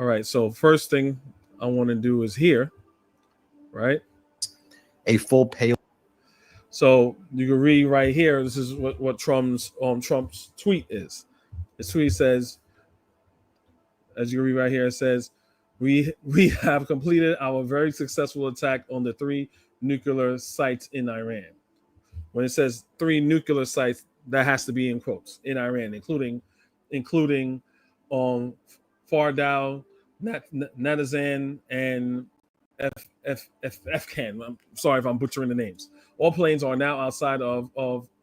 All right. So first thing I want to do is here, right? A full pay. So you can read right here. This is what Trump's tweet is. His tweet says, as you can read right here, it says, we have completed our very successful attack on the 3 nuclear sites in Iran. When it says 3 nuclear sites, that has to be in quotes, in Iran, including Fardal, Natazan, and Afghan. I'm sorry if I'm butchering the names. All planes are now outside of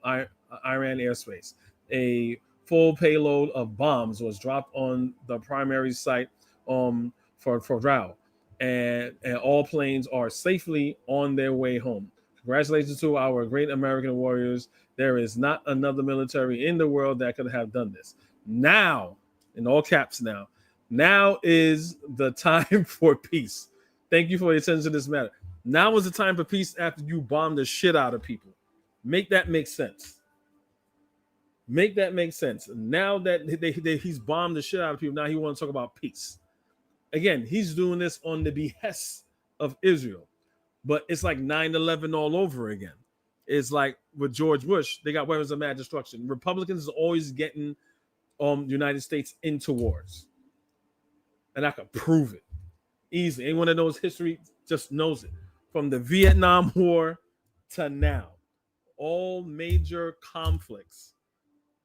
Iran airspace. A full payload of bombs was dropped on the primary site for Rao, and all planes are safely on their way home. Congratulations to our great American warriors. There is not another military in the world that could have done this. Now, in all caps now is the time for peace. Thank you for your attention to this matter. Now is the time for peace after you bomb the shit out of people. Make that make sense. Make that make sense. Now that he's bombed the shit out of people, now he wants to talk about peace. Again, he's doing this on the behest of Israel. But it's like 9/11 all over again. It's like with George Bush, they got weapons of mass destruction. Republicans are always getting the United States into wars. And I can prove it easily. Anyone that knows history just knows it. From the Vietnam War to now, all major conflicts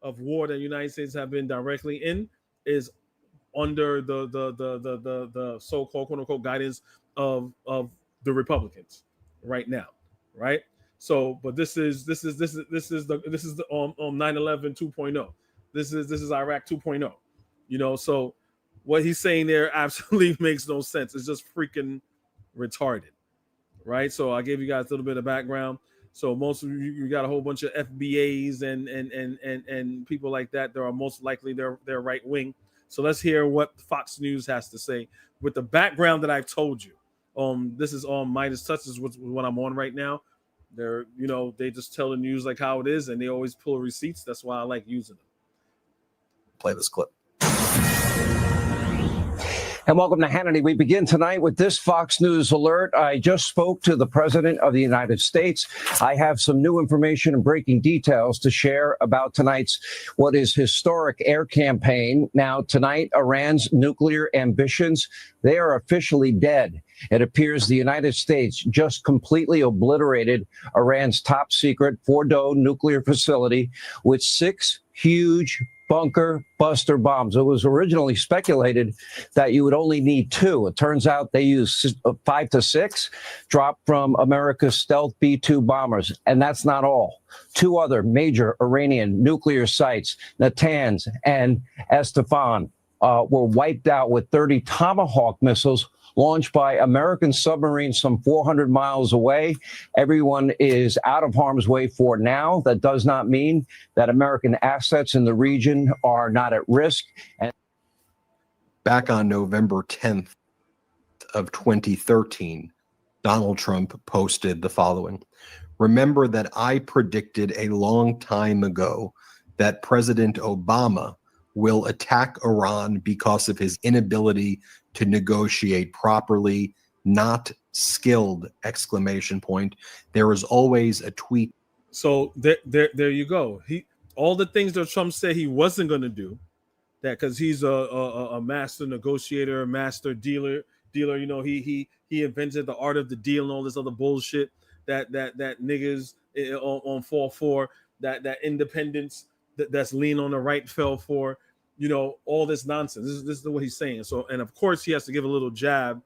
of war that the United States have been directly in is under the so-called quote unquote guidance of the Republicans right now, right? So, but this is the 9/11 2.0. This is Iraq 2.0. You know, so what he's saying there absolutely makes no sense. It's just freaking retarded, right? So I gave you guys a little bit of background. So most of you got a whole bunch of FBAs and people like that. They are most likely they're right wing. So let's hear what Fox News has to say with the background that I've told you. This is on Midas Touch, is what I'm on right now. They're, they just tell the news like how it is, and they always pull receipts. That's why I like using them. Play this clip. And welcome to Hannity. We begin tonight with this Fox News alert. I just spoke to the President of the United States. I have some new information and breaking details to share about tonight's what is historic air campaign. Now, tonight, Iran's nuclear ambitions, they are officially dead. It appears the United States just completely obliterated Iran's top secret Fordow nuclear facility with 6 huge bunker buster bombs. It was originally speculated that you would only need 2. It turns out they used 5 to 6 dropped from America's stealth B-2 bombers. And that's not all. 2 other major Iranian nuclear sites, Natanz and Esfahan, were wiped out with 30 Tomahawk missiles launched by American submarines some 400 miles away. Everyone is out of harm's way for now. That does not mean that American assets in the region are not at risk. And back on November 10th of 2013, Donald Trump posted the following. Remember that I predicted a long time ago that President Obama will attack Iran because of his inability to negotiate properly, not skilled, ! There is always a tweet. So there you go. All the things that Trump said he wasn't going to do, that because he's a master negotiator, a master dealer. He invented the art of the deal and all this other bullshit that niggas on 4-4, that independence that's lean on the right fell for. All this nonsense. This is what he's saying. So, and of course, he has to give a little jab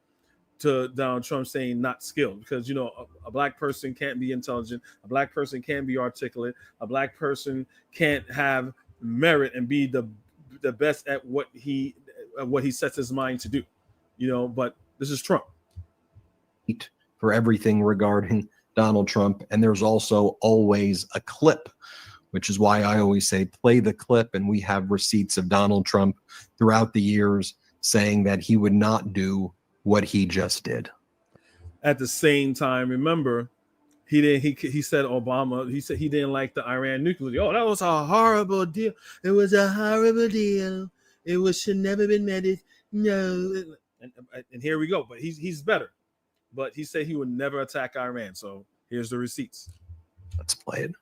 to Donald Trump saying not skilled, because a black person can't be intelligent, a black person can't be articulate, a black person can't have merit and be the best at what he sets his mind to do. But this is Trump. For everything regarding Donald Trump, and there's also always a clip, which is why I always say play the clip, and we have receipts of Donald Trump throughout the years saying that he would not do what he just did. At the same time, remember, he said Obama, he said he didn't like the Iran nuclear deal. Oh, that was a horrible deal. It was a horrible deal. It should never been made. no, and here we go. But he's better. But he said he would never attack Iran. So here's the receipts. Let's play it.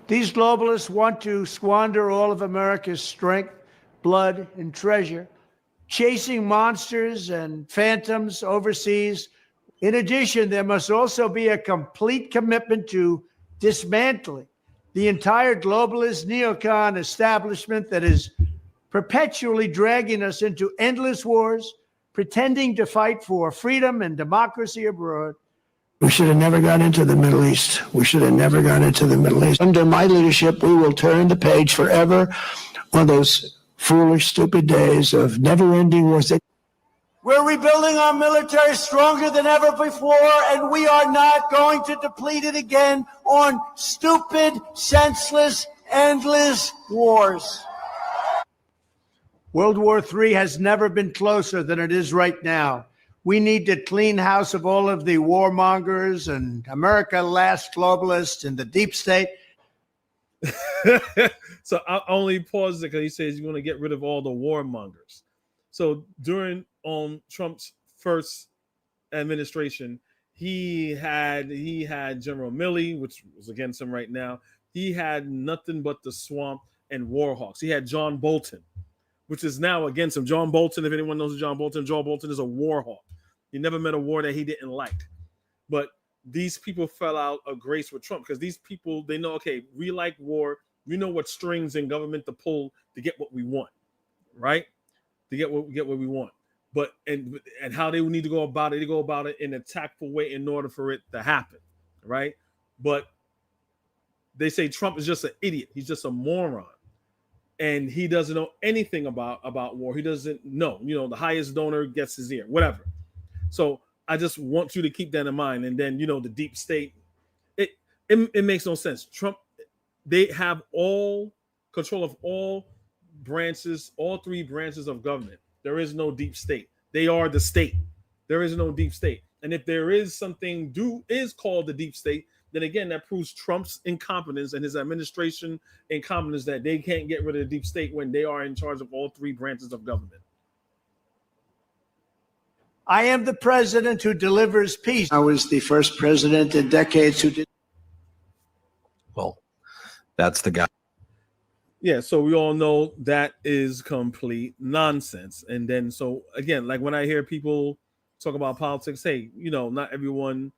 These globalists want to squander all of America's strength, blood, and treasure, chasing monsters and phantoms overseas. In addition, there must also be a complete commitment to dismantling the entire globalist neocon establishment that is perpetually dragging us into endless wars, pretending to fight for freedom and democracy abroad. We should have never gone into the Middle East. We should have never gone into the Middle East. Under my leadership, we will turn the page forever on those foolish, stupid days of never-ending wars. We're rebuilding our military stronger than ever before, and we are not going to deplete it again on stupid, senseless, endless wars. World War III has never been closer than it is right now. We need to clean house of all of the warmongers and America last globalists and the deep state. So I only paused it because he says you want to get rid of all the warmongers. So during Trump's first administration, he had General Milley, which was against him right now. He had nothing but the swamp and war hawks. He had John Bolton, which is now against him. John Bolton, if anyone knows John Bolton is a war hawk. He never met a war that he didn't like. But these people fell out of grace with Trump because these people, they know, okay, we like war. We know what strings in government to pull to get what we want, right? To get what we want. But and how they need to go about it, they go about it in a tactful way in order for it to happen, right? But they say Trump is just an idiot. He's just a moron. And he doesn't know anything about war. He doesn't know. The highest donor gets his ear, whatever. So I just want you to keep that in mind. And then, the deep state, it makes no sense. Trump, they have all control of all branches, all three branches of government. There is no deep state. They are the state. There is no deep state. And if there is something is called the deep state, then again, that proves Trump's incompetence and his administration incompetence that they can't get rid of the deep state when they are in charge of all three branches of government. I am the president who delivers peace. I was the first president in decades who did. Well, that's the guy. Yeah, so we all know that is complete nonsense. And then, so again, like when I hear people talk about politics, hey, not everyone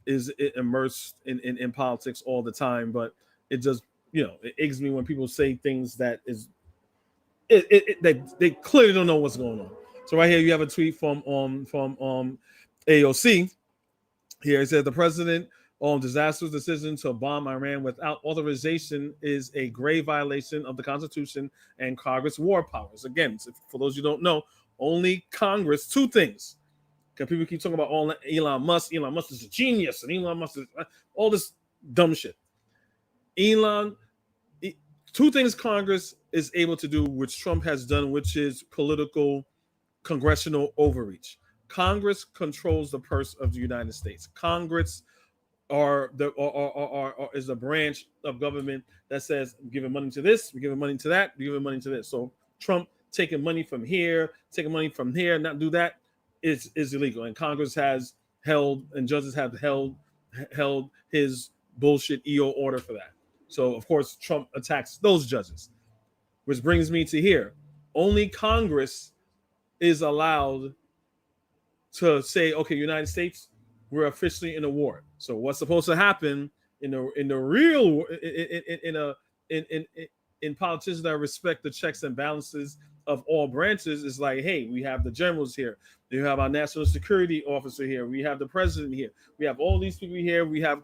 is immersed in politics all the time, but it just, it eggs me when people say things that is, they clearly don't know what's going on. So right here, you have a tweet from AOC. Here it says the president disastrous decision to bomb Iran without authorization is a grave violation of the Constitution and Congress war powers. Again, for those you don't know, only Congress, two things. Because people keep talking about all Elon Musk. Elon Musk is a genius, and Elon Musk is all this dumb shit. Two things Congress is able to do, which Trump has done, which is political congressional overreach. Congress controls the purse of the United States. Congress is a branch of government that says we're giving money to this, we're giving money to that, we're giving money to this. So Trump taking money from here, taking money from here, not do that is illegal. And Congress has held, and judges have held his bullshit EO order for that. So of course Trump attacks those judges, which brings me to here. Only Congress is allowed to say, okay, United States, we're officially in a war. So what's supposed to happen in politicians that respect the checks and balances of all branches is like, hey, we have the generals here, you have our national security officer here, we have the president here, we have all these people here, we have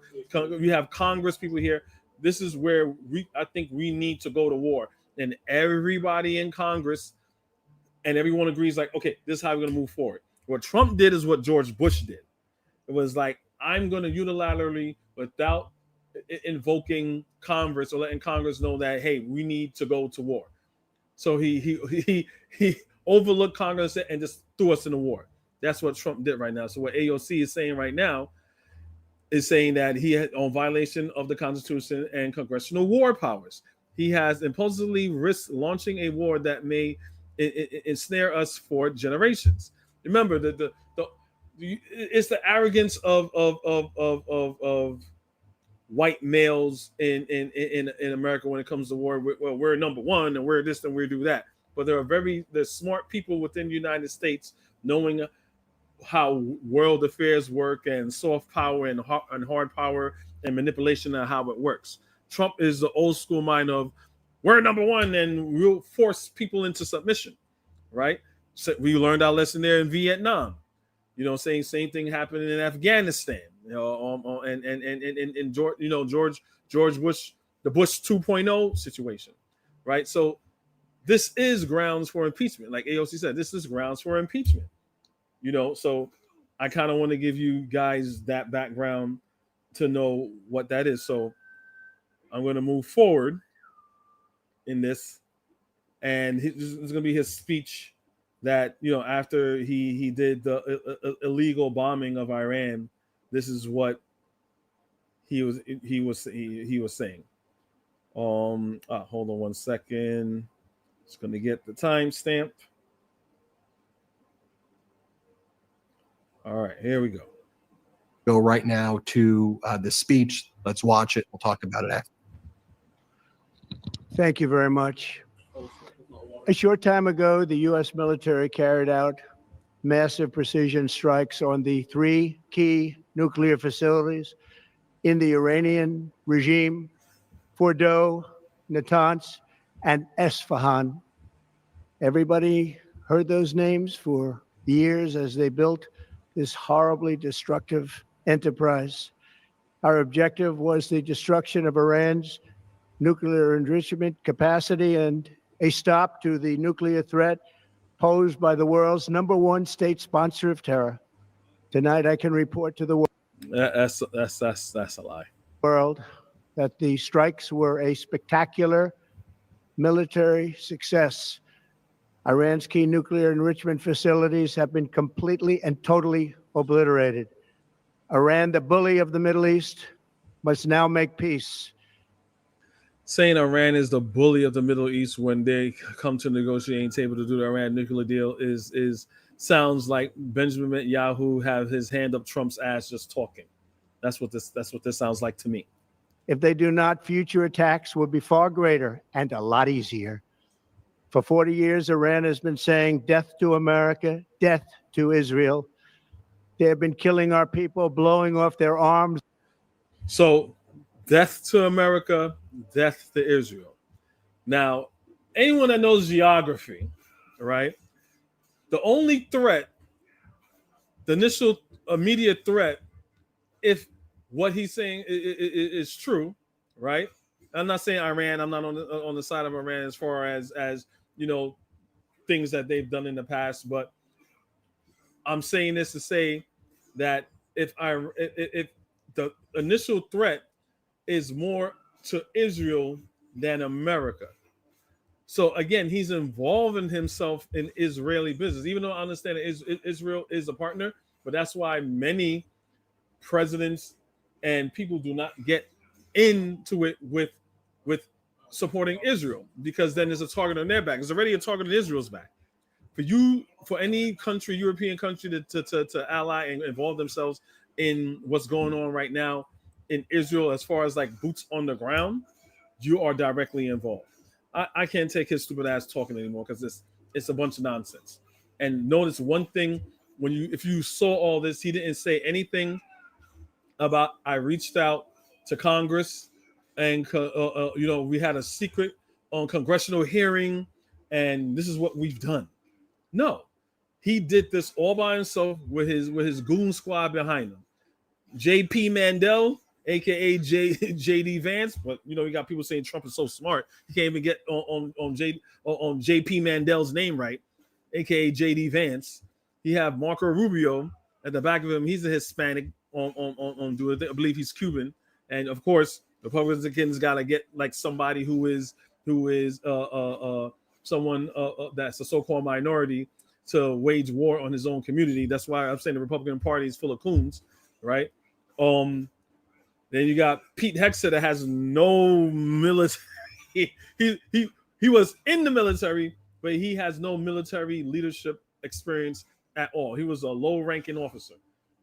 Congress people here. This is where I think we need to go to war. And everybody in Congress and everyone agrees, like, okay, this is how we're going to move forward. What Trump did is what George Bush did. It was like, I'm going to unilaterally, without invoking Congress or letting Congress know that, hey, we need to go to war. So he overlooked Congress and just threw us in the war. That's what Trump did right now. So what AOC is saying right now is saying that he had on violation of the Constitution and congressional war powers. he has impulsively risked launching a war that may ensnare us for generations. Remember, it's the arrogance of white males in America when it comes to war. Well, we're number one and we're this and we do that. But there's smart people within the United States knowing how world affairs work and soft power and hard power and manipulation and how it works. Trump is the old school mind of we're number one and we'll force people into submission, right? So we learned our lesson there in Vietnam. You know, saying same thing happened in Afghanistan. You know, and George Bush, the Bush 2.0 situation, right? So this is grounds for impeachment. Like AOC said, this is grounds for impeachment. You know, so I kind of want to give you guys that background to know what that is. So I'm going to move forward in this, and this is going to be his speech that, you know, after he did the illegal bombing of Iran, this is what he was saying. Hold on one second. Just going to get the timestamp. All right, here we go. Go right now to the speech. Let's watch it. We'll talk about it after. Thank you very much. A short time ago, the U.S. military carried out massive precision strikes on the 3 key nuclear facilities in the Iranian regime: Fordow, Natanz, and Esfahan. Everybody heard those names for years as they built this horribly destructive enterprise. Our objective was the destruction of Iran's nuclear enrichment capacity and a stop to the nuclear threat posed by the world's #1 state sponsor of terror. Tonight, I can report to the That's a lie. world that the strikes were a spectacular military success. Iran's key nuclear enrichment facilities have been completely and totally obliterated. Iran, the bully of the Middle East, must now make peace. Saying Iran is the bully of the Middle East when they come to the negotiating table to do the Iran nuclear deal is sounds like Benjamin Netanyahu have his hand up Trump's ass just talking. That's what this sounds like to me. If they do not, future attacks will be far greater and a lot easier. For 40 years, Iran has been saying death to America, death to Israel. They have been killing our people, blowing off their arms. So, death to America, death to Israel. Now, anyone that knows geography, right? The only threat, the initial immediate threat, if what he's saying is true, right? I'm not saying Iran. I'm not on the side of Iran as far as you know, things that they've done in the past, but I'm saying this to say that if the initial threat is more to Israel than America. So again, he's involving himself in Israeli business, even though I understand that Israel is a partner, but that's why many presidents and people do not get into it with supporting Israel, because then there's a target on their back. There's already a target on Israel's back. For any country, European country to ally and involve themselves in what's going on right now in Israel, as far as like boots on the ground, you are directly involved. I can't take his stupid ass talking anymore because it's a bunch of nonsense. And notice one thing, if you saw all this, he didn't say anything about I reached out to Congress and we had a secret congressional hearing and this is what we've done. No, he did this all by himself with his goon squad behind him. JP Mandel, aka JD Vance, but you got people saying Trump is so smart he can't even get on JP Mandel's name right, aka JD Vance. He have Marco Rubio at the back of him. He's a Hispanic on do it. I believe he's Cuban, and of course Republicans got to get like somebody who is someone that's a so-called minority to wage war on his own community. That's why I'm saying the Republican Party is full of coons, right? Then you got Pete Hegseth that has no military he was in the military, but he has no military leadership experience at all. He was a low-ranking officer.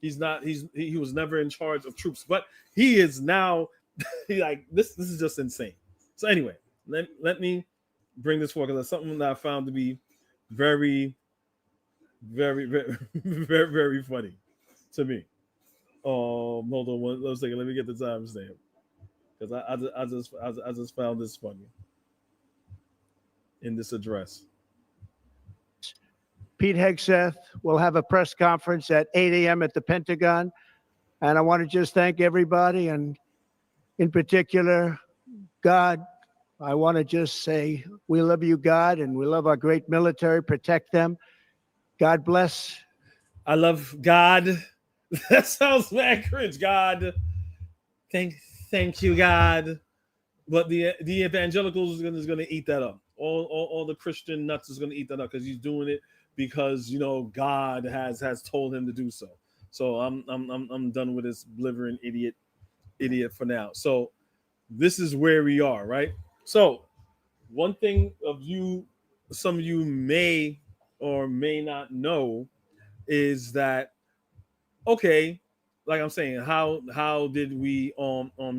He was never in charge of troops, but he is now like this is just insane. So anyway, let me bring this forward because it's something that I found to be very, very, very, very, very funny to me. Hold on one second. Let me get the timestamp because I just found this funny in this address. Pete Hegseth will have a press conference at 8 a.m. at the Pentagon. And I want to just thank everybody, and in particular, God. I want to just say we love you, God, and we love our great military. Protect them. God bless. I love God. That sounds mad cringe. God. Thank you, God. But the evangelicals is going to eat that up. All the Christian nuts is going to eat that up because he's doing it because God has told him to do so. So I'm done with this blithering idiot for now. So this is where we are, right? So one thing some of you may or may not know is that okay, like I'm saying, how did we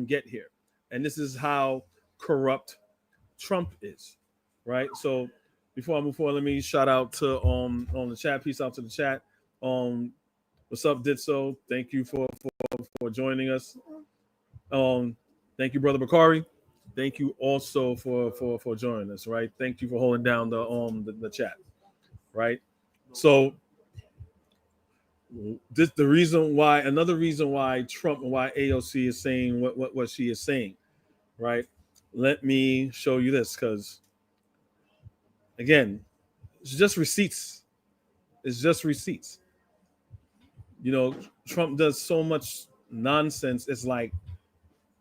get here? And this is how corrupt Trump is, right? So before I move forward, let me shout out to on the chat. Peace out to the chat. What's up, Ditso? Thank you for joining us. Thank you, brother Bakari. Thank you also for joining us, right? Thank you for holding down the chat, right? So another reason why Trump and why AOC is saying what she is saying, right? Let me show you this because again, it's just receipts. It's just receipts. Trump does so much nonsense. It's like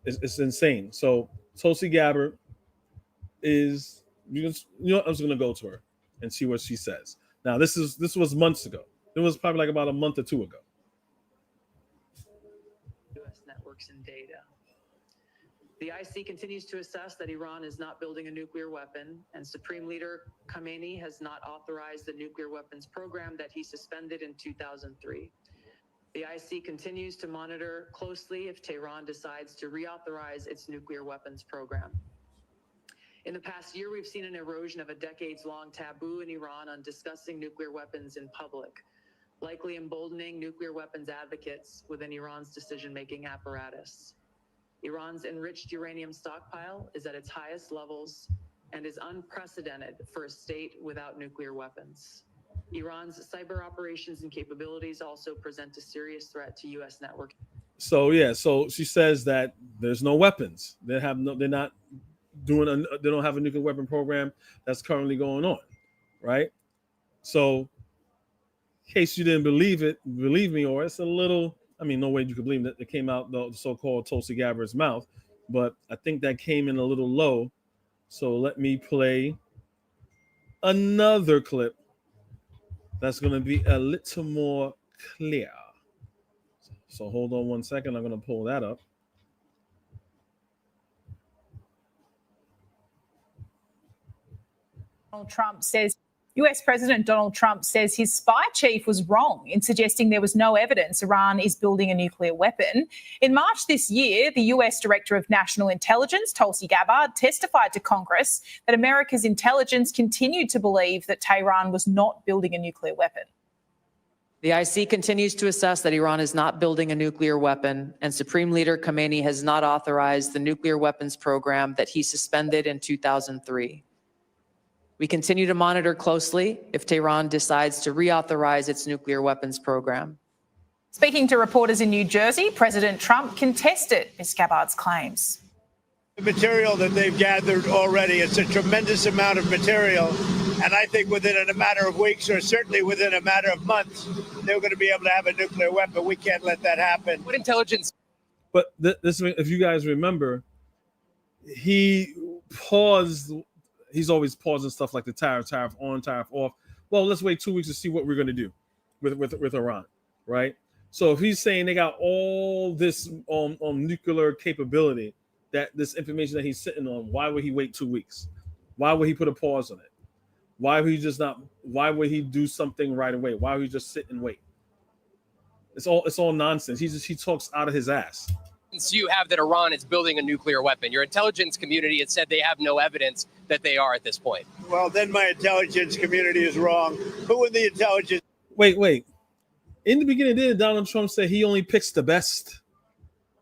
it's insane. So Tulsi Gabbard is I'm just gonna go to her and see what she says. Now this was months ago. It was probably like about a month or two ago. U.S. networks and data. The IC continues to assess that Iran is not building a nuclear weapon, and Supreme Leader Khamenei has not authorized the nuclear weapons program that he suspended in 2003. The IC continues to monitor closely if Tehran decides to reauthorize its nuclear weapons program. In the past year, we've seen an erosion of a decades-long taboo in Iran on discussing nuclear weapons in public, likely emboldening nuclear weapons advocates within Iran's decision-making apparatus. Iran's enriched uranium stockpile is at its highest levels and is unprecedented for a state without nuclear weapons. Iran's cyber operations and capabilities also present a serious threat to U.S. network. So she says that there's no weapons. They don't have a nuclear weapon program that's currently going on, right? So in case you didn't believe me, or it's a little, no way you could believe that it came out the so-called Tulsi Gabbard's mouth, but I think that came in a little low. So let me play another clip that's going to be a little more clear. So hold on one second. I'm going to pull that up. US President Donald Trump says his spy chief was wrong in suggesting there was no evidence Iran is building a nuclear weapon. In March this year, the US Director of National Intelligence, Tulsi Gabbard, testified to Congress that America's intelligence continued to believe that Tehran was not building a nuclear weapon. The IC continues to assess that Iran is not building a nuclear weapon, and Supreme Leader Khamenei has not authorized the nuclear weapons program that he suspended in 2003. We continue to monitor closely if Tehran decides to reauthorize its nuclear weapons program. Speaking to reporters in New Jersey, President Trump contested Ms. Gabbard's claims. The material that they've gathered already, it's a tremendous amount of material. And I think within a matter of weeks, or certainly within a matter of months, they're going to be able to have a nuclear weapon. We can't let that happen. What intelligence? But this, if you guys remember, he paused. He's always pausing stuff like the tariff on, tariff off. Well, let's wait 2 weeks to see what we're going to do with Iran, right? So if he's saying they got all this nuclear capability that this information that he's sitting on, why would he wait 2 weeks? Why would he put a pause on it? Why would he just not? Why would he do something right away? Why would he just sit and wait? It's all nonsense. He talks out of his ass. You have that Iran is building a nuclear weapon. Your intelligence community has said they have no evidence that they are at this point. Well, then my intelligence community is wrong. Who in the intelligence? Wait. In the beginning, did Donald Trump say he only picks the best?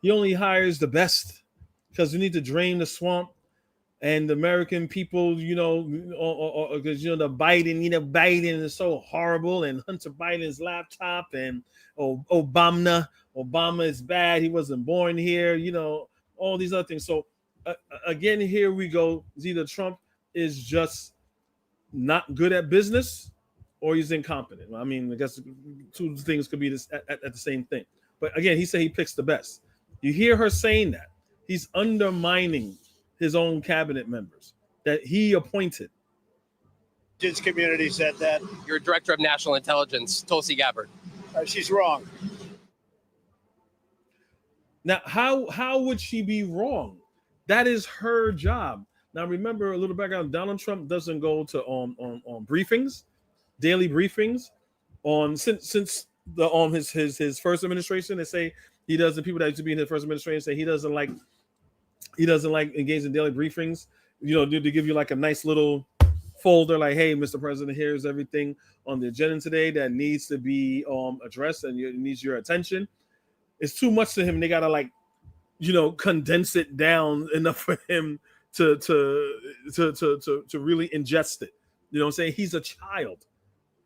He only hires the best because we need to drain the swamp. And the American people, because the Biden is so horrible, and Hunter Biden's laptop, and Obama is bad. He wasn't born here, all these other things. So again, here we go. It's either Trump is just not good at business, or he's incompetent. I mean, I guess two things could be this at the same thing. But again, he said he picks the best. You hear her saying that. He's undermining his own cabinet members that he appointed. His community said that. Your director of national intelligence, Tulsi Gabbard. She's wrong. Now, how would she be wrong? That is her job. Now, remember a little background. Donald Trump doesn't go to on briefings, daily briefings, since the his first administration. They say he doesn't. People that used to be in his first administration say he doesn't like engaging in daily briefings, to give you like a nice little folder, like, hey, Mr. President, here's everything on the agenda today that needs to be addressed and needs your attention. It's too much to him. They gotta condense it down enough for him to really ingest it. You know what I'm saying? He's a child.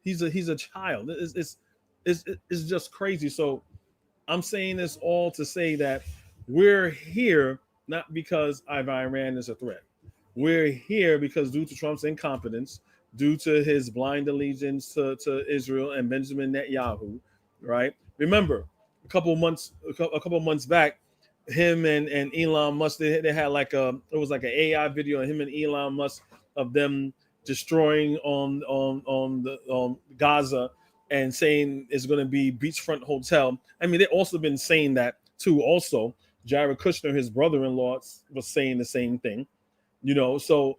He's a child. It's just crazy. So I'm saying this all to say that we're here not because Iran is a threat. We're here because due to Trump's incompetence, due to his blind allegiance to Israel and Benjamin Netanyahu, right? Remember, a couple months back, him and Elon Musk, they had it was like an AI video of him and Elon Musk of them destroying on Gaza and saying it's going to be beachfront hotel. I mean, they've also been saying that too. Also, Jared Kushner, his brother-in-law, was saying the same thing. So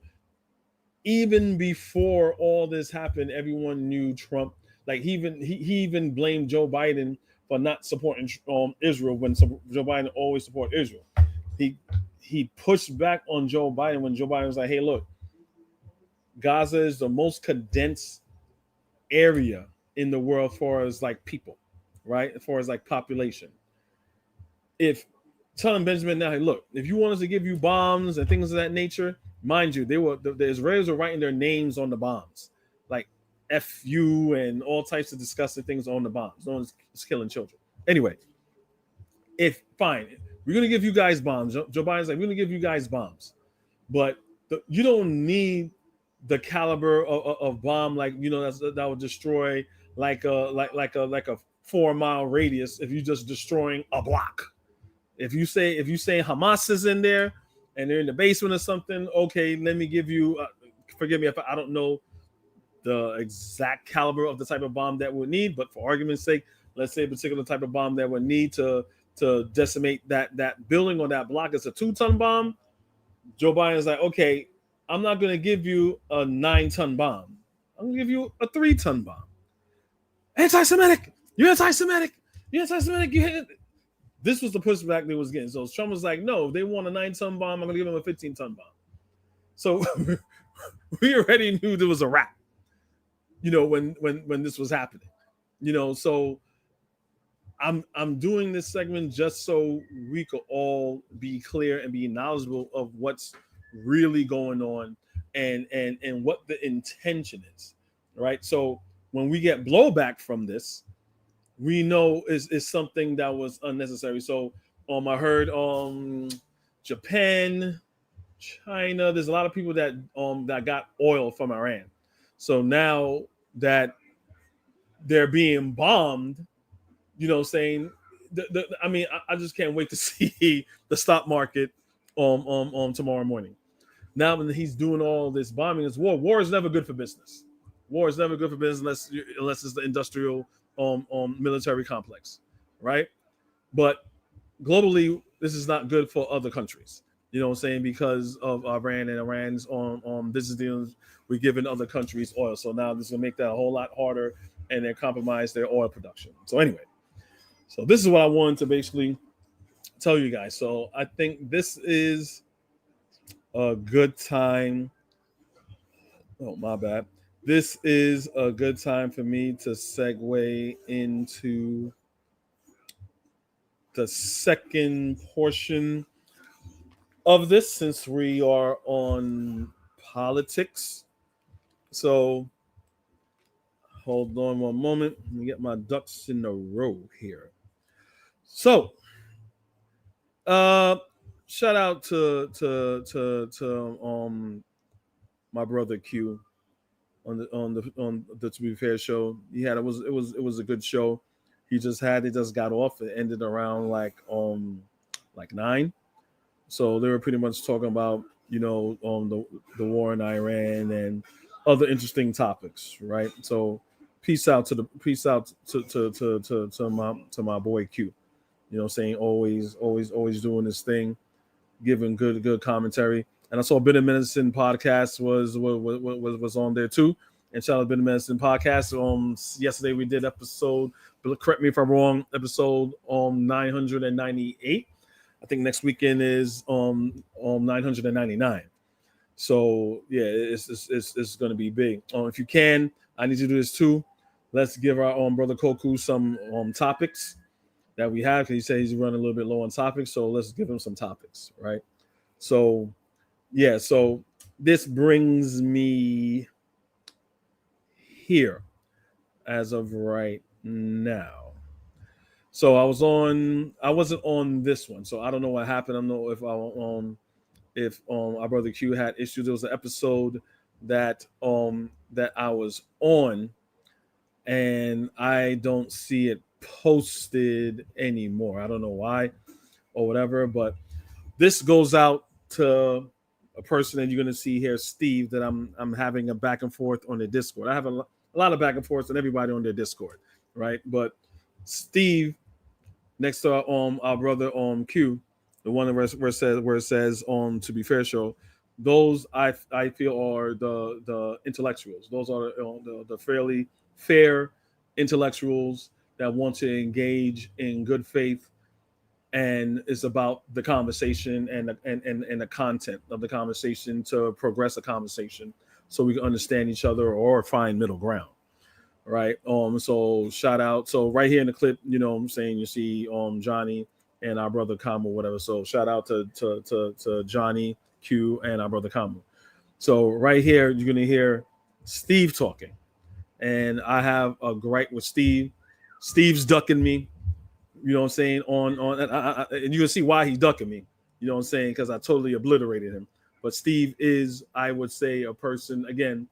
even before all this happened, everyone knew Trump. Like he even blamed Joe Biden for not supporting Israel when Joe Biden always supported Israel. He pushed back on Joe Biden when Joe Biden was like, hey, look, Gaza is the most condensed area in the world as far as like people, right? As far as like population. Telling Benjamin now, hey, look, if you want us to give you bombs and things of that nature, mind you, the Israelis were writing their names on the bombs, like FU and all types of disgusting things on the bombs. No one's killing children. Anyway, fine, we're gonna give you guys bombs. Joe Biden's like, we're gonna give you guys bombs, but you don't need the caliber of bomb that would destroy like a 4-mile radius if you're just destroying a block. If you say Hamas is in there and they're in the basement or something, okay, let me give you. Forgive me if I don't know the exact caliber of the type of bomb that would need, but for argument's sake, let's say a particular type of bomb that would need to decimate that building or that block is a 2-ton bomb. Joe Biden's like, okay, I'm not going to give you a 9-ton bomb. I'm going to give you a 3-ton bomb. Anti-Semitic. You're anti-Semitic. You're anti-Semitic. You hate it. This was the pushback they was getting. So Trump was like, no, they want a 9-ton bomb. I'm going to give them a 15-ton bomb. So we already knew there was a wrap, when this was happening. So I'm doing this segment just so we could all be clear and be knowledgeable of what's really going on and what the intention is, right? So when we get blowback from this, we know is something that was unnecessary. So I heard Japan, China, there's a lot of people that got oil from Iran. So now that they're being bombed, saying I just can't wait to see the stock market on tomorrow morning. Now when he's doing all this bombing, it's war. War is never good for business. War is never good for business unless it's the industrial military complex, right? But globally, this is not good for other countries. You know what I'm saying? Because of Iran and Iran's on business deals, we're giving other countries oil. So now this is gonna make that a whole lot harder, and then compromise their oil production. So anyway, so this is what I wanted to basically tell you guys. So I think this is a good time. Oh, my bad. This is a good time for me to segue into the second portion of this, since we are on politics. So hold on one moment. Let me get my ducks in a row here. So shout out to my brother Q on the To Be Fair show. It was a good show. It just got off. It ended around like 9. So they were pretty much talking about the war in Iran and other interesting topics, right? So peace out to my boy Q. You know, saying always doing this thing, giving good commentary. And I saw Bitter Medicine podcast was on there too. And shout out to Bitter Medicine podcast. Yesterday we did episode, correct me if I'm wrong, episode 998. I think next weekend is 999. So yeah, it's going to be big. If you can, I need to do this too. Let's give our brother Koku some topics that we have, because he said he's running a little bit low on topics. So let's give him some topics, right? So yeah, so this brings me here as of right now. So I wasn't on this one, so I don't know what happened. I don't know if our brother Q had issues. There was an episode that I was on, and I don't see it posted anymore. I don't know why or whatever, but this goes out to a person that you're going to see here, Steve, that I'm having a back and forth on the Discord. I have a lot of back and forth with everybody on their Discord, right? But Steve, next to our brother Q, the one where it says To Be Fair show, those I feel are the intellectuals. Those are the fairly fair intellectuals that want to engage in good faith, and it's about the conversation and the content of the conversation to progress a conversation, so we can understand each other or find middle ground, right? So shout out. So right here in the clip, you know what I'm saying, you see Johnny and our brother Kamo, whatever. So shout out to Johnny Q and our brother Kamo. So right here, you're gonna hear Steve talking. And I have a gripe with Steve. Steve's ducking me. You know what I'm saying? And you can see why he's ducking me. You know what I'm saying? Because I totally obliterated him. But Steve is, I would say, a person, again,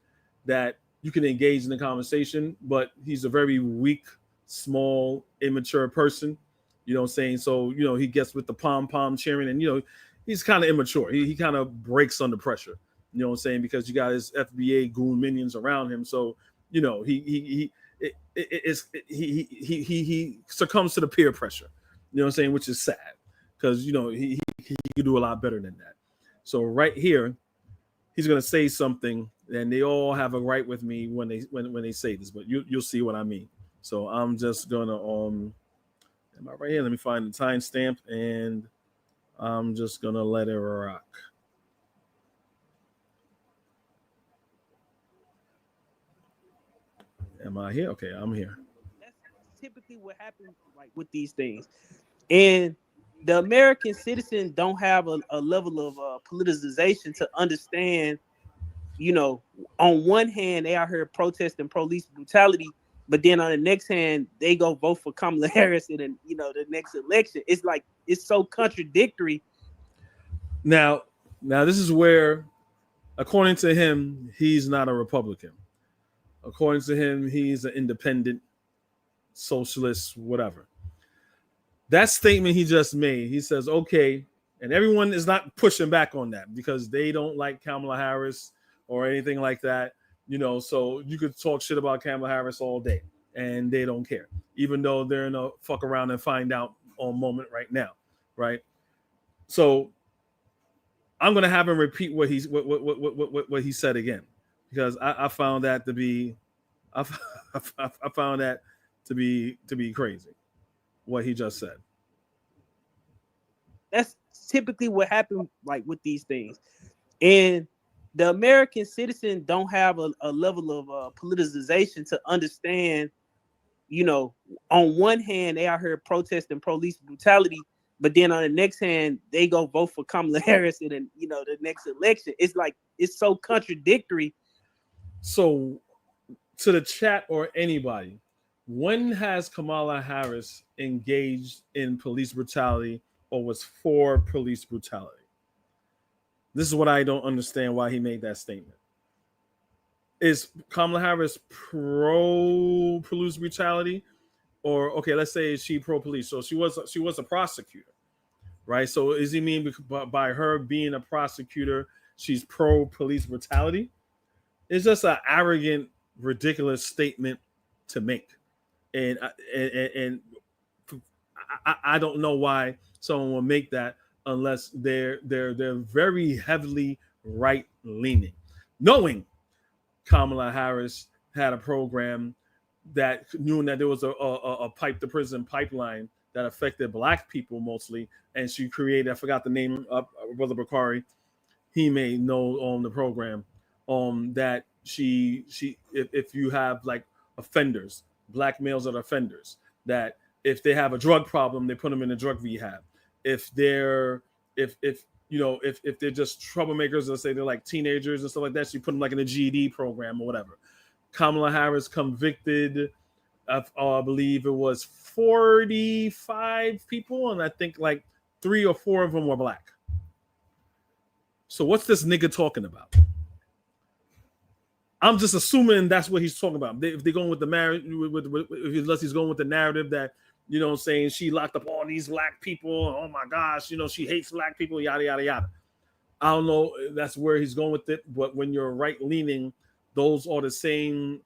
that you can engage in the conversation, but he's a very weak, small, immature person. You know what I'm saying? So, he gets with the pom-pom cheering, and, he's kind of immature. He kind of breaks under pressure. You know what I'm saying? Because you got his FBA goon minions around him. So, he succumbs to the peer pressure. You know what I'm saying? Which is sad, because, he could do a lot better than that. So right here, he's gonna say something, and they all have a right with me when they say this, but you'll see what I mean. So I'm just gonna am I right here? Let me find the timestamp, and I'm just gonna let it rock. Am I here? Okay, I'm here. That's typically what happens, like, with these things, and the American citizen don't have a level of politicization to understand. On one hand, they out here protesting police brutality, but then on the next hand, they go vote for Kamala Harris in the next election. It's like, it's so contradictory. Now this is where, according to him, he's not a Republican. According to him, he's an independent, socialist, whatever. That statement he just made, he says, okay, and everyone is not pushing back on that because they don't like Kamala Harris or anything like that. So you could talk shit about Kamala Harris all day and they don't care, even though they're in a fuck around and find out on moment right now, right? So I'm gonna have him repeat what he said again, because I found that to be I found that to be crazy what he just said. That's typically what happened like with these things. And the American citizen don't have a level of politicization to understand, you know, on one hand, they out here protesting police brutality, but then on the next hand, they go vote for Kamala Harris in, the next election. It's like, it's so contradictory. So to the chat or anybody, when has Kamala Harris engaged in police brutality or was for police brutality? This is what I don't understand why he made that statement. Is Kamala Harris pro police brutality, or okay, let's say she pro police? So she was a prosecutor, right? So does he mean by her being a prosecutor, she's pro police brutality? It's just an arrogant, ridiculous statement to make, and I don't know why someone will make that unless they're very heavily right leaning, knowing Kamala Harris had a program that knew that there was a pipe to prison pipeline that affected Black people mostly, and she created, I forgot the name of Brother Bakari, he may know on the program, that she if you have like offenders, Black males that are offenders, that if they have a drug problem, they put them in a drug rehab. If they're if they're just troublemakers, let's say they're like teenagers and stuff like that, so you put them like in a GED program or whatever. Kamala Harris convicted, I believe it was 45 people, and I think like 3 or 4 of them were Black. So what's this nigga talking about? I'm just assuming that's what he's talking about. If they're going with the marriage, unless he's going with the narrative that, saying she locked up all these Black people. Oh my gosh, she hates Black people, yada, yada, yada. I don't know. That's where he's going with it. But when you're right leaning, those are the same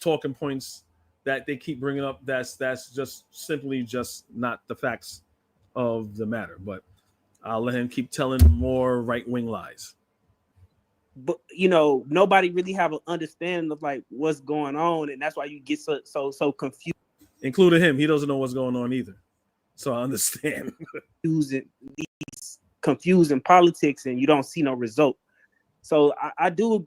talking points that they keep bringing up. That's just simply just not the facts of the matter. But I'll let him keep telling more right-wing lies. But nobody really have an understanding of like what's going on, and that's why you get so confused. Including him, he doesn't know what's going on either. So I understand. Using these confusing politics, and you don't see no result. So I do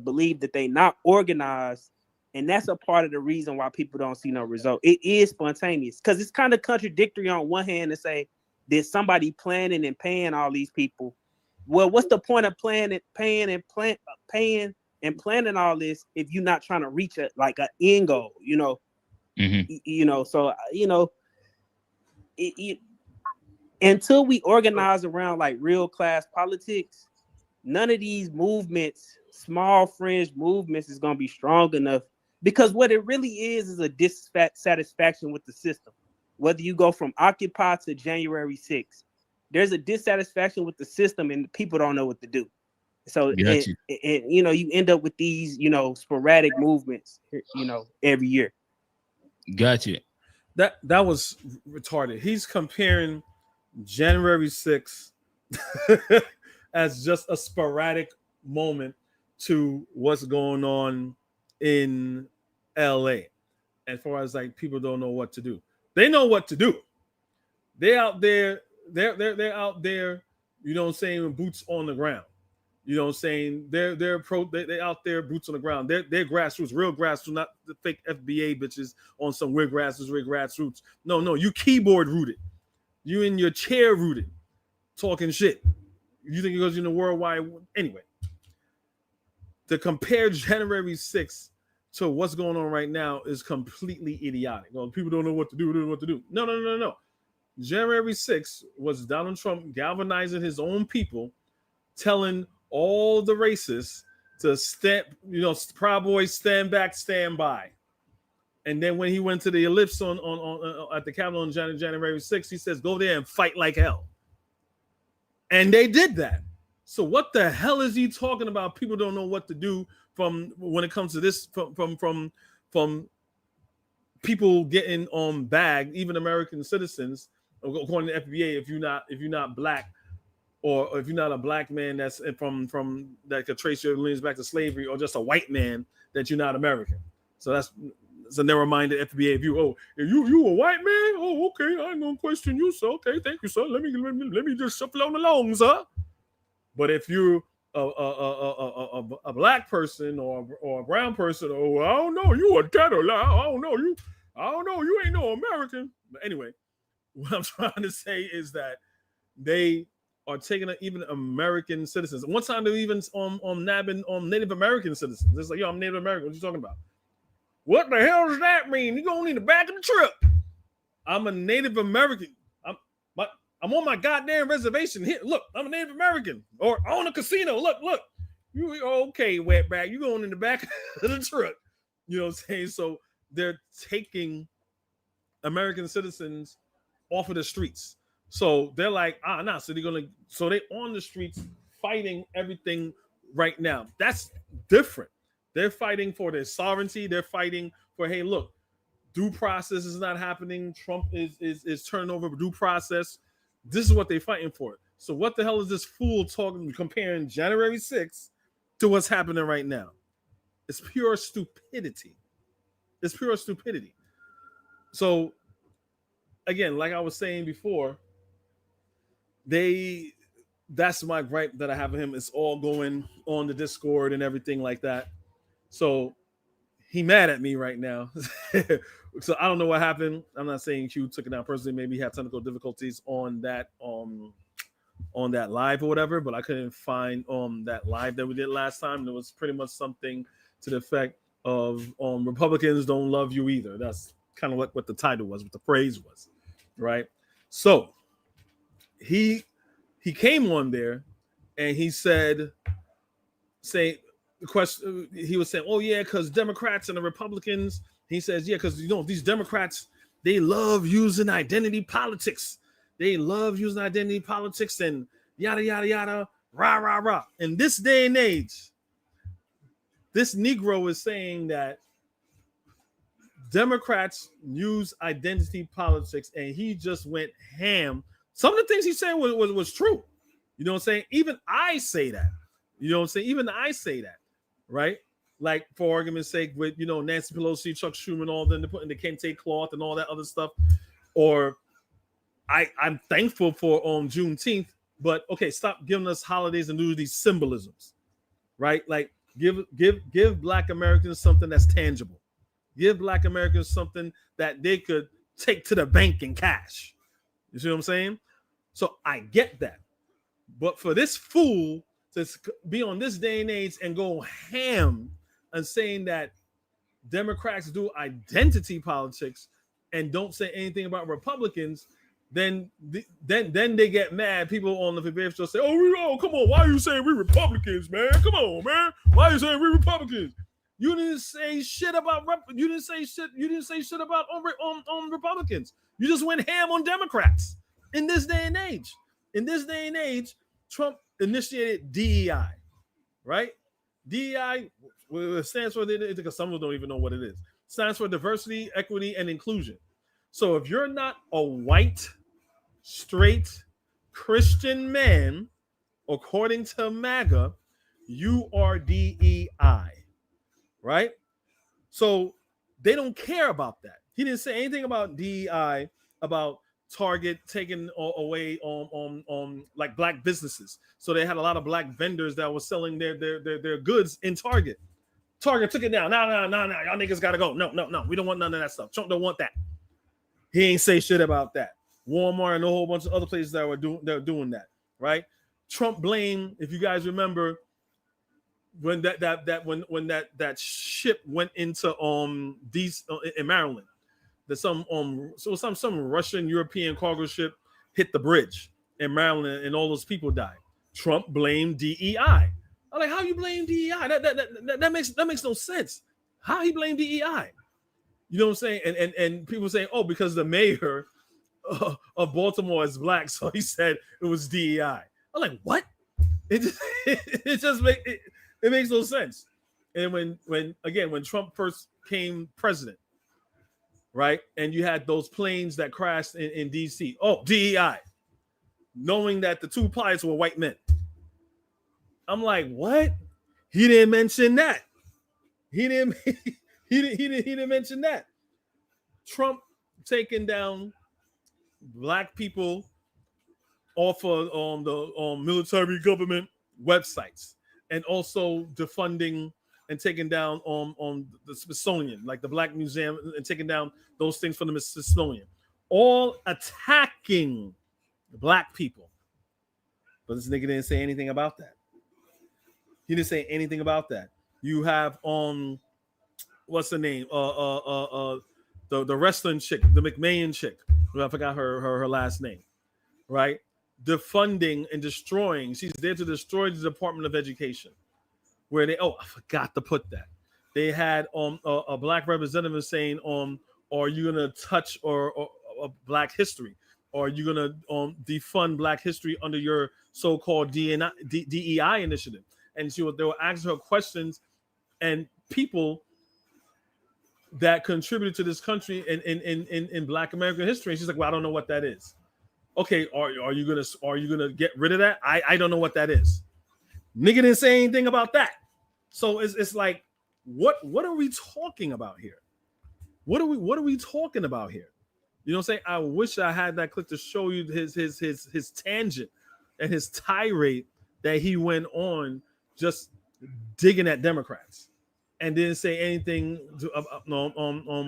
believe that they not organized, and that's a part of the reason why people don't see no result. It is spontaneous because it's kind of contradictory on one hand to say there's somebody planning and paying all these people. Well, what's the point of paying and planning all this if you're not trying to reach an end goal? Mm-hmm. So until we organize around like real class politics, none of these movements, small fringe movements, is gonna be strong enough, because what it really is a dissatisfaction with the system. Whether you go from Occupy to January 6th. There's a dissatisfaction with the system, and people don't know what to do. So, you end up with these, sporadic movements, every year. Gotcha. That was retarded. He's comparing January 6th as just a sporadic moment to what's going on in LA. As far as like people don't know what to do. They know what to do. They out there. They're out there, saying boots on the ground. Saying they're out there, boots on the ground. They're grassroots, real grassroots, not the fake FBA bitches on some weird grassroots. No, you keyboard rooted. You in your chair rooted, talking shit. You think it goes in the worldwide anyway. To compare January 6th to what's going on right now is completely idiotic. Well, people don't know what to do. No. January 6th was Donald Trump galvanizing his own people, telling all the racists to stand, Proud Boys, stand back, stand by. And then when he went to the ellipse on at the Capitol on January 6th, he says, go there and fight like hell. And they did that. So what the hell is he talking about? People don't know what to do from when it comes to this, from people getting on bag, even American citizens. According to FBA, if you're not Black, or if you're not a black man that's from that could trace your lineage back to slavery, or just a white man, that you're not American. So that's a narrow-minded FBA view. Oh, if you a white man? Oh, okay, I ain't gonna question you, sir. Okay, thank you, sir. Let me just shuffle on along, sir. But if you're a black person or a brown person, oh, I don't know, you a debtor. I don't know, you ain't no American. But anyway, what I'm trying to say is that they are taking even American citizens. One time they're even nabbing Native American citizens. It's like, yo, I'm Native American. What you talking about? What the hell does that mean? You going in the back of the truck? I'm a Native American. I'm on my goddamn reservation. Here, look, I'm a Native American. Or I own a casino. Look. You okay, wetback? You going in the back of the truck? You know what I'm saying? So they're taking American citizens off of the streets. So they're like, nah. So they're on the streets fighting everything right now. That's different. They're fighting for their sovereignty. They're fighting for, hey, look, due process is not happening. Trump is turning over due process. This is what they're fighting for. So what the hell is this fool comparing January 6th to what's happening right now? It's pure stupidity. So again, like I was saying before, that's my gripe that I have with him. It's all going on the Discord and everything like that. So he mad at me right now. So I don't know what happened. I'm not saying Q took it down personally. Maybe he had technical difficulties on that live or whatever, but I couldn't find that live that we did last time. And it was pretty much something to the effect of Republicans don't love you either. That's kind of what the title was, what the phrase was, right? So he came on there and he said, the question, he was saying, oh yeah, because Democrats and the Republicans, he says, yeah, because these Democrats, they love using identity politics. And yada yada yada, rah rah rah. In this day and age, this Negro is saying that Democrats use identity politics, and he just went ham. Some of the things he said was true. You know what I'm saying? Even I say that. You know what I'm saying? Even I say that. Right? Like, for argument's sake, with Nancy Pelosi, Chuck Schumer, all them, they're putting the kente cloth and all that other stuff. Or I'm thankful for Juneteenth, but okay, stop giving us holidays and do these symbolisms, right? Like give Black Americans something that's tangible. Give Black Americans something that they could take to the bank in cash. You see what I'm saying? So I get that, but for this fool to be on this day and age and go ham and saying that Democrats do identity politics and don't say anything about Republicans, then they get mad. People on the FBA show say, "Oh, come on, why are you saying we Republicans, man? Come on, man, why are you saying we Republicans? You didn't say shit about you didn't say shit about on Republicans. You just went ham on Democrats in this day and age. In this day and age, Trump initiated DEI, right? DEI stands for, because some of them don't even know what it is. Stands for diversity, equity, and inclusion. So if you're not a white, straight Christian man, according to MAGA, you are DEI, right? So they don't care about that. He didn't say anything about DEI, about Target taking away on like Black businesses. So they had a lot of Black vendors that were selling their goods in Target. Target took it down. No, y'all niggas gotta go. No, we don't want none of that stuff. Trump don't want that. He ain't say shit about that. Walmart and a whole bunch of other places that were doing that, right? Trump blamed, if you guys remember, when that ship went into in Maryland. That some Russian European cargo ship hit the bridge in Maryland and all those people died. Trump blamed DEI. I'm like, how you blame DEI? That makes no sense. How he blamed DEI? You know what I'm saying? And people say, oh, because the mayor of Baltimore is Black, so he said it was DEI. I'm like, what? It makes no sense. And when Trump first came president, right? And you had those planes that crashed in DC. Oh, DEI. knowing that the two pilots were white men. I'm like, what? He didn't mention that. He didn't mention that. Trump taking down black people off of the military government websites, and also defunding and taking down on the Smithsonian, like the Black Museum, and taking down those things from the Smithsonian, all attacking black people. But this nigga didn't say anything about that. He didn't say anything about that. You have what's the name? The wrestling chick, the McMahon chick. I forgot her last name. Right? Defunding and destroying. She's there to destroy the Department of Education. Where I forgot to put that. They had a black representative saying, are you gonna touch or black history? Or are you gonna defund black history under your so-called DEI initiative? And they were asking her questions, and people that contributed to this country in Black American history. And she's like, well, I don't know what that is. Okay, are you gonna get rid of that? I don't know what that is. Nigga didn't say anything about that. So it's like, what are we talking about here? What are we talking about here? You know what I'm saying? I wish I had that clip to show you his tangent and his tirade that he went on, just digging at Democrats, and didn't say anything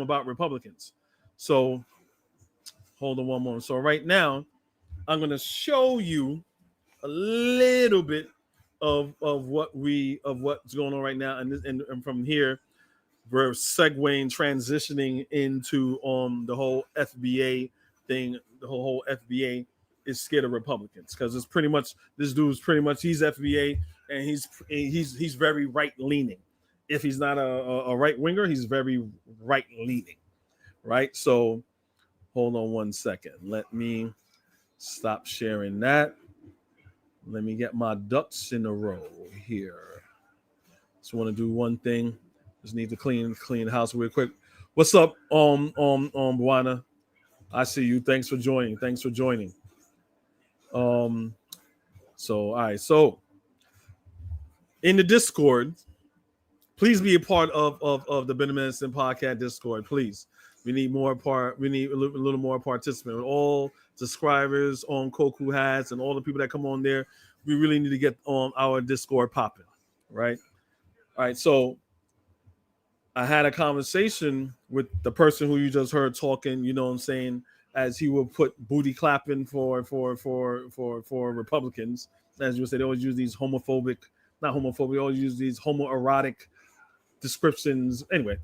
about Republicans. So hold on one moment. So right now, I'm going to show you a little bit of what's going on right now, and from here we're segueing, transitioning into the whole FBA thing. The whole FBA is scared of Republicans because it's pretty much, this dude's pretty much, he's FBA, and he's very right leaning. If he's not a right winger, he's very right leaning, right? So hold on one second. Let me stop sharing that. Let me get my ducks in a row here. Just want to do one thing. Just need to clean the house real quick. What's up, Buana? I see you. Thanks for joining. So all right. So in the Discord, please be a part of the Ben Medicine Podcast Discord. Please, we need a little more participant. With all subscribers on Koku hats and all the people that come on there, we really need to get on our Discord popping, right? All right. So I had a conversation with the person who you just heard talking. You know what I'm saying? As he will put booty clapping for Republicans, as you would say, they always use these not homophobic, they always use these homoerotic descriptions. Anyway,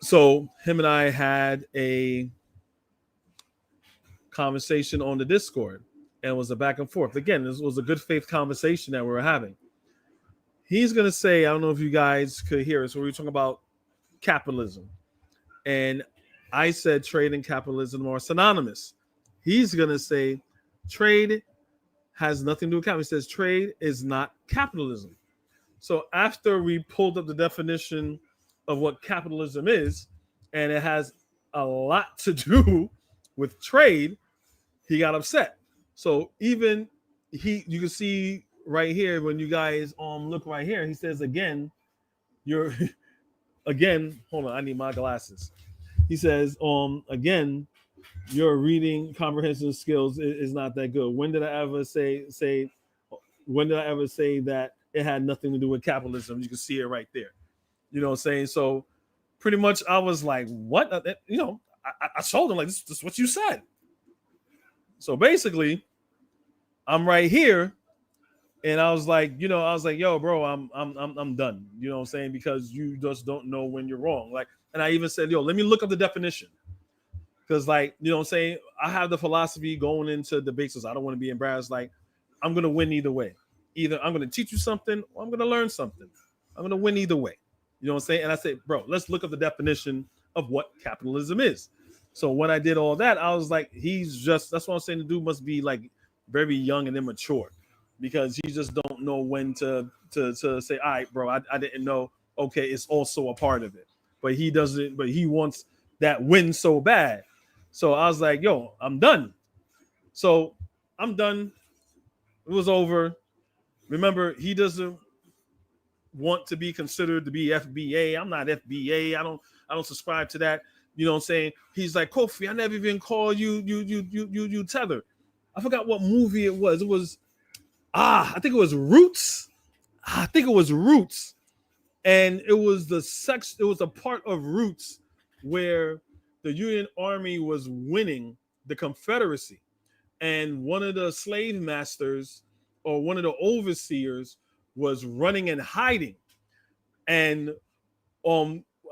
so him and I had a conversation on the Discord, and it was a back and forth. Again, this was a good faith conversation that we were having. He's going to say, I don't know if you guys could hear it. So we were talking about capitalism. And I said trade and capitalism are synonymous. He's going to say trade has nothing to do with capitalism. He says trade is not capitalism. So after we pulled up the definition of what capitalism is, and it has a lot to do with trade, he got upset. So even you can see right here, when you guys look right here, he says again, hold on, I need my glasses. He says again, your reading comprehension skills is not that good. When did I ever say that it had nothing to do with capitalism? You can see it right there. You know what I'm saying? So pretty much I was like, what? I told him, like, this is what you said. So basically, I'm right here. And I was like, yo, bro, I'm done. You know what I'm saying? Because you just don't know when you're wrong. Like, and I even said, yo, let me look up the definition. Because, like, you know what I'm saying? I have the philosophy going into debates. I don't want to be embarrassed. Like, I'm going to win either way. Either I'm going to teach you something or I'm going to learn something. I'm going to win either way. You know what I'm saying? And I said, bro, let's look up the definition of what capitalism is. So when I did all that, I was like, that's what I'm saying. The dude must be like very young and immature, because he just don't know when to say, all right, bro, I didn't know. Okay, it's also a part of it. But he doesn't, but he wants that win so bad. So I was like, yo, I'm done. So I'm done. It was over. Remember, he doesn't want to be considered to be FBA. I'm not FBA. I don't subscribe to that. You know what I'm saying? He's like, Kofi, I never even called you Tether. I forgot what movie it was. It was I think it was Roots. I think it was Roots. And it was a part of Roots where the Union Army was winning the Confederacy. And one of the slave masters or one of the overseers was running and hiding. And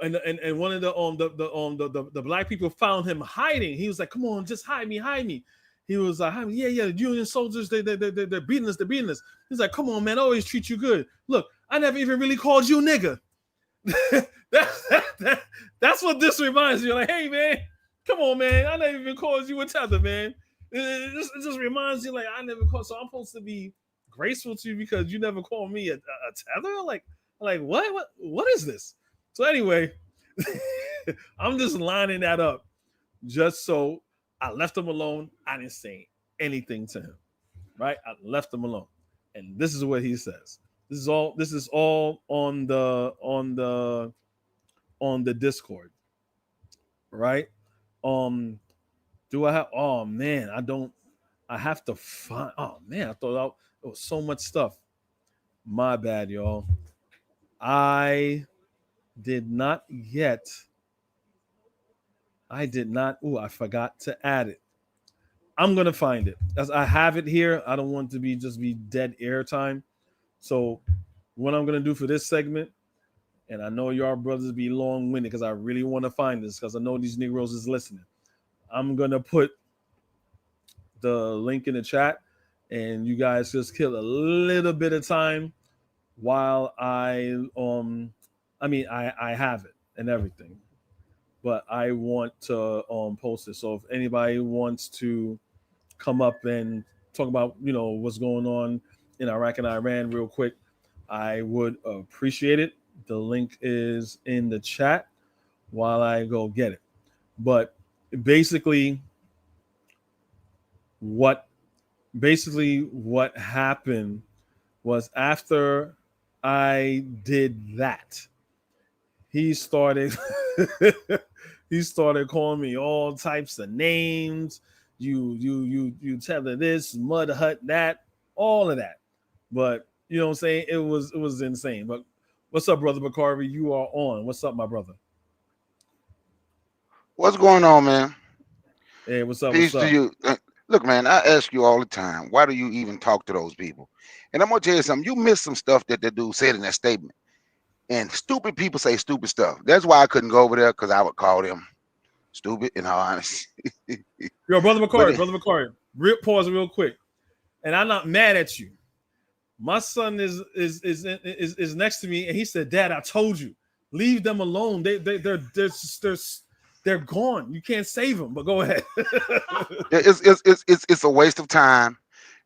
and one of the black people found him hiding. He was like, "Come on, just hide me." He was like, "Yeah, the Union soldiers, they're beating us, He's like, "Come on, man, I always treat you good. Look, I never even really called you nigga." That's what this reminds me of. Like, hey, man, come on, man, I never even called you a tether, man. It just reminds you, like, I never called, so I'm supposed to be graceful to you because you never called me a tether? Like what is this? So anyway, I'm just lining that up just so I left him alone. I didn't say anything to him, right? I left him alone. And this is what he says. This is all on the Discord, right? Do I have, oh man, I have to find, oh man, I thought it was so much stuff. My bad, y'all. I did not. I forgot to add it. I'm gonna find it. As I have it here. I don't want to be dead air time. So what I'm gonna do for this segment, and I know y'all brothers be long-winded because I really want to find this because I know these Negroes is listening. I'm gonna put the link in the chat, and you guys just kill a little bit of time while I have it and everything, but I want to post it. So if anybody wants to come up and talk about what's going on in Iraq and Iran real quick, I would appreciate it. The link is in the chat while I go get it. But basically what happened was after I did that, he started calling me all types of names. You tether this, mud hut that, all of that. But you know what I'm saying? It was insane. But what's up, brother Bakari? You are on. What's up, my brother? What's going on, man? Hey, what's up? Peace What's up? to you. Look, man, I ask you all the time, why do you even talk to those people? And I'm gonna tell you something. You missed some stuff that dude said in that statement. And stupid people say stupid stuff. That's why I couldn't go over there, because I would call them stupid, in all honesty. Yo, brother McCarty, pause real quick. And I'm not mad at you. My son is next to me, and he said, "Dad, I told you, leave them alone. They're gone. You can't save them." But go ahead. It's a waste of time.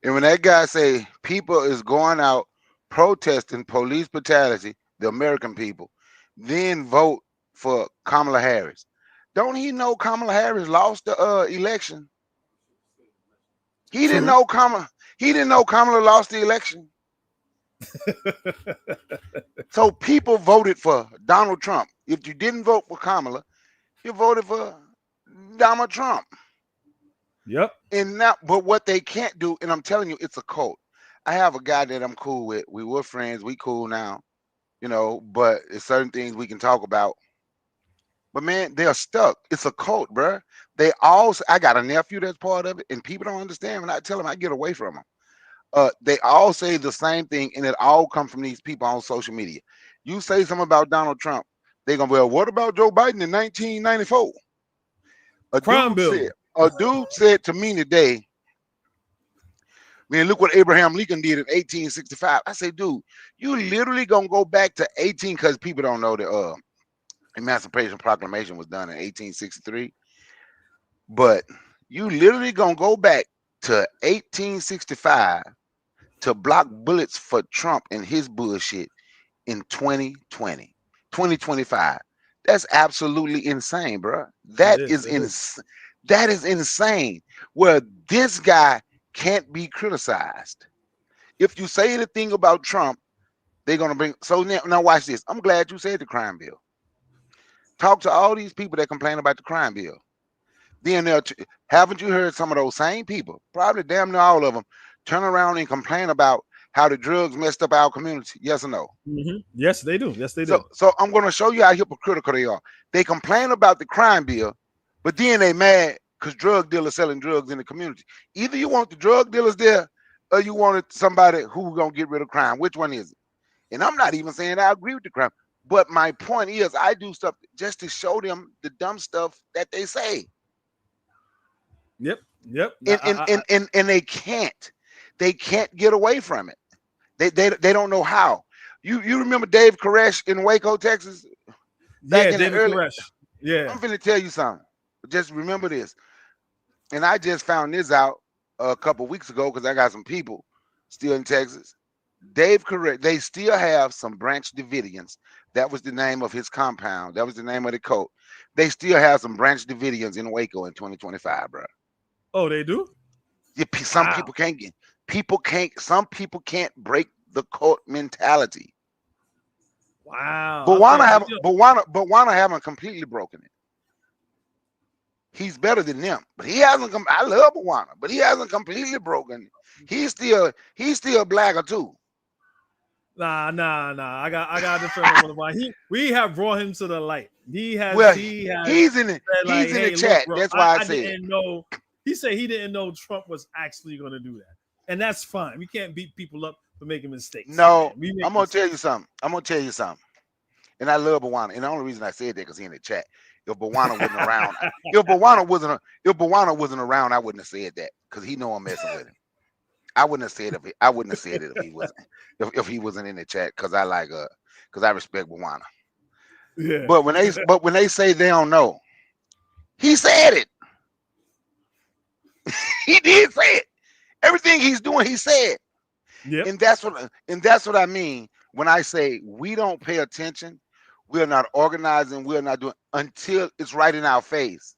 And when that guy say people is going out protesting police brutality, the American people, then vote for Kamala Harris. Don't he know Kamala Harris lost the election? He didn't know Kamala lost the election. So people voted for Donald Trump. If you didn't vote for Kamala, you voted for Donald Trump. Yep. And now, but what they can't do, and I'm telling you, it's a cult. I have a guy that I'm cool with. We were friends. We cool now, but it's certain things we can talk about. But man, they're stuck. It's a cult, bro. I got a nephew that's part of it, and people don't understand when I tell them I get away from them. They all say the same thing, and it all comes from these people on social media. You say something about Donald Trump, they're gonna be, well, what about Joe Biden in 1994? A dude said to me today, man, look what Abraham Lincoln did in 1865. I say, dude, you literally gonna go back to 18, because people don't know the Emancipation Proclamation was done in 1863. But you literally gonna go back to 1865 to block bullets for Trump and his bullshit in 2025. That's absolutely insane, bro. That is insane. Where this guy can't be criticized. If you say the thing about Trump, they're gonna bring. So now watch this. I'm glad you said the crime bill. Talk to all these people that complain about the crime bill. Then haven't you heard some of those same people, probably damn near all of them, turn around and complain about how the drugs messed up our community? Yes or no? Mm-hmm. Yes, they do. Yes, they do. So I'm going to show you how hypocritical they are. They complain about the crime bill, but then they mad because drug dealers selling drugs in the community. Either you want the drug dealers there, or you wanted somebody who's going to get rid of crime. Which one is it? And I'm not even saying I agree with the crime, but my point is I do stuff just to show them the dumb stuff that they say. Yep. And they can't get away from it. They don't know how. You remember Dave Koresh in Waco, Texas? Yeah, David Koresh. Yeah. I'm finna tell you something. Just remember this. And I just found this out a couple weeks ago because I got some people still in Texas. Dave Koresh, they still have some Branch Davidians. That was the name of his compound. That was the name of the code. They still have some Branch Davidians in Waco in 2025, bro. Oh, they do? Yeah, some people can't get. Some people can't break the cult mentality. Wow. Bowana haven't completely broken it. He's better than them, but he hasn't come. I love Bowana, but he hasn't completely broken it. He's still blacker too. Nah. I got a different one about. We have brought him to the light. He's in the chat. Look, bro, that's why I said. Didn't know. He said he didn't know Trump was actually going to do that, and that's fine. We can't beat people up for making mistakes. No, I'm gonna tell you something. And I love Bowana. And the only reason I said that because he in the chat. If Bowana wasn't around, if Bowana wasn't around, I wouldn't have said that because he know I'm messing with him. I wouldn't have said it if he wasn't if he wasn't in the chat because I respect Bowana. Yeah. But when they say they don't know, he said it. He did say it. Everything he's doing, he said. Yeah. And that's what I mean when I say we don't pay attention. We're not organizing. We're not doing until it's right in our face.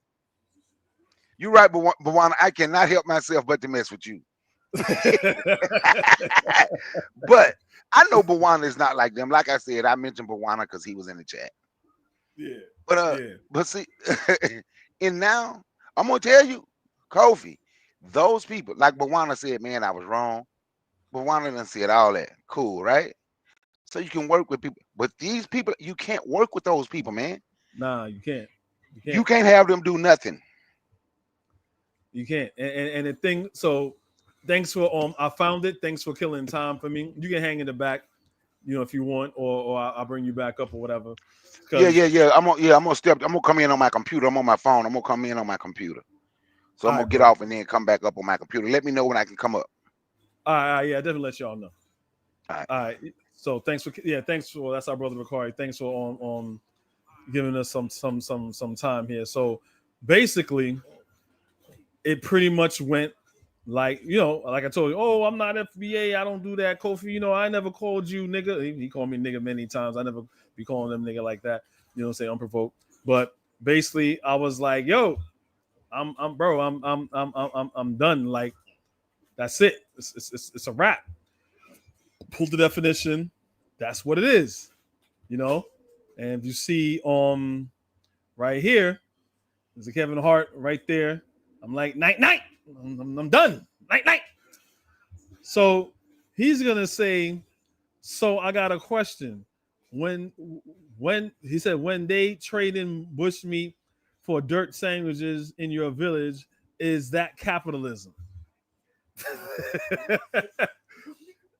You're right, Bowana. I cannot help myself but to mess with you. But I know Bowana is not like them. Like I said, I mentioned Bowana because he was in the chat. Yeah. But see, and now I'm gonna tell you, Kofi, those people, like Bowana said, man, I was wrong. Bowana done said all that. Cool, right? So you can work with people. But these people, you can't work with those people, man. Nah, you can't. You can't have them do nothing. You can't. And the thing, so thanks for I found it. Thanks for killing time for me. You can hang in the back, if you want, or I'll bring you back up or whatever. Yeah. I'm gonna come in on my computer. I'm on my phone. I'm gonna come in on my computer. So I'm gonna get off and then come back up on my computer. Let me know when I can come up. All right, yeah, definitely let y'all know. All right. So thanks for that's our brother Ricari. Thanks for giving us some time here. So basically, it pretty much went like I told you. Oh, I'm not FBA. I don't do that, Kofi. I never called you nigga. He called me nigga many times. I never be calling them nigga like that. Say unprovoked. But basically, I was like, yo, I'm done. Like that's it. It's a wrap. Pulled the definition. That's what it is. And if you see right here, there's a Kevin Hart right there. I'm like, night. I'm done. Night. So he's gonna say, so I got a question. When he said when they trade in bush meat for dirt sandwiches in your village, is that capitalism?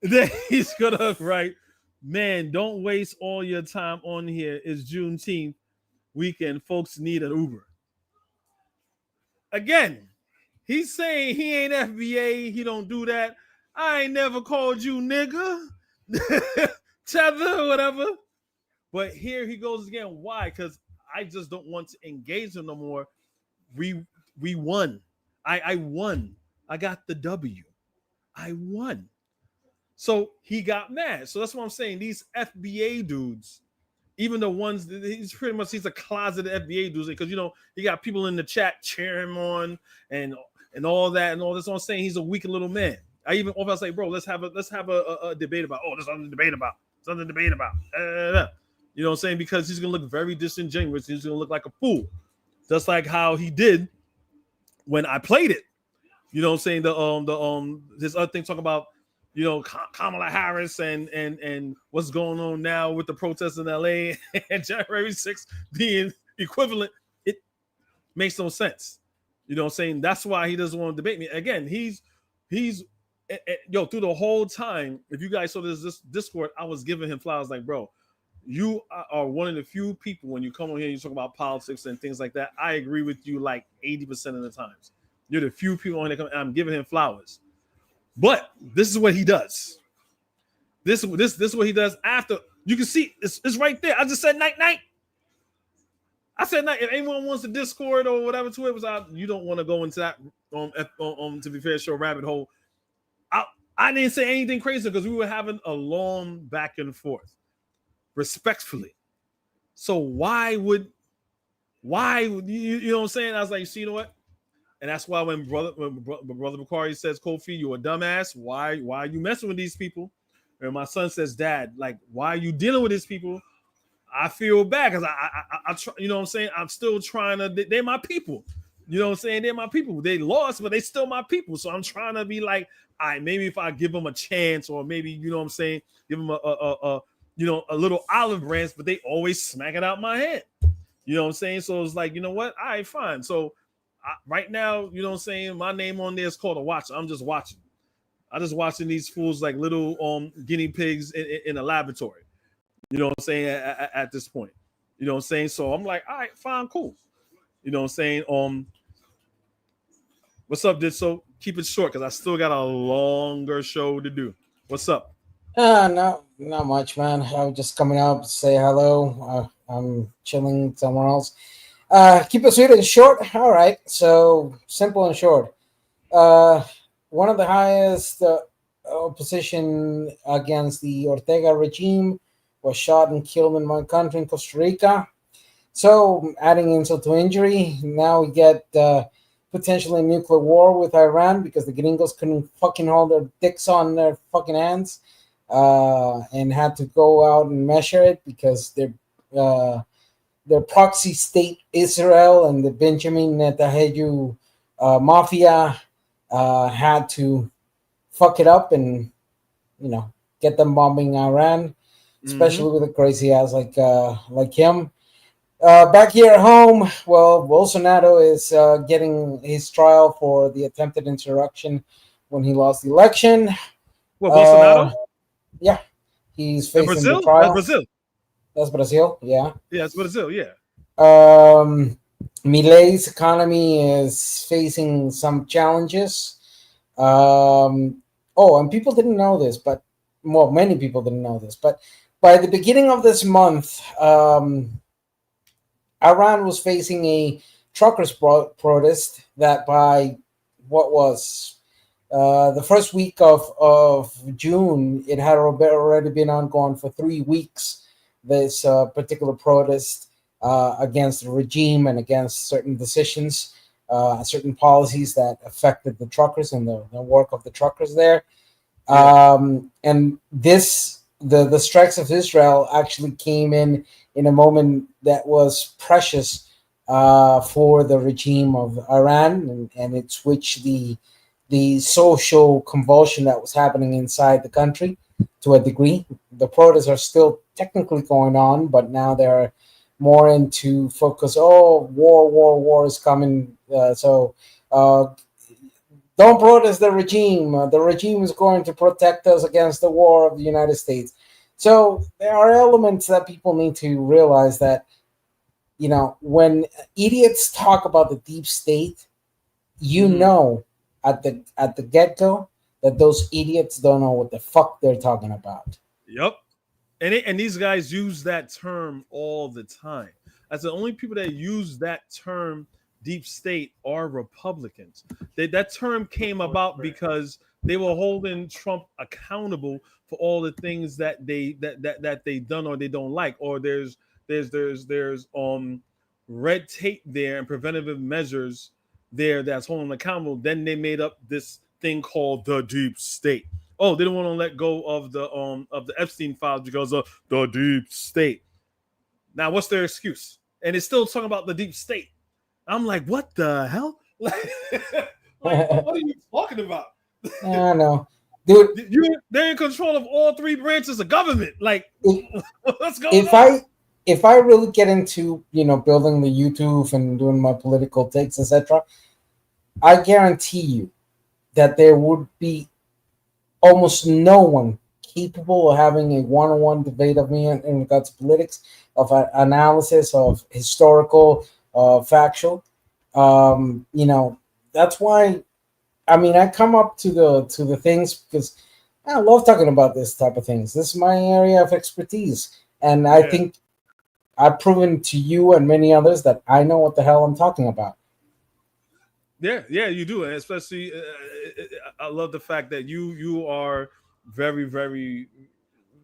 Then he's gonna write, man, don't waste all your time on here. It's Juneteenth weekend. Folks need an Uber. Again, he's saying he ain't FBA. He don't do that. I ain't never called you nigga, tether, whatever. But here he goes again. Why? Because I just don't want to engage him no more. We won. I won. I got the W. I won. So he got mad. So that's what I'm saying. These FBA dudes, even the ones he's a closeted FBA dude because you got people in the chat cheering him on and and all that and all this. I'm saying he's a weak little man. I even if I say, bro, let's have a debate about. Oh, there's something to debate about. Something to debate about. You know what I'm saying? Because he's gonna look very disingenuous. He's gonna look like a fool, just like how he did when I played it. You know what I'm saying? This other thing talking about, you know, Kamala Harris and what's going on now with the protests in LA and January 6th being equivalent. It makes no sense. You know what I'm saying? That's why he doesn't want to debate me. Again, he's through the whole time, if you guys saw this Discord, I was giving him flowers like, bro, you are one of the few people when you come on here and you talk about politics and things like that. I agree with you like 80% of the times. You're the few people on here and I'm giving him flowers. But this is what he does. This is what he does after. You can see it's right there. I just said night. I said night. If anyone wants to Discord or whatever to it was out, you don't want to go into that to be fair show rabbit hole. I didn't say anything crazy because we were having a long back and forth, respectfully. So why would you know what I'm saying? I was like, see, you know what? And that's why when brother Bakari says, Kofi, you're a dumbass. Why are you messing with these people? And my son says, Dad, like, why are you dealing with these people? I feel bad because I try, you know what I'm saying? I'm still trying to, they're my people. You know what I'm saying? They're my people. They lost, but they still my people. So I'm trying to be like, all right, maybe if I give them a chance or maybe, you know what I'm saying, give them a little olive branch, but they always smack it out my head. You know what I'm saying? So it's like, you know what? All right, fine. So right now, you know what I'm saying? My name on there is called a watcher. I'm just watching. I'm just watching these fools like little guinea pigs in a laboratory. You know what I'm saying? At this point, you know what I'm saying? So I'm like, all right, fine, cool. You know what I'm saying? What's up, Did so? Keep it short because I still got a longer show to do. What's up? No, not much, man. I'm just coming up to say hello. I'm chilling somewhere else. Keep it sweet and short. All right. So simple and short. One of the highest opposition against the Ortega regime was shot and killed in my country, in Costa Rica. So adding insult to injury, now we get potentially a nuclear war with Iran because the gringos couldn't fucking hold their dicks on their fucking hands and had to go out and measure it because their proxy state Israel and the Benjamin Netanyahu mafia had to fuck it up and, you know, get them bombing Iran, especially with a crazy ass like him. Back here at home, well, Bolsonaro is getting his trial for the attempted insurrection when he lost the election. What, Bolsonaro? Yeah, he's facing Brazil? the trial. That's Brazil. That's Brazil, yeah. Yeah, it's Brazil, yeah. Milei's economy is facing some challenges. And people didn't know this, but many people didn't know this, but by the beginning of this month, Iran was facing a truckers' protest that by what was the first week of June, it had already been ongoing for 3 weeks, this particular protest against the regime and against certain decisions, certain policies that affected the truckers and the work of the truckers there. And the strikes of Israel actually came in a moment that was precious for the regime of Iran, and it switched the social convulsion that was happening inside the country to a degree. The protests are still technically going on, but now they're more into focus. Oh, war is coming. So don't protest the regime. The regime is going to protect us against the war of the United States. So there are elements that people need to realize that, you know, when idiots talk about the deep state, you know at the get-go that those idiots don't know what the fuck they're talking about. Yep. And these guys use that term all the time. That's the only people that use that term, deep state, are Republicans. That term came about because they were holding Trump accountable for all the things that they done or they don't like, or there's red tape there and preventative measures there that's holding them accountable. Then they made up this thing called the deep state. Oh, they didn't want to let go of the Epstein files because of the deep state. Now, what's their excuse? And it's still talking about the deep state. I'm like, what the hell? Like, what are you talking about? I know, dude. They're in control of all three branches of government. Like, what's going on? If I really get into building the YouTube and doing my political takes, etc., I guarantee you that there would be almost no one capable of having a one-on-one debate of me in regards to politics, of analysis, of historical, factual. That's why. I mean, I come up to the things because I love talking about this type of things. This is my area of expertise, and I think I've proven to you and many others that I know what the hell I'm talking about. Yeah, you do, and especially I love the fact that you are very, very,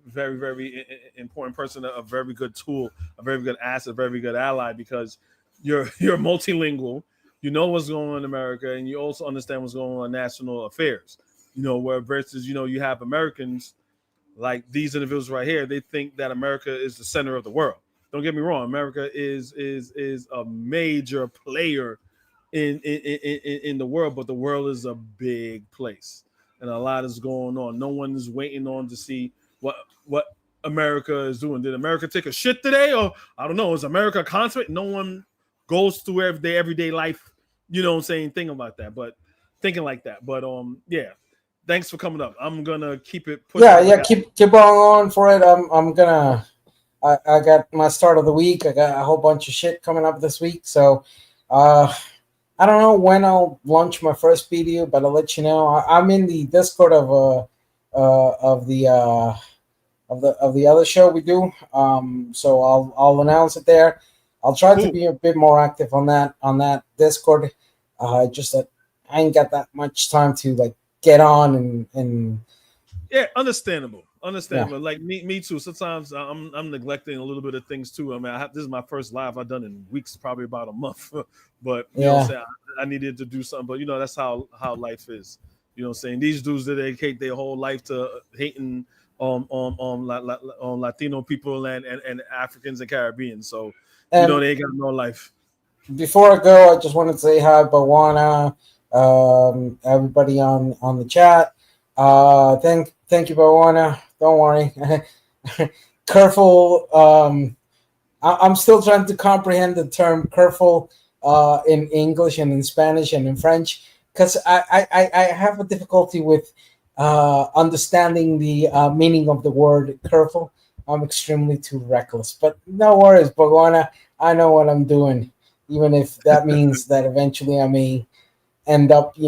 very, very important person, a very good tool, a very good asset, a very good ally, because you're multilingual. You know what's going on in America, and you also understand what's going on in national affairs. Where versus you have Americans like these individuals right here. They think that America is the center of the world. Don't get me wrong. America is a major player in the world, but the world is a big place, and a lot is going on. No one is waiting on to see what America is doing. Did America take a shit today, or I don't know? Is America a consummate? No one goes through everyday life, thinking like that. But yeah. Thanks for coming up. I'm gonna keep it pushing. Yeah, keep on for it. I'm gonna. I got my start of the week. I got a whole bunch of shit coming up this week, so I don't know when I'll launch my first video, but I'll let you know. I'm in the Discord of the other show we do. So I'll announce it there. I'll try to be a bit more active on that Discord. Just that I ain't got that much time to get on and yeah, understandable. Yeah. Like me too. Sometimes I'm neglecting a little bit of things too. I mean, this is my first live I've done in weeks, probably about a month. But you know what I'm saying, I needed to do something. But that's how life is. You know what I'm saying? These dudes dedicate their whole life to hating on Latino people and Africans and Caribbeans. So they ain't got no life. Before I go, I just wanted to say hi, Bawana, everybody on the chat. Thank you, Bawana. Don't worry. Careful. I'm still trying to comprehend the term careful in English and in Spanish and in French, because I have a difficulty with understanding the meaning of the word careful. I'm extremely too reckless. But no worries, Bawana. I know what I'm doing, even if that means that eventually I may end up,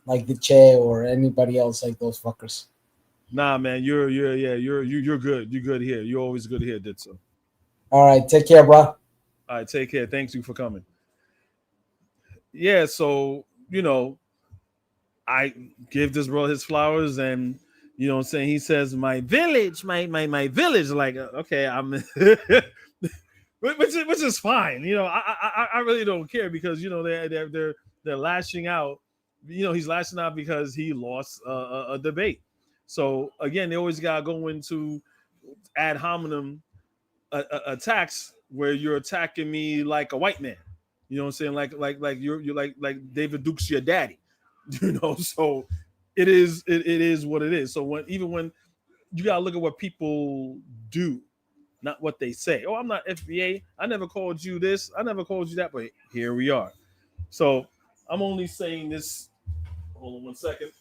like the Che or anybody else like those fuckers. Nah, man, you're good. You're good here. You're always good here, Ditso. All right, take care, bro. All right, take care. Thanks you for coming. Yeah, so I give this bro his flowers, and what I'm saying, he says my village, my village. Like, okay, I'm which is fine. I really don't care, because they're lashing out. He's lashing out because he lost a debate. So again, they always gotta go into ad hominem attacks where you're attacking me like a white man. You know what I'm saying? Like you're like David Duke's your daddy. So it is what it is. So when you gotta look at what people do, not what they say. Oh, I'm not FBA. I never called you this. I never called you that. But here we are. So I'm only saying this. Hold on one second.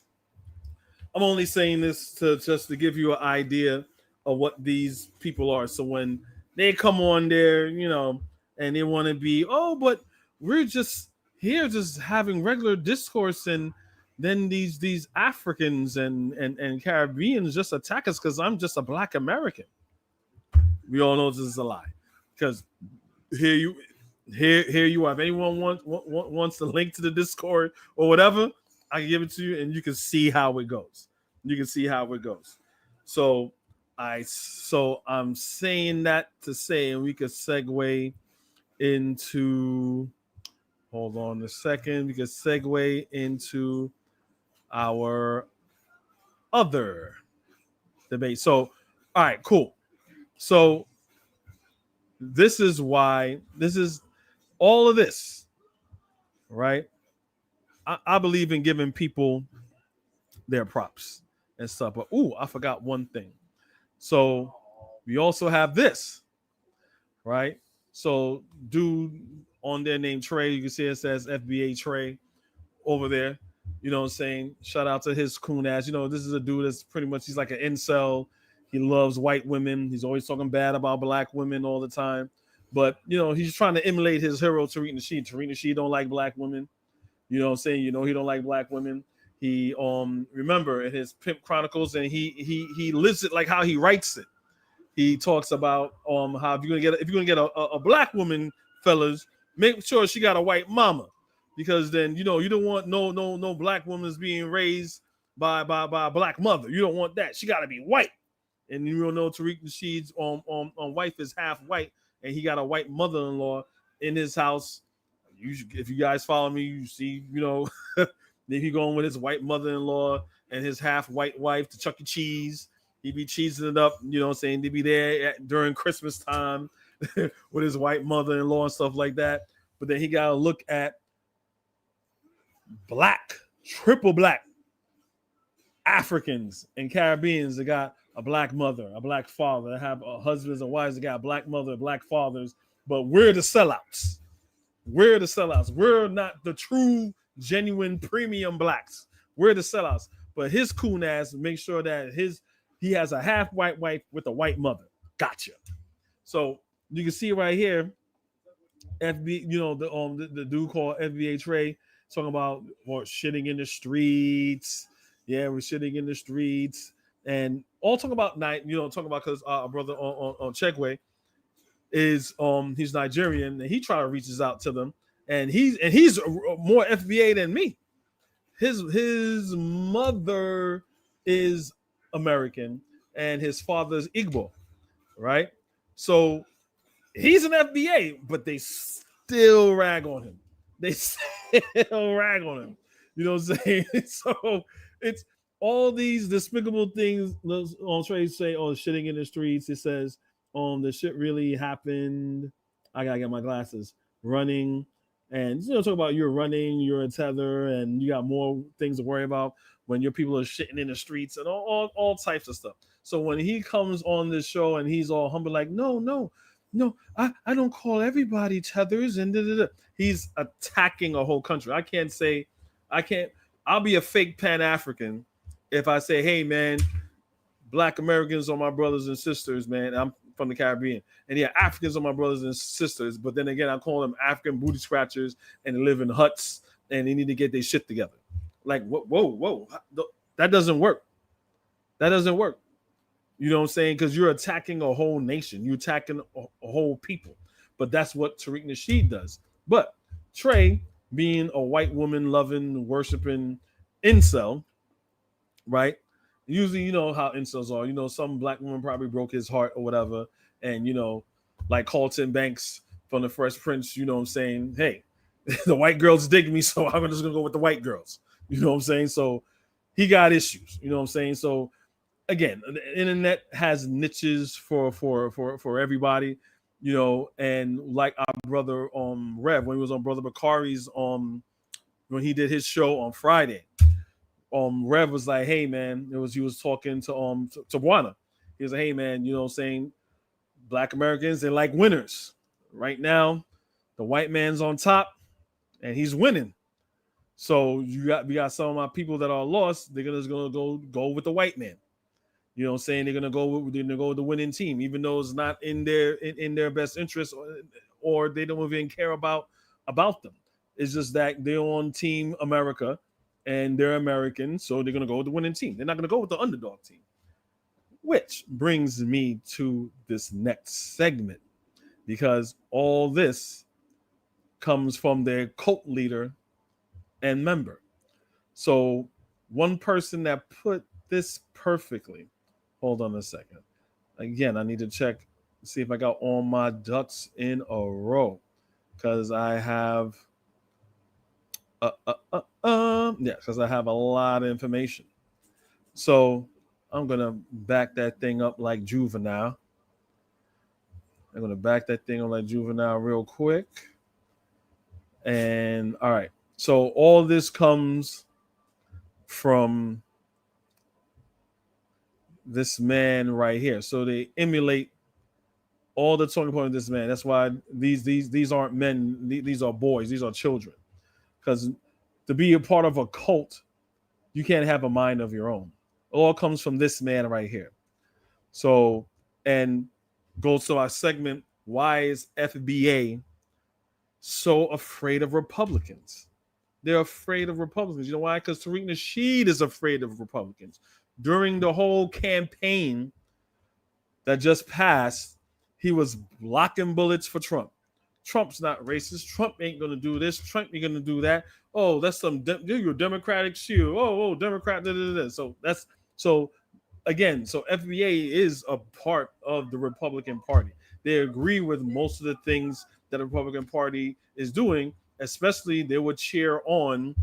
I'm only saying this just to give you an idea of what these people are. So when they come on there, and they want to be, but we're just here, just having regular discourse, and then these Africans and Caribbeans just attack us because I'm just a Black American. We all know this is a lie, because here you are. If anyone wants the link to the Discord or whatever, I can give it to you, and you can see how it goes. So I'm saying that to say, and we could segue into Hold on a second. We can segue into our other debate. So, all right, cool. So this is all of this, right? I believe in giving people their props and stuff. But I forgot one thing. So we also have this, right? So dude on there named Trey, you can see it says FBA Trey over there. You know what I'm saying? Shout out to his coon ass. You know, this is a dude that's pretty much, he's like an incel. He loves white women. He's always talking bad about black women all the time. But, you know, he's trying to emulate his hero, Tariq Nasheed. Tariq Nasheed don't like black women. You know what I'm saying? You know, he don't like black women. He remember in his Pimp Chronicles, and he lives it like how he writes it. He talks about how if you're gonna get a black woman, fellas, make sure she got a white mama, because then you don't want no black woman's being raised by a black mother. You don't want that. She got to be white. And you don't know Tariq Nasheed's wife is half white, and he got a white mother-in-law in his house. If you guys follow me, you see, then he going with his white mother-in-law and his half white wife to Chuck E. Cheese. He be cheesing it up, you know what I'm saying? They be there during Christmas time with his white mother-in-law and stuff like that. But then he got to look at black, triple black Africans and Caribbeans that got a black mother, a black father, that have husbands and wives that got black mother, black fathers. But we're the sellouts. We're the sellouts. We're not the true, genuine, premium blacks. We're the sellouts. But his coon ass make sure that he has a half white wife with a white mother. Gotcha. So you can see right here, the dude called FBA Trey talking about shitting in the streets. Yeah, we're shitting in the streets, and all talking about talking about because our brother on Chegway is he's Nigerian, and he try to reaches out to them, and he's more FBA than me. His mother is American and his father's Igbo, right? So he's an FBA, but they still rag on him. They still rag on him. You know what I'm saying? So it's all these despicable things on Trey say, shitting in the streets. It says, the shit really happened. I gotta get my glasses. Running. And talk about you're running, you're a tether, and you got more things to worry about when your people are shitting in the streets and all types of stuff. So when he comes on this show and he's all humble, like, no, I don't call everybody tethers, and he's attacking a whole country. I'll be a fake Pan-African if I say, hey man, Black Americans are my brothers and sisters, man. I'm from the Caribbean, and yeah, Africans are my brothers and sisters. But then again, I call them African booty scratchers, and they live in huts, and they need to get their shit together. Like, whoa, that doesn't work. That doesn't work. You know what I'm saying? Because you're attacking a whole nation, you're attacking a whole people. But that's what Tariq Nasheed does. But Trey, being a white woman loving, worshiping incel, right? Usually, you know how incels are. Some black woman probably broke his heart or whatever. And, like Carlton Banks from the Fresh Prince, you know what I'm saying? Hey, the white girls dig me, so I'm just going to go with the white girls. You know what I'm saying? So he got issues. You know what I'm saying? So, again, the internet has niches for everybody, and like our brother Rev, when he was on Brother Bakari's, when he did his show on Friday, Rev was like, hey man, he was talking to Buana. He was like, hey man, you know what I'm saying? Black Americans, they're like winners. Right now, the white man's on top and he's winning. So we got some of my people that are lost, they're just gonna go with the white man. You know what I'm saying? They're gonna go with the winning team, even though it's not in their best interest, or they don't even care about them. It's just that they're on Team America and they're American, so they're going to go with the winning team. They're not going to go with the underdog team. Which brings me to this next segment, because all this comes from their cult leader and member. So one person that put this perfectly, hold on a second. Again, I need to check, see if I got all my ducks in a row, because I have Yeah, because I have a lot of information. So I'm gonna back that thing up like Juvenile. I'm gonna back that thing up like Juvenile real quick. And all right, so all this comes from this man right here. So they emulate all the talking point of this man. That's why these aren't men. These are boys. These are children. Because to be a part of a cult, you can't have a mind of your own. It all comes from this man right here. So, and goes to our segment, why is FBA so afraid of Republicans? They're afraid of Republicans. You know why? Because Tariq Nasheed is afraid of Republicans. During the whole campaign that just passed, he was blocking bullets for Trump. Trump's not racist. Trump ain't going to do this. Trump ain't going to do that. Oh, that's your Democratic shield. Oh, Democrat. So that's again. So FBA is a part of the Republican Party. They agree with most of the things that the Republican Party is doing. Especially, they would cheer on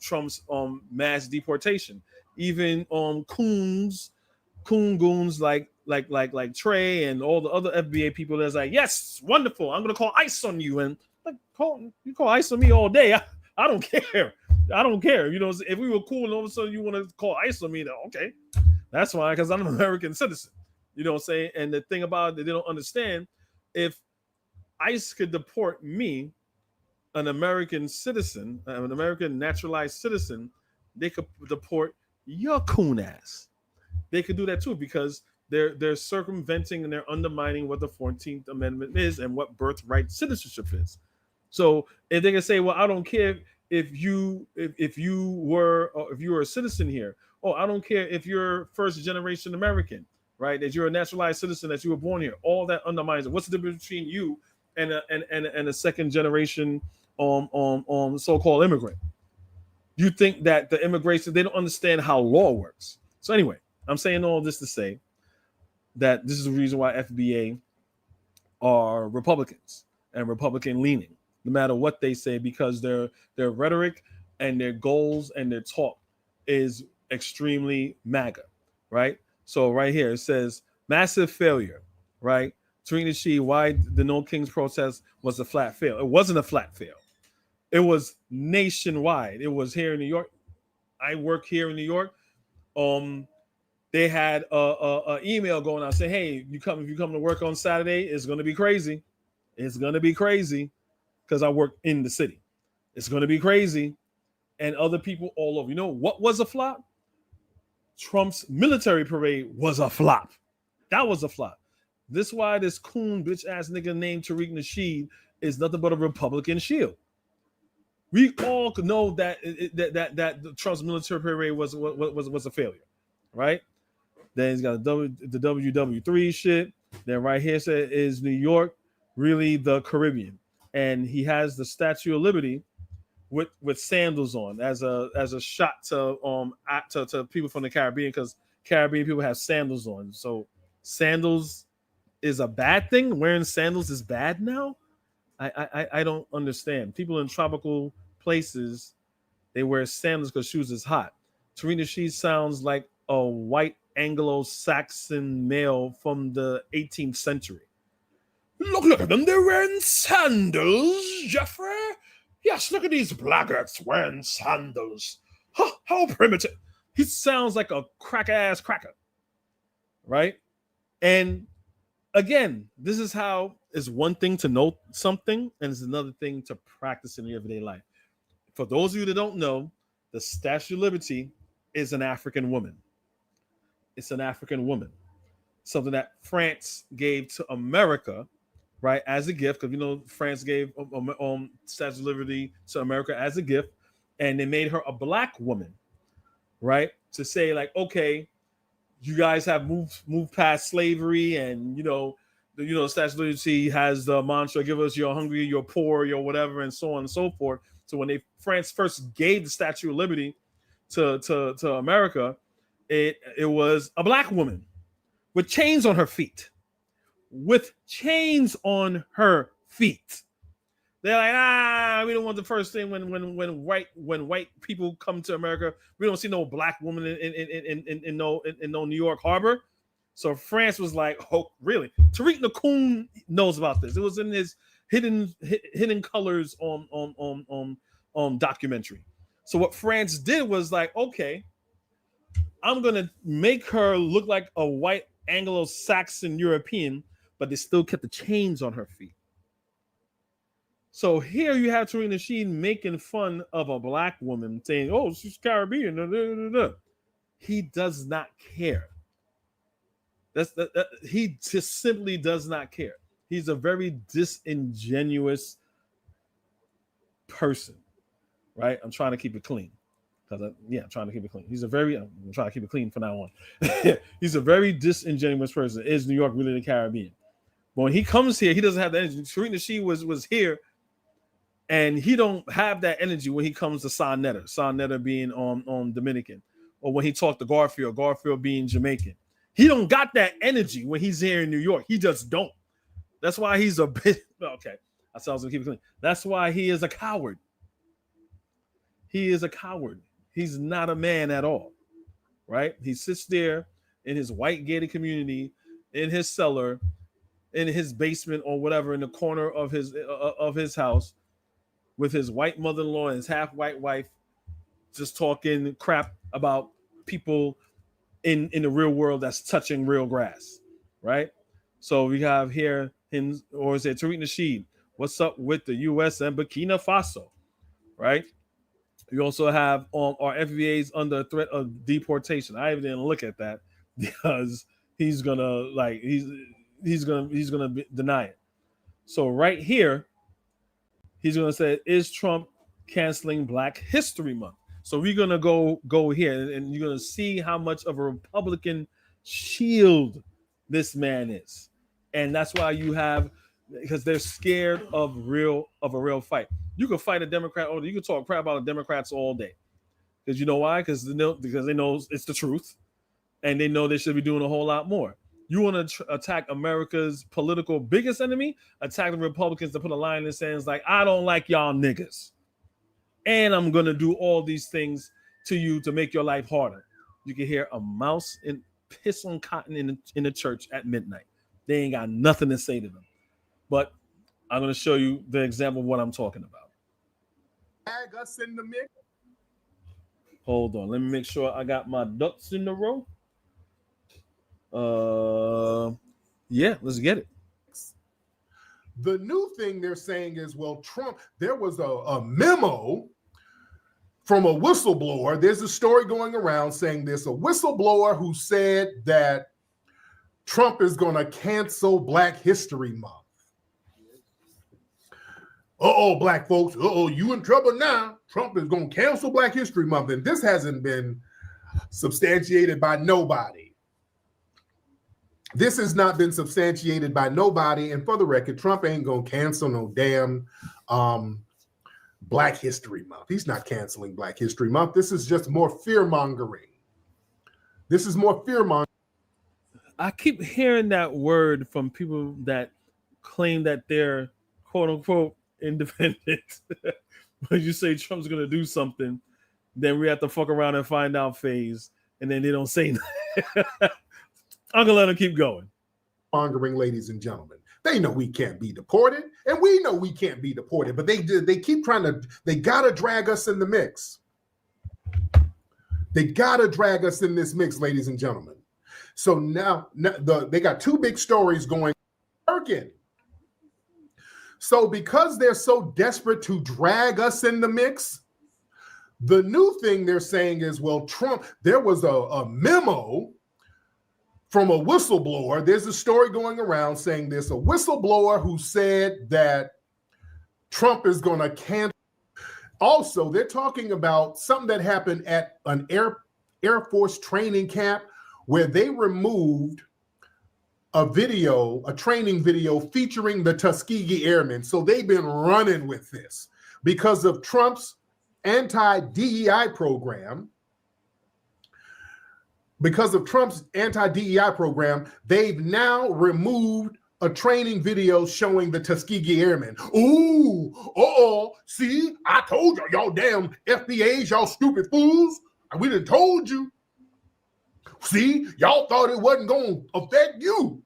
Trump's mass deportation. Even coon goons like Trey and all the other FBA people that's like, yes, wonderful. I'm gonna call ICE on you, and like you call ICE on me all day. I don't care. I don't care. You know, if we were cool and all of a sudden you want to call ICE on me, then okay, that's fine because I'm an American citizen. You know what I'm saying? And the thing about it, they don't understand, if ICE could deport me, an American citizen, an American naturalized citizen, they could deport your coon ass. They could do that too because they're circumventing and they're undermining what the 14th Amendment is and what birthright citizenship is. So if they can say, well, I don't care if you were a citizen here. Oh, I don't care if you're first generation American, right? That you're a naturalized citizen, that you were born here. All that undermines it. What's the difference between you and a second generation so-called immigrant? You think that the immigration, they don't understand how law works. So anyway, I'm saying all this to say that this is the reason why FBA are Republicans and Republican leaning, no matter what they say, because their rhetoric and their goals and their talk is extremely MAGA, right? So right here it says massive failure, right? Tariq Nasheed, why the No Kings protest was a flat fail. It wasn't a flat fail. It was nationwide. It was here in New York. I work here in New York. They had a email going out saying, "Hey, if you come to work on Saturday, it's going to be crazy. It's going to be crazy because I work in the city. It's going to be crazy." And other people all over. You know what was a flop? Trump's military parade was a flop. That was a flop. This is why this coon bitch ass nigga named Tariq Nasheed is nothing but a Republican shield. We all know that that Trump's military parade was a failure, right? Then he's got the WW3 shit. Then right here said, is New York really the Caribbean? And he has the Statue of Liberty with sandals on as a shot to people from the Caribbean, because Caribbean people have sandals on. So sandals is a bad thing. Wearing sandals is bad now. I don't understand. People in tropical places, they wear sandals because shoes is hot. Tariq Nasheed sounds like a white Anglo-Saxon male from the 18th century. Look at them. They're wearing sandals, Jeffrey. Yes, look at these blackguards wearing sandals. Huh, how primitive. He sounds like a crack-ass cracker, right? And again, this is how it's one thing to know something and it's another thing to practice in your everyday life. For those of you that don't know, the Statue of Liberty is an African woman. It's an African woman. Something that France gave to America, right, as a gift, because you know France gave Statue of Liberty to America as a gift, and they made her a black woman, right, to say like, okay, you guys have moved past slavery, and you know, Statue of Liberty has the mantra, give us your hungry, your poor, your whatever, and so on and so forth. So when France first gave the Statue of Liberty to America, it was a black woman with chains on her feet. With chains on her feet. They're like, we don't want the first thing when white people come to America. We don't see no black woman in no New York Harbor. So France was like, oh, really? Tariq Nasheed knows about this. It was in his Hidden Colors on documentary. So what France did was like, okay, I'm gonna make her look like a white Anglo-Saxon European, but they still kept the chains on her feet. So here you have Tariq Nasheed making fun of a black woman, saying, "Oh, she's Caribbean." He does not care. He just simply does not care. He's a very disingenuous person, right? I'm trying to keep it clean. I'm trying to keep it clean. I'm trying to keep it clean from now on. He's a very disingenuous person. Is New York really the Caribbean? But when he comes here, he doesn't have the energy. Tariq Nasheed was here, and he don't have that energy when he comes to Sonetta being on Dominican, or when he talked to Garfield being Jamaican. He don't got that energy when he's here in New York. He just don't. That's why he's a bit okay. I said I was gonna keep it clean. That's why he is a coward. He is a coward. He's not a man at all, right? He sits there in his white gated community, in his cellar, in his basement or whatever, in the corner of his house, with his white mother-in-law and his half-white wife, just talking crap about people in the real world that's touching real grass, right? So we have here him, or is it Tariq Nasheed? What's up with the U.S. and Burkina Faso, right? You also have our FBAs under threat of deportation. I even didn't look at that because he's gonna deny it. So right here, he's gonna say, "Is Trump canceling Black History Month?" So we're gonna go here, and you're gonna see how much of a Republican shield this man is, and that's why you have, because they're scared of a real fight. You can fight a Democrat, or you can talk crap about the Democrats all day, because you know why? Because they know it's the truth, and they know they should be doing a whole lot more. You want to attack America's political biggest enemy? Attack the Republicans to put a line in the sands like, I don't like y'all niggas, and I'm gonna do all these things to you to make your life harder. You can hear a mouse and piss on cotton in the church at midnight. They ain't got nothing to say to them. But I'm gonna show you the example of what I'm talking about. Tag us in the mix. Hold on, let me make sure I got my ducks in the row. Yeah, let's get it. The new thing they're saying is, well, Trump, there was a memo from a whistleblower. There's a story going around saying there's a whistleblower who said that Trump is going to cancel Black History Month. Black folks, you in trouble now. Trump is going to cancel Black History Month. And this hasn't been substantiated by nobody. This has not been substantiated by nobody. And for the record, Trump ain't going to cancel no damn Black History Month. He's not canceling Black History Month. This is just more fear-mongering. I keep hearing that word from people that claim that they're quote-unquote independent. When you say Trump's going to do something, then we have to fuck around and find out phase, and then they don't say nothing. I'm going to let them keep going. Mongering, ladies and gentlemen. They know we can't be deported, and we know we can't be deported, but they keep trying to, they got to drag us in the mix. They got to drag us in this mix, ladies and gentlemen. So now they got two big stories going. So because they're so desperate to drag us in the mix, the new thing they're saying is, well, Trump, there was a memo from a whistleblower. There's a story going around saying there's a whistleblower who said that Trump is going to cancel. Also, they're talking about something that happened at an Air Force training camp where they removed a training video featuring the Tuskegee Airmen. So they've been running with this because of Trump's anti-DEI program. Because of Trump's anti-DEI program, they've now removed a training video showing the Tuskegee Airmen. Ooh, see, I told y'all damn FBAs, y'all stupid fools. We done told you. See, y'all thought it wasn't going to affect you.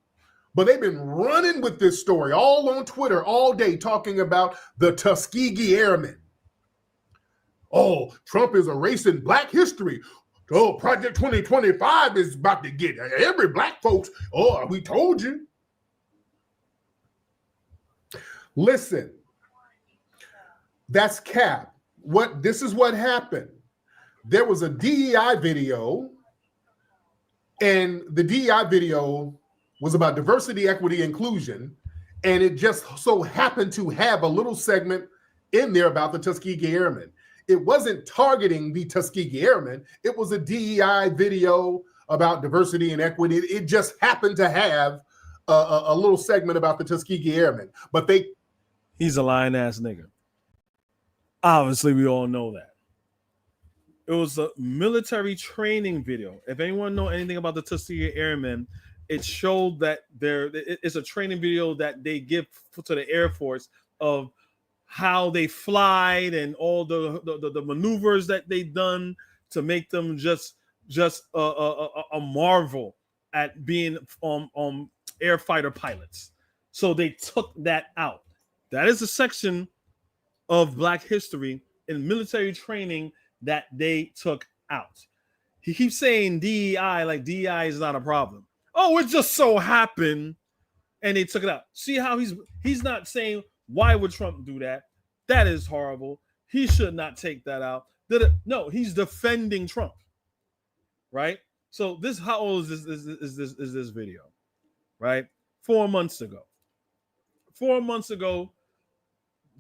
But they've been running with this story all on Twitter all day talking about the Tuskegee Airmen. Oh, Trump is erasing Black history. Oh, Project 2025 is about to get every Black folks. Oh, we told you. Listen, that's cap. This is what happened. There was a DEI video, and the DEI video was about diversity, equity, inclusion, and it just so happened to have a little segment in there about the Tuskegee Airmen. It wasn't targeting the Tuskegee Airmen. It was a DEI video about diversity and equity. It just happened to have a little segment about the Tuskegee Airmen. But he's a lying ass nigga. Obviously, we all know that. It was a military training video. If anyone know anything about the Tuskegee Airmen, it showed that it's a training video that they give to the Air Force of how they flied and all the maneuvers that they've done to make them just a marvel at being air fighter pilots. So they took that out. That is a section of Black history in military training that they took out. He keeps saying DEI like DEI is not a problem. Oh, it just so happened, and they took it out. See how he's not saying why would Trump do that? That is horrible. He should not take that out. No, he's defending Trump, right? So how old is this video, right? 4 months ago. 4 months ago,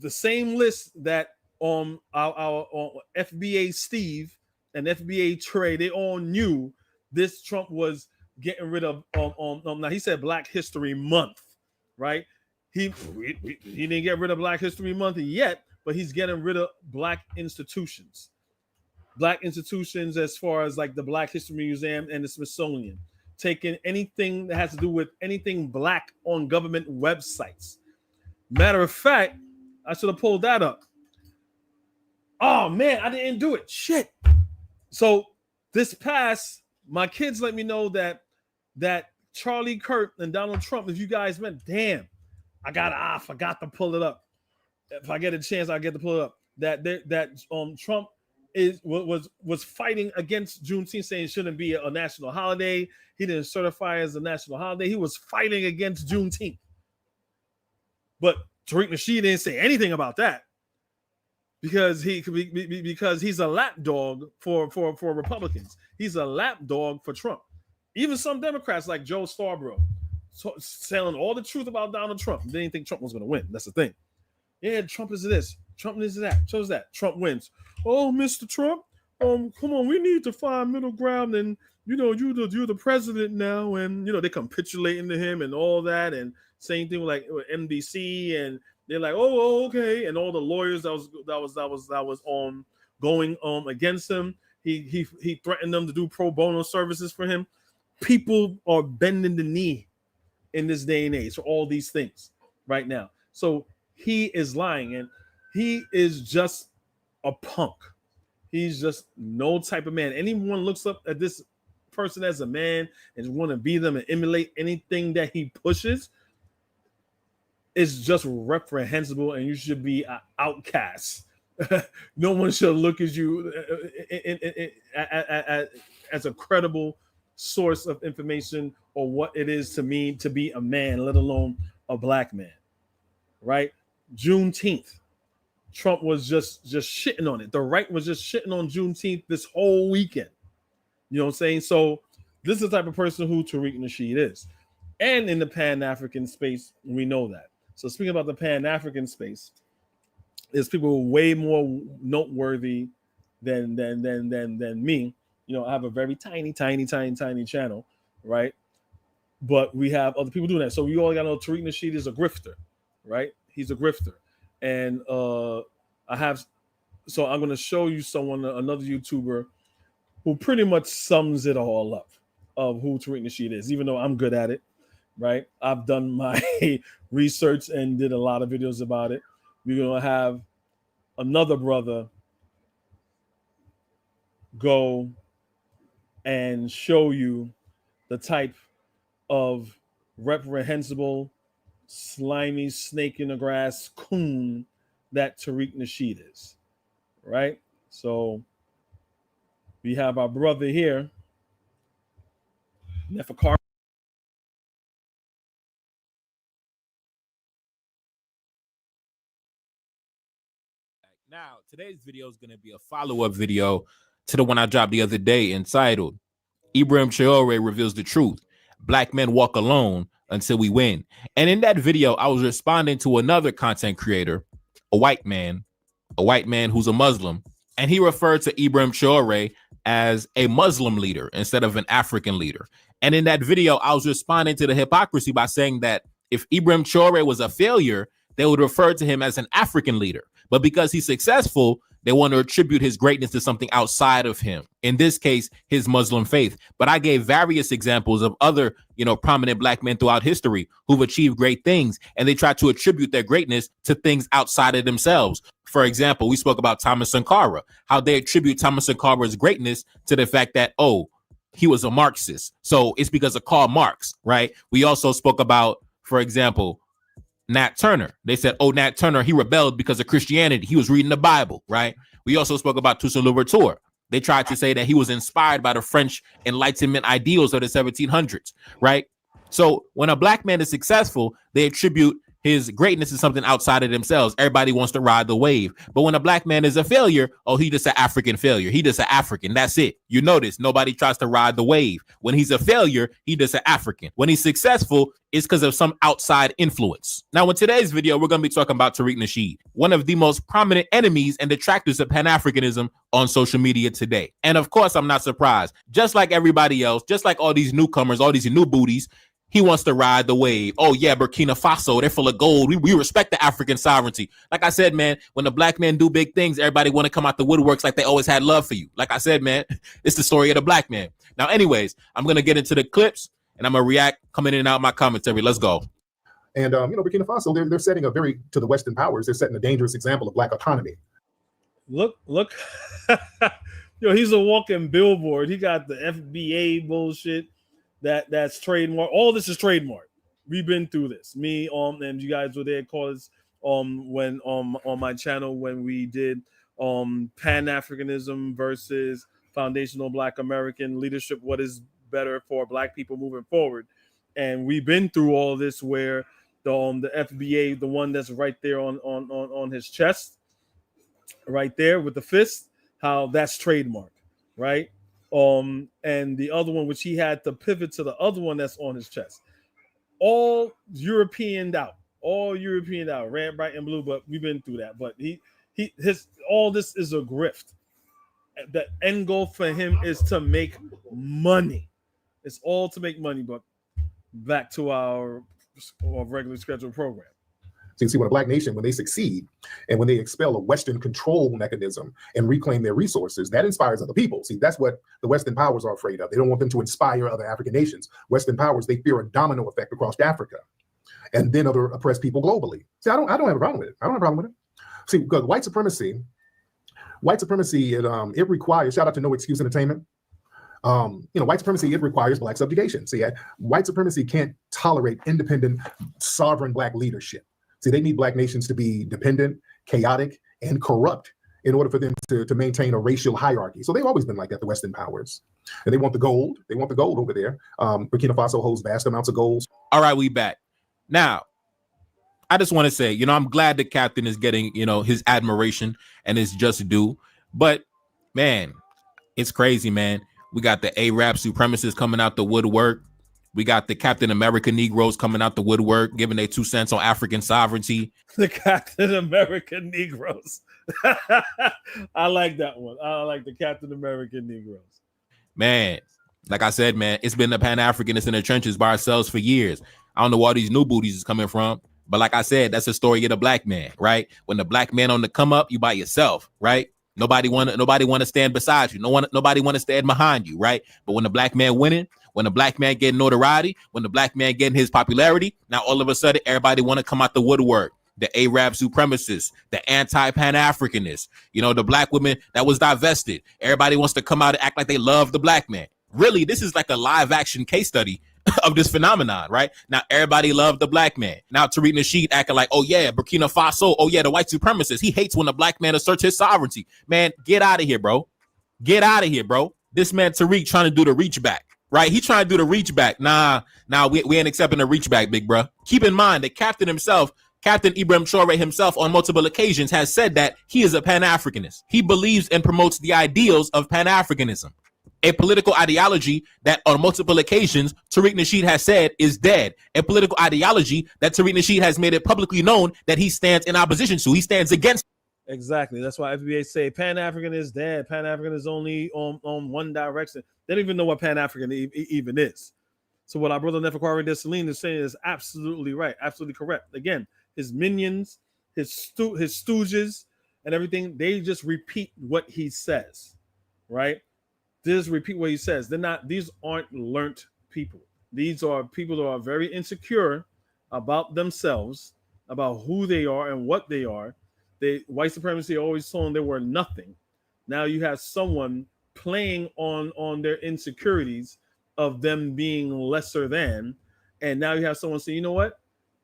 the same list that our FBA Steve and FBA Trey, they all knew this Trump was getting rid of. Now he said Black History Month, right? He didn't get rid of Black History Month yet, but he's getting rid of Black institutions. Black institutions as far as like the Black History Museum and the Smithsonian. Taking anything that has to do with anything Black on government websites. Matter of fact, I should have pulled that up. Oh man, I didn't do it. Shit. So this past, my kids let me know that Charlie Kirk and Donald Trump, if you guys meant, damn, I forgot to pull it up. If I get a chance, I'll get to pull it up. That Trump was fighting against Juneteenth, saying it shouldn't be a national holiday. He didn't certify it as a national holiday. He was fighting against Juneteenth. But Tariq Nasheed didn't say anything about that because he's a lapdog for Republicans. He's a lapdog for Trump. Even some Democrats like Joe Scarborough telling all the truth about Donald Trump. They didn't think Trump was going to win. That's the thing. Yeah, Trump is this. Trump is that. Trump is that. Trump wins. Oh, Mr. Trump, come on, we need to find middle ground, and you're the president now, and they're capitulating to him and all that, and same thing with NBC, and they're like, oh, okay, and all the lawyers that was going against him. He threatened them to do pro bono services for him. People are bending the knee in this day and age for all these things right now. So he is lying, and he is just a punk. He's just no type of man. Anyone looks up at this person as a man and want to be them and emulate anything that he pushes is just reprehensible, and you should be an outcast. No one should look at you as a credible source of information or what it is to mean to be a man, let alone a Black man, right? Juneteenth. Trump was just shitting on it. The right was just shitting on Juneteenth this whole weekend. You know what I'm saying? So this is the type of person who Tariq Nasheed is. And in the Pan-African space, we know that. So speaking about the Pan-African space, there's people way more noteworthy than me. I have a very tiny channel, right? But we have other people doing that. So we all got to know Tariq Nasheed is a grifter, right? He's a grifter. And I'm going to show you another YouTuber who pretty much sums it all up of who Tariq Nasheed is, even though I'm good at it. right? I've done my research and did a lot of videos about it. We're going to have another brother go and show you the type of reprehensible, slimy, snake in the grass coon that Tariq Nasheed is, right? So we have our brother here, Neferkar. Now, today's video is going to be a follow-up video to the one I dropped the other day entitled, Ibrahim Traore Reveals the Truth. Black Men Walk Alone Until We Win. And in that video, I was responding to another content creator, a white man who's a Muslim, and he referred to Ibrahim Traore as a Muslim leader instead of an African leader. And in that video, I was responding to the hypocrisy by saying that if Ibrahim Traore was a failure, they would refer to him as an African leader. But because he's successful, they want to attribute his greatness to something outside of him. In this case, his Muslim faith. But I gave various examples of other, prominent black men throughout history who've achieved great things, and they try to attribute their greatness to things outside of themselves. For example, we spoke about Thomas Sankara, how they attribute Thomas Sankara's greatness to the fact that, he was a Marxist. So it's because of Karl Marx, right? We also spoke about, for example, Nat Turner. They said, Nat Turner, he rebelled because of Christianity. He was reading the Bible, right? We also spoke about Toussaint Louverture. They tried to say that he was inspired by the French Enlightenment ideals of the 1700s, right? So when a black man is successful, they attribute his greatness to something outside of themselves. Everybody wants to ride the wave. But when a black man is a failure, he just an African failure. He just an African. That's it. You notice nobody tries to ride the wave. When he's a failure, he just an African. When he's successful, it's because of some outside influence. Now, in today's video, we're going to be talking about Tariq Nasheed, one of the most prominent enemies and detractors of Pan-Africanism on social media today. And of course, I'm not surprised. Just like everybody else, just like all these newcomers, all these new booties, he wants to ride the wave. Oh, yeah, Burkina Faso, they're full of gold. We respect the African sovereignty. Like I said, man, when the black men do big things, everybody want to come out the woodworks like they always had love for you. Like I said, man, it's the story of the black man. Now, anyways, I'm going to get into the clips, and I'm going to react coming in and out my commentary. Let's go. And, Burkina Faso, they're setting to the Western powers, they're setting a dangerous example of black autonomy. Look. He's a walking billboard. He got the FBA bullshit. That's trademark. All this is trademark. We've been through this. Me and you guys were there, cause when on my channel when we did Pan-Africanism versus foundational Black American leadership. What is better for Black people moving forward? And we've been through all this where the FBA, the one that's right there on his chest, right there with the fist, how that's trademark, right? And the other one, which he had to pivot to the other one that's on his chest. All Europeaned out, red, bright, and blue. But we've been through that. But his all this is a grift. The end goal for him is to make money. It's all to make money. But back to our regular scheduled program. So you see, when a black nation, when they succeed and when they expel a Western control mechanism and reclaim their resources, that inspires other people. See, that's what the Western powers are afraid of. They don't want them to inspire other African nations. Western powers, they fear a domino effect across Africa and then other oppressed people globally. See, I don't have a problem with it. See, because white supremacy, it requires, shout out to No Excuse Entertainment. White supremacy, it requires Black subjugation. See, white supremacy can't tolerate independent, sovereign Black leadership. See, they need Black nations to be dependent, chaotic, and corrupt in order for them to maintain a racial hierarchy. So they've always been like that, the Western powers. And they want the gold. They want the gold over there. Burkina Faso holds vast amounts of gold. All right, we back. Now, I just want to say, I'm glad the captain is getting, his admiration and his just due. But, man, it's crazy, man. We got the Arab supremacists coming out the woodwork. We got the Captain America Negroes coming out the woodwork, giving their 2 cents on African sovereignty. The Captain America Negroes. I like that one. I like the Captain America Negroes. Man, like I said, man, it's been the Pan-Africanists in the trenches by ourselves for years. I don't know where all these new booties is coming from. But like I said, that's the story of the black man, right? When the black man on the come up, you by yourself, right? Nobody want to stand beside you. Nobody want to stand behind you, right? But when the black man winning, When the black man getting notoriety, when the black man getting his popularity, now all of a sudden everybody want to come out the woodwork. The Arab supremacists, the anti-Pan-Africanists, you know, the black women that was divested. Everybody wants to come out and act like they love the black man. Really, this is like a live action case study of this phenomenon, right? Now, everybody loved the black man. Now, Tariq Nasheed acting like, oh, yeah, Burkina Faso. Oh, yeah, the white supremacist. He hates when the black man asserts his sovereignty. Man, get out of here, bro. Get out of here, bro. This man, Tariq, trying to do the reach back, right? He trying to do the reach back. Nah, we ain't accepting the reach back, big bro. Keep in mind, the captain himself, Captain Ibrahim Traore himself on multiple occasions has said that he is a Pan-Africanist. He believes and promotes the ideals of Pan-Africanism, a political ideology that on multiple occasions Tariq Nasheed has said is dead, a political ideology that Tariq Nasheed has made it publicly known that he stands in opposition to. He stands against. Exactly. That's why FBA say Pan-African is dead. Pan-African is only on one direction. They don't even know what Pan-African even is. So what our brother Neferkari Dessalines is saying is absolutely right, absolutely correct. Again, his minions, his stooges, and everything, they just repeat what he says, right? Just repeat what he says. These aren't learnt people. These are people that are very insecure about themselves, about who they are and what they are. White supremacy always told them they were nothing. Now you have someone playing on their insecurities of them being lesser than, and now you have someone say, you know what?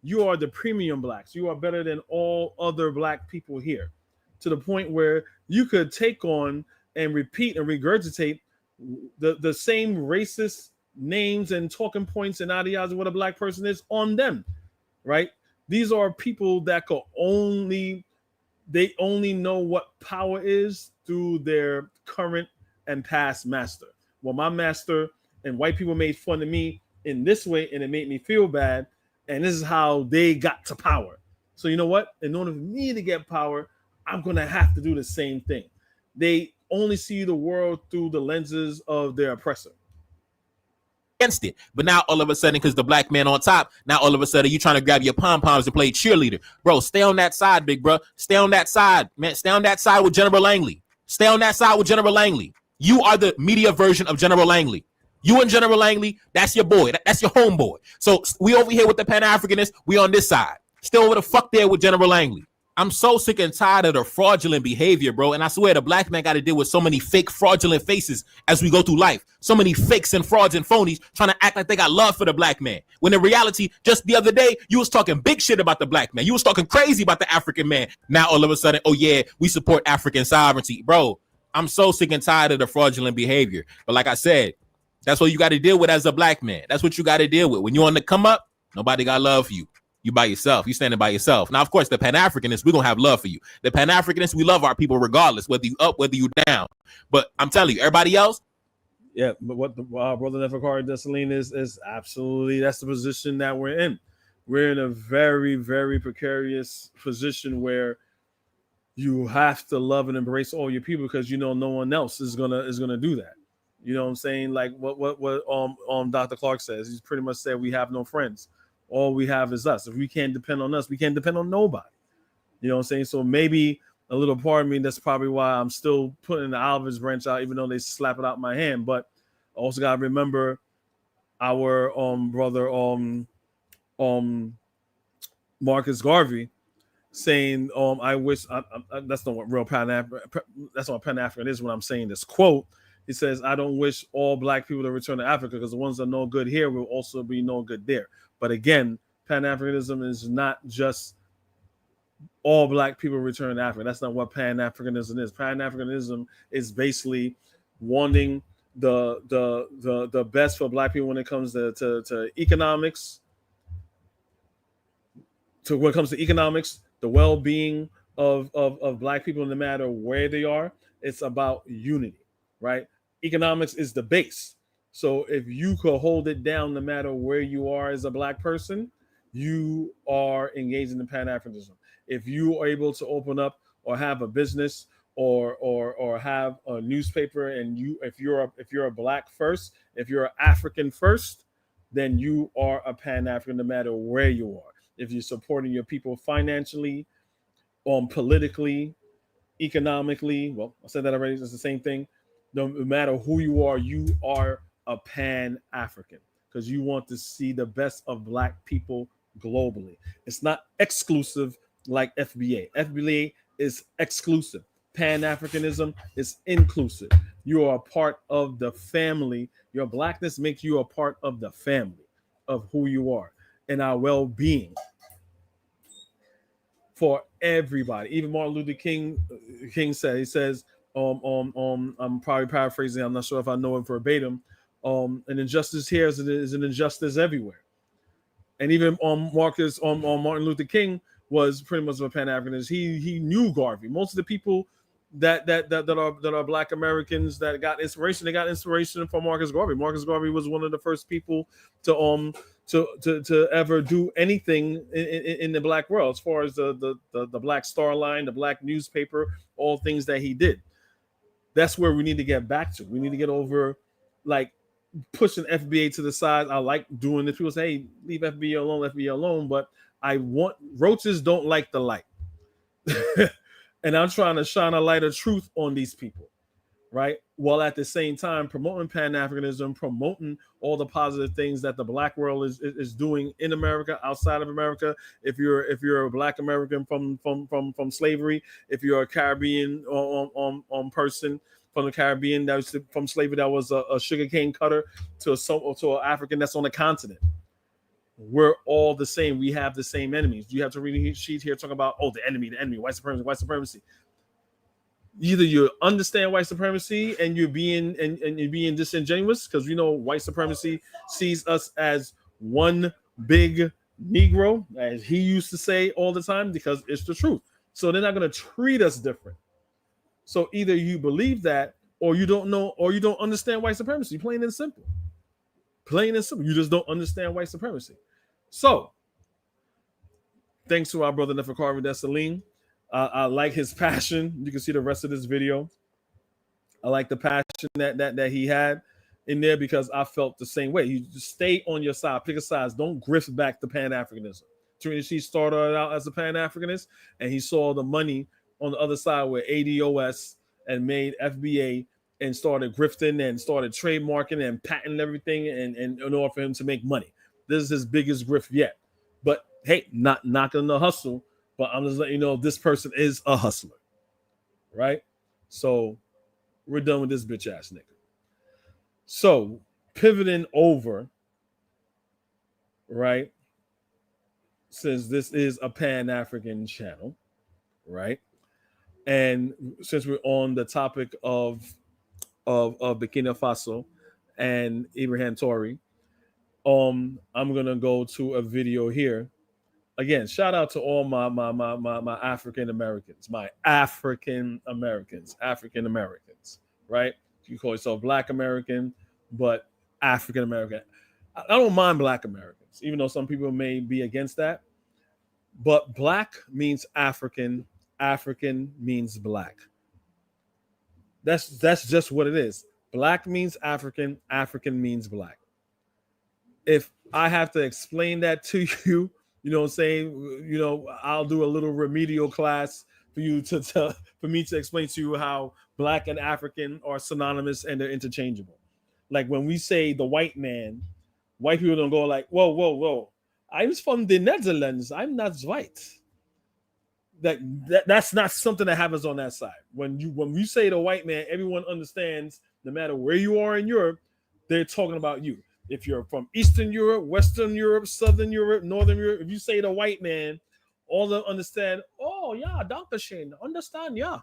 You are the premium blacks. You are better than all other black people here, to the point where you could take on and repeat and regurgitate the same racist names and talking points and ideology what a black person is on them, right? These are people that only know what power is through their current and past master. Well, my master and white people made fun of me in this way, and it made me feel bad. And this is how they got to power. So you know what? In order for me to get power, I'm going to have to do the same thing. They only see the world through the lenses of their oppressor. Against it. But now all of a sudden, because the black man on top, now all of a sudden you're trying to grab your pom-poms and play cheerleader. Bro, stay on that side, big bro. Stay on that side, man. Stay on that side with General Langley. Stay on that side with General Langley. You are the media version of General Langley. You and General Langley, that's your boy. That's your homeboy. So we over here with the Pan-Africanists, we on this side. Still over the fuck there with General Langley. I'm so sick and tired of the fraudulent behavior, bro. And I swear the black man got to deal with so many fake fraudulent faces as we go through life. So many fakes and frauds and phonies trying to act like they got love for the black man. When in reality, just the other day, you was talking big shit about the black man. You was talking crazy about the African man. Now all of a sudden, oh yeah, we support African sovereignty. Bro, I'm so sick and tired of the fraudulent behavior. But like I said, that's what you got to deal with as a black man. That's what you got to deal with. When you're on the come up, nobody got love for you. You by yourself. You standing by yourself. Now, of course, the Pan-Africanists, we're going to have love for you. The Pan-Africanists, we love our people regardless, whether you up, whether you down. But I'm telling you, everybody else. Yeah, but what our brother Neferkari Dessalines is absolutely, that's the position that we're in. We're in a very, very precarious position where you have to love and embrace all your people because you know no one else is gonna do that. You know what I'm saying? Like what Dr. Clark says. He's pretty much said we have no friends. All we have is us. If we can't depend on us, we can't depend on nobody. You know what I'm saying? So maybe a little part of me, that's probably why I'm still putting the Alvarez branch out, even though they slap it out my hand. But I also gotta remember our brother Marcus Garvey saying I wish that's not what real that's not Pan-African is when I'm saying this quote. He says, I don't wish all black people to return to Africa because the ones that know good here will also be no good there. But again, Pan-Africanism is not just all black people return to Africa. That's not what Pan-Africanism is. Pan-Africanism is basically wanting the best for black people when it comes to economics. So when it comes to economics, the well-being of black people, no matter where they are, it's about unity, right? Economics is the base. So if you could hold it down no matter where you are as a black person, you are engaged in the Pan-Africanism. If you are able to open up or have a business or have a newspaper, and if you're a black first, if you're African first, then you are a Pan-African no matter where you are. If you're supporting your people financially, politically, economically, well, I said that already, it's the same thing. No matter who you are a Pan-African because you want to see the best of Black people globally. It's not exclusive like FBA. FBA is exclusive. Pan-Africanism is inclusive. You are a part of the family. Your Blackness makes you a part of the family of who you are and our well-being for everybody. Even Martin Luther King said, he says, I'm probably paraphrasing, I'm not sure if I know it verbatim. An injustice here is an injustice everywhere. And even Martin Luther King was pretty much a Pan-Africanist. He knew Garvey. Most of the people that are Black Americans that got inspiration, they got inspiration from Marcus Garvey. Marcus Garvey was one of the first people to ever do anything in the Black world, as far as the Black Star Line, the Black newspaper, all things that he did. That's where we need to get back to. We need to get over like pushing FBA to the side. I like doing this. People say, hey, leave FBA alone, but roaches don't like the light. And I'm trying to shine a light of truth on these people, right? While at the same time promoting Pan-Africanism, promoting all the positive things that the Black world is doing in America, outside of America. If you're a Black American from slavery, if you're a Caribbean person from the Caribbean that was from slavery, that was a sugarcane cutter to an African that's on the continent. We're all the same. We have the same enemies. You have to read a sheet here talking about, the enemy, white supremacy. Either you understand white supremacy and you're being disingenuous, because white supremacy sees us as one big Negro, as he used to say all the time, because it's the truth. So they're not going to treat us different. So either you believe that, or you don't know, or you don't understand white supremacy. Plain and simple. You just don't understand white supremacy. So, thanks to our brother Neferkari Dessalines. I like his passion. You can see the rest of this video. I like the passion that he had in there, because I felt the same way. You just stay on your side, pick a side. Don't grift back to Pan-Africanism. Tariq Nasheed started out as a Pan-Africanist, and he saw the money on the other side with ADOS and made FBA and started grifting and started trademarking and patenting everything in order for him to make money. This is his biggest grift yet. But hey, not knocking the hustle, but I'm just letting you know this person is a hustler, right? So we're done with this bitch ass nigga. So pivoting over, right? Since this is a Pan-African channel, right? And since we're on the topic of Burkina Faso and Immigrant Black, I'm gonna go to a video here. Again, shout out to all my African Americans, African Americans, right? You call yourself Black American, but African American. I don't mind Black Americans, even though some people may be against that. But Black means African, African means Black. That's just what it is. Black means African, African means Black. If I have to explain that to you, you know what I'm saying? I'll do a little remedial class for you for me to explain to you how Black and African are synonymous and they're interchangeable. Like when we say the white man, white people don't go like, whoa. I'm from the Netherlands. I'm not white. That's not something that happens on that side. When we say the white man, everyone understands, no matter where you are in Europe, they're talking about you. If you're from Eastern Europe, Western Europe, Southern Europe, Northern Europe, if you say the white man, all them understand, oh yeah, Dr. Shane, understand, yeah.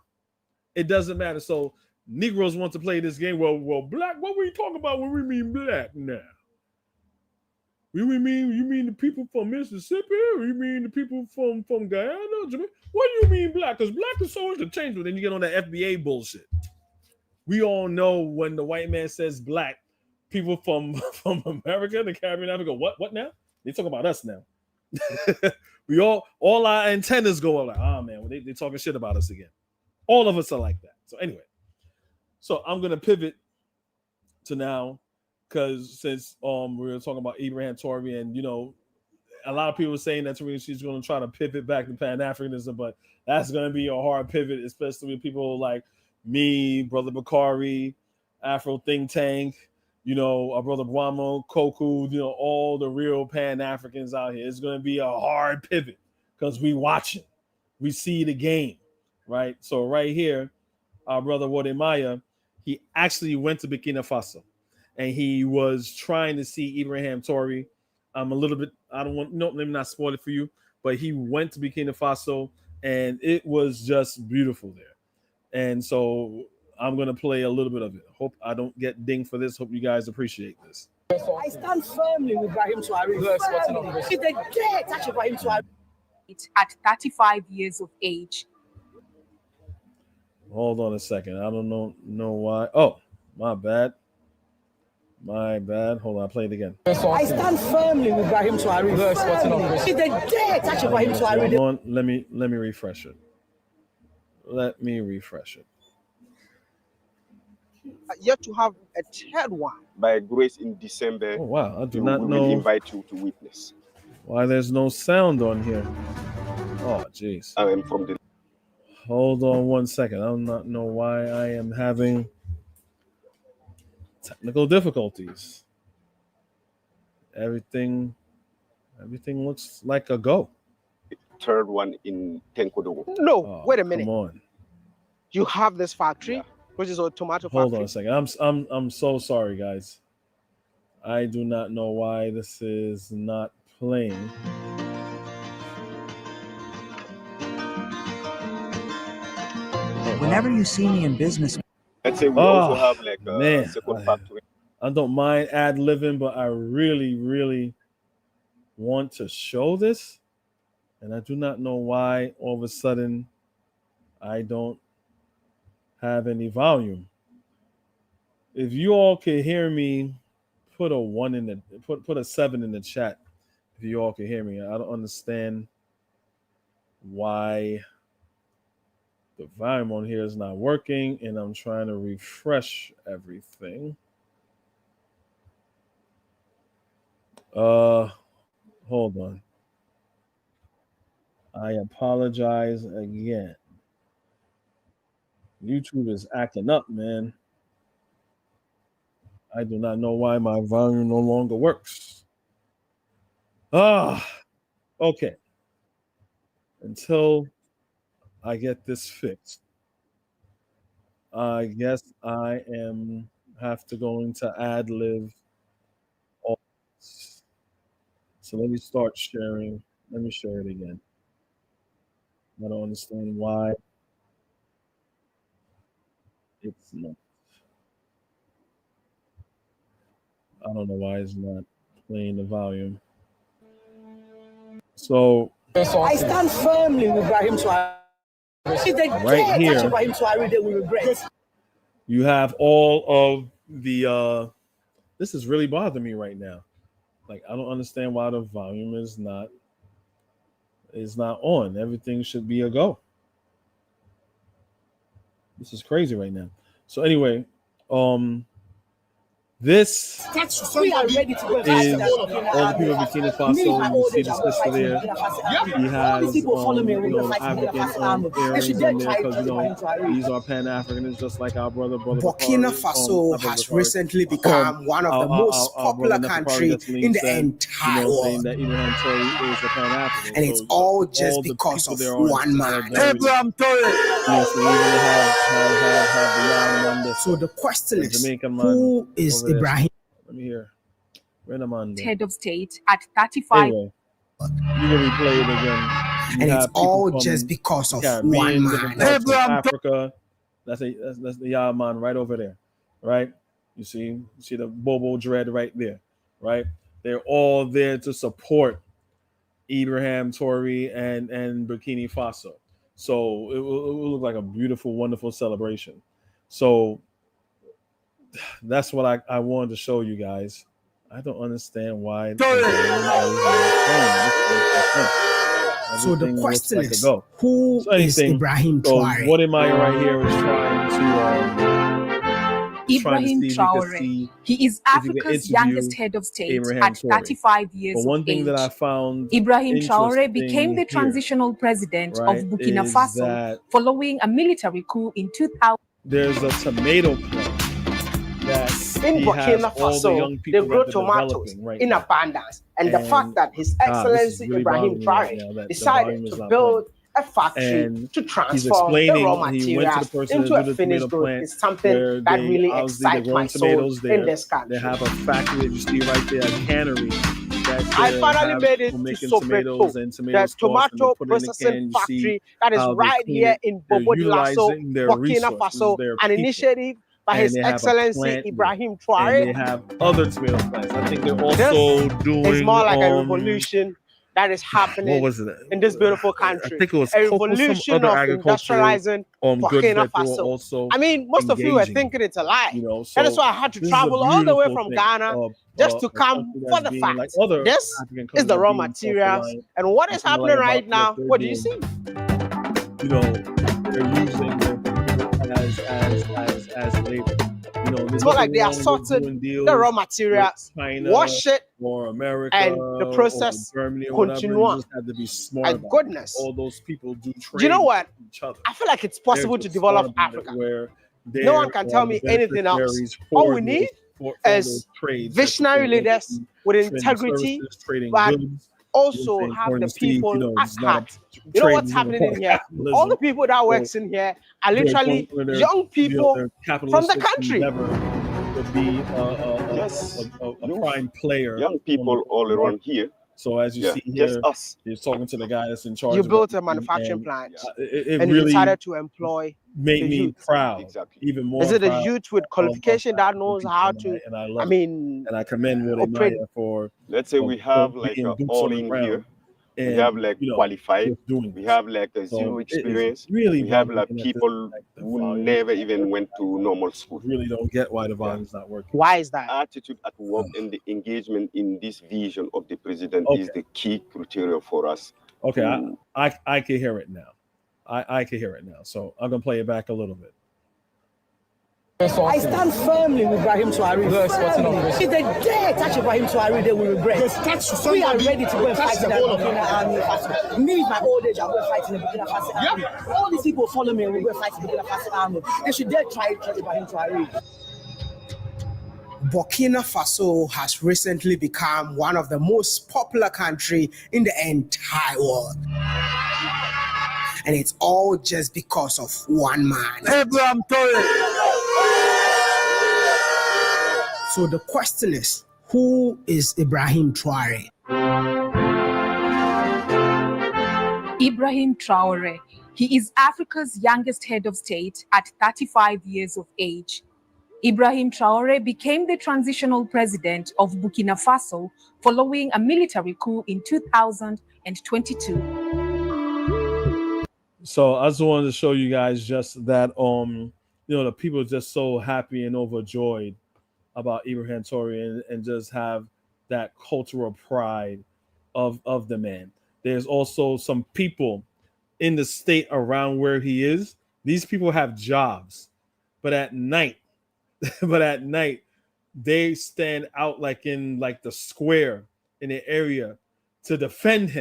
It doesn't matter. So Negroes want to play this game. Well, Black, what we talking about when we mean Black now? You mean the people from Mississippi? Or you mean the people from Guyana? What do you mean Black? Because Black is so interchangeable. Then you get on that FBA bullshit. We all know when the white man says Black, people from America, the Caribbean, Africa, what now? They talk about us now. We all our antennas go like, man, they talking shit about us again. All of us are like that. So anyway, I'm gonna pivot to now, because since we were talking about Immigrant Black, and a lot of people are saying that she's going to try to pivot back to Pan-Africanism, but that's going to be a hard pivot, especially with people like me, Brother Boochy, Afro Think Tank, you know, our brother Brahmo, Koku, you know, all the real Pan-Africans out here. It's going to be a hard pivot because we watching. We see the game, right? So right here, our brother Wodemaya, he actually went to Burkina Faso and he was trying to see Ibrahim Traoré. I'm a little bit, I don't want, no, let me not spoil it for you, but he went to Burkina Faso and it was just beautiful there. And so I'm going to play a little bit of it. Hope I don't get dinged for this. Hope you guys appreciate this. I stand firmly with Ibrahim Traoré. If they dare touch Ibrahim Traoré at 35 years of age. Hold on a second. I don't know why. Oh, my bad. My bad. Hold on. I'll play it again. I stand firmly with Ibrahim Traoré. If they dare touch Ibrahim Traoré. Let me refresh it. Let me refresh it. Yet to have a third one by grace in December. Oh wow! I do not know. We invite you to witness. Why there's no sound on here? Oh jeez. I am from the. Hold on one second. I do not know why I am having technical difficulties. Everything looks like a go. Third one in Tenkodogo. No, wait a minute. Come on. You have this factory, which is a tomato factory. Hold on a second. I'm so sorry, guys. I do not know why this is not playing. Whenever you see me in business, let's say we also have like a second factory. I don't mind ad-libbing, but I really want to show this. And I do not know why all of a sudden I don't have any volume. If you all can hear me, put a 1 in the put a 7 in the chat. If you all can hear me, I don't understand why the volume on here is not working, and I'm trying to refresh everything. Hold on. I apologize again. YouTube is acting up, man. I do not know why my volume no longer works. Okay. Until I get this fixed, I guess I have to go into ad-lib. So let me start sharing. Let me share it again. I don't understand why it's not. I don't know why it's not playing the volume. So I stand firmly with Ibrahim Traoré. Right here, Ibrahim Traoré, they will regret. You have all of the. This is really bothering me right now. Like, I don't understand why the volume is not on. Everything should be a go. This is crazy right now. So anyway, this We are ready to go. is all the people of Burkina Faso. You see this list there. He has, African areas in there because, these are Pan-Africans, just like our brother Burkina Faso has recently become one of the most popular countries in the entire world. And it's all just because of one man. Abraham Yes, we even have So the question is, who is Ibrahim? Let me hear. Head of state at 35. Anyway, you can replay it again. And it's all just because of one man. Africa. That's the Yaman right over there, right? You see the Bobo Dread right there, right? They're all there to support Ibrahim Traoré and Burkina Faso. So it will look like a beautiful, wonderful celebration. So that's what I wanted to show you guys. I don't understand why. So the question is, who is Ibrahim Traoré? What am I right here is trying to Ibrahim Traoré. He is Africa's youngest head of state at 35 years but one of thing age. that I found Ibrahim Traoré became the transitional president of Burkina Faso following a military coup in 2000. There's a tomato plant that In he has Burkina all the young Faso, people they grow that they're tomatoes developing right in now. abundance. And the fact that His God, this is Excellency really Ibrahim bothering me right Traore now that the decided volume is to not build playing. a factory And to he's transform the raw explaining he went to the materials person into that a do the finished tomato good plant is something where that they really obviously they're excites growing my soul tomatoes in there. this country. They have a factory that you see right there, a cannery that I they finally have made it for to making Sobeto, tomatoes and tomato the sauce, and they tomato put it in the processing can. You see factory that is how they right clean here it. in They're Bobo Dioulasso, utilizing their Burkina resources, Faso, their an people, initiative by and His they have a Excellency plant there, Ibrahim and Traore. they have other tomato plants. I think they're This also is doing more like a revolution that is what happening was it? in this beautiful I country. think it was A cocoa, some revolution other of agricultural industrializing goods Burkina that they were Faso. also I mean, most of you are engaging. thinking it's a lie. You know, That is so why I had to this is a travel all the way beautiful from thing Ghana of just to a come country for that's the being fact. like other This African is countries the are raw being materials. self-reliant. And what is And I like happening about right what now? they're What do you doing. see? You know, they're using their people as labor. You know, there's It's more like nothing they are wrong with sorting doing the raw deals with materials, China wash it, or America and the or process Germany or whatever. continue You on. just have to be smart My about it. goodness. All those people do trade You know what? with each other. I feel like it's They're possible to just smart develop about Africa. it where No one they're can tell the me anything else. beneficiaries All for we need those is trades that visionary people leaders do, with trading integrity, services, trading but goods. also Saying have the according to Steve, people you know, at it's not heart. a You know trade, what's isn't a happening part in of here? All the capitalism. people that So works in here are to a literally point where young people their from the capitalistic country. endeavor to be Yes, a prime player young on people the all around market. here. So as you Yeah, see just here, us. he's talking to the guy that's in charge You of built a everything, manufacturing and plant, it and you really decided to employ made the me youth. proud, Exactly. even more Is it a proud youth with of qualification that African knows people, how and to, I I love it. mean, And I commend Wode operate? Maya for Let's say we have like being boots all on the in ground here. We and have like qualified. just doing We this. have like a So zero it is experience. really We have bothering like me that people the who volume never is not even working. went to normal school. I really don't get why the volume is not working. Why is that? Attitude at work and the engagement in this vision of the president is Okay. the key criteria for us. Okay, to- I can hear it now. I can hear it now. So I'm gonna play it back a little bit. I stand firmly with Ibrahim Traore. If they dare touch Ibrahim Traore, they will regret. We are ready to go and fight in the Burkina Army. Me, with my old age, I'll go and fight in the Burkina Faso Army. All these people follow me and we'll go and fight in the Burkina Faso Army. They should dare try Ibrahim Traore. Burkina Faso has recently become one of the most popular countries in the entire world. And it's all just because of one man. Abraham Traore. So the question is, who is Ibrahim Traore? Ibrahim Traore. He is Africa's youngest head of state at 35 years of age. Ibrahim Traore became the transitional president of Burkina Faso following a military coup in 2022. So I just wanted to show you guys just that the people are just so happy and overjoyed about Ibrahim Traore and just have that cultural pride of the man. There's also some people in the state around where he is. These people have jobs, but at night they stand out like in like the square in the area to defend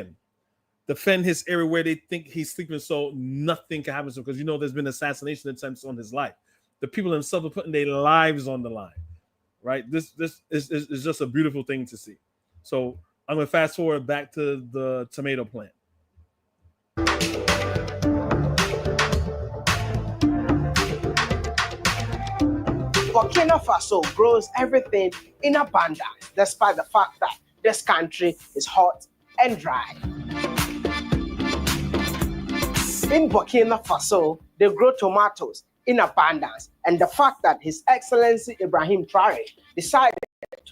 his area where they think he's sleeping so nothing can happen to him, because there's been assassination attempts on his life. The people themselves are putting their lives on the line, right? This is just a beautiful thing to see. So I'm going to fast forward back to the tomato plant. Burkina Faso grows everything in abundance, despite the fact that this country is hot and dry. In Burkina Faso, they grow tomatoes in abundance, and the fact that His Excellency Ibrahim Traore decided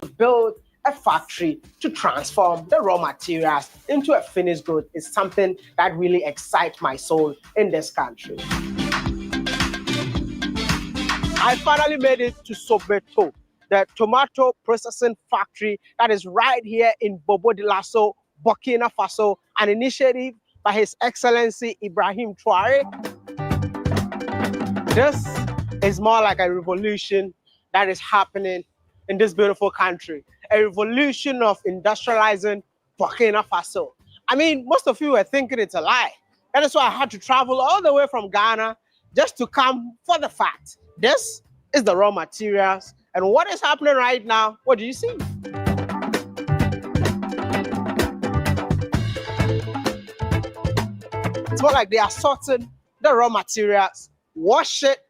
to build a factory to transform the raw materials into a finished good is something that really excites my soul in this country. I finally made it to Sobeto, the tomato processing factory that is right here in Bobo Dioulasso, Burkina Faso, an initiative by His Excellency Ibrahim Traore. This is more like a revolution that is happening in this beautiful country, a revolution of industrializing Burkina Faso. I mean, most of you are thinking it's a lie. That is why I had to travel all the way from Ghana just to come for the fact. This is the raw materials, And what is happening right now? What do you see? It's more like they are sorting the raw materials, wash it,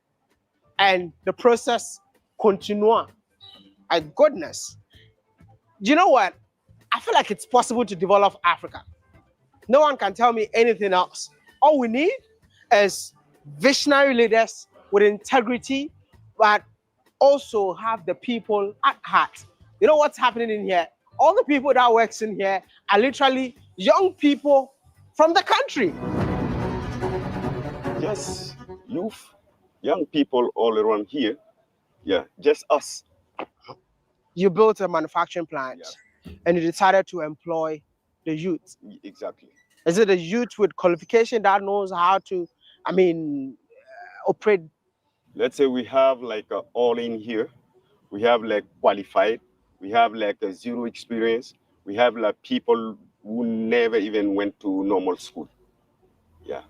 and the process continue. My goodness. You know what? I feel like it's possible to develop Africa. No one can tell me anything else. All we need is visionary leaders with integrity, but also have the people at heart. You know what's happening in here? All the people that works in here are literally young people from the country. Yes, youth, young people all around here. Yeah, just us. You built a manufacturing plant and you decided to employ the youth. Exactly. Is it a youth with qualification that knows how to, operate? Let's say we have like all in here. We have like qualified. We have like a zero experience. We have like people who never even went to normal school. Yeah.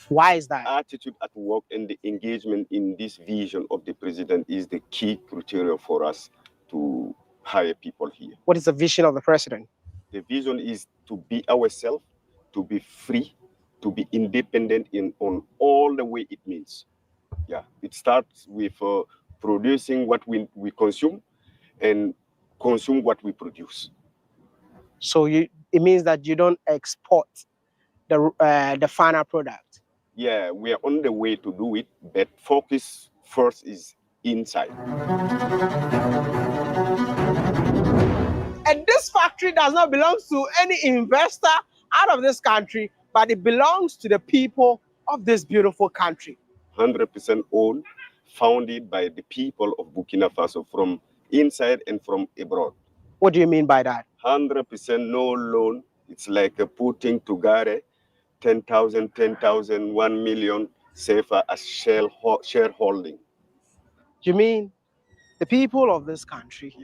Why is that? Attitude at work and the engagement in this vision of the president is the key criteria for us to hire people here. What is the vision of the president? The vision is to be ourselves, to be free, to be independent on all the way it means. Yeah, it starts with producing what we consume and consume what we produce. So it means that you don't export the final product. Yeah, we are on the way to do it, but focus first is inside. And this factory does not belong to any investor out of this country, but it belongs to the people of this beautiful country. 100% owned, founded by the people of Burkina Faso from inside and from abroad. What do you mean by that? 100% no loan. It's like putting together 10,000, 10,000, 1 million safer as shareholding. You mean the people of this country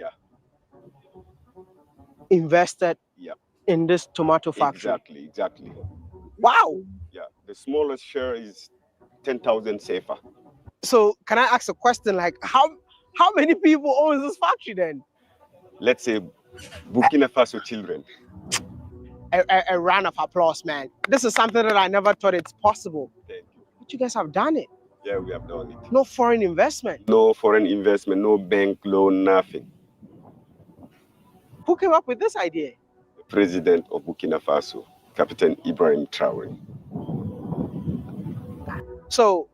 invested in this tomato factory? Exactly. Wow. Yeah, the smallest share is 10,000 safer. So can I ask a question like how many people own this factory then? Let's say Burkina Faso children. A round of applause, man. This is something that I never thought it's possible. Thank you. But you guys have done it. Yeah, we have done it. No foreign investment. No foreign investment, no bank loan, nothing. Who came up with this idea? The president of Burkina Faso, Captain Ibrahim Traoré. So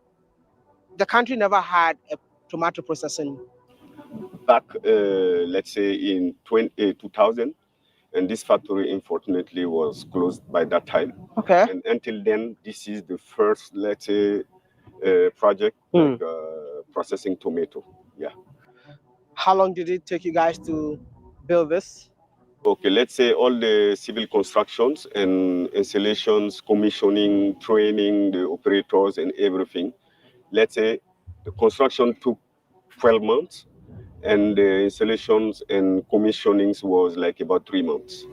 the country never had a tomato processing? Back, let's say in 2000, and this factory, unfortunately, was closed by that time. Okay. And until then, this is the first, let's say, project like, processing tomato. Yeah. How long did it take you guys to build this? Okay, let's say all the civil constructions and installations, commissioning, training, the operators and everything. Let's say the construction took 12 months and the installations and commissionings was like about 3 months.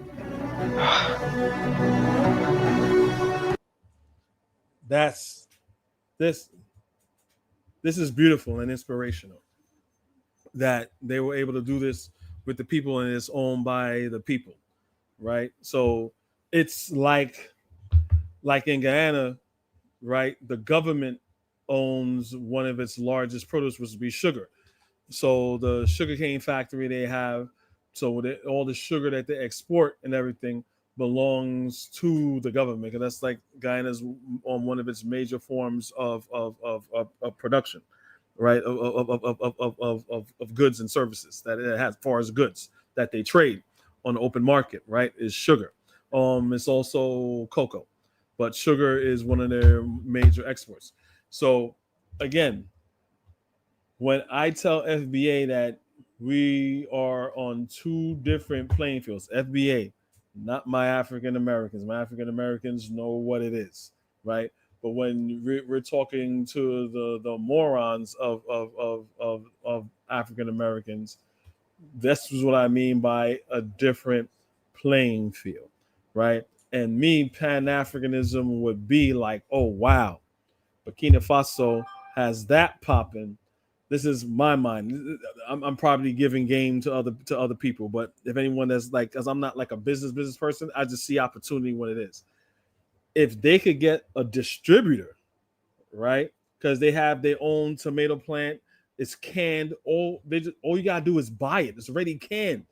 This is beautiful and inspirational that they were able to do this with the people and it's owned by the people, right? So it's like in Guyana, right? The government owns one of its largest produce, which would be sugar. So the sugarcane factory they have, so all the sugar that they export and everything belongs to the government, and that's like Guyana's on one of its major forms of production, right? Of goods and services that it has, as far as goods that they trade on the open market, right? Is sugar. It's also cocoa, but sugar is one of their major exports. So again, when I tell FBA that we are on two different playing fields, FBA, not my African Americans. My African Americans know what it is, right? But when we're talking to the morons of African Americans, this is what I mean by a different playing field, right? And me, Pan-Africanism would be like, oh, wow, Burkina Faso has that popping. this is my mind. I'm probably giving game to other people, but if anyone that's like, because I'm not like a business person, I just see opportunity when it is. If they could get a distributor, right? Because they have their own tomato plant, it's canned. All you gotta do is buy it. It's already canned.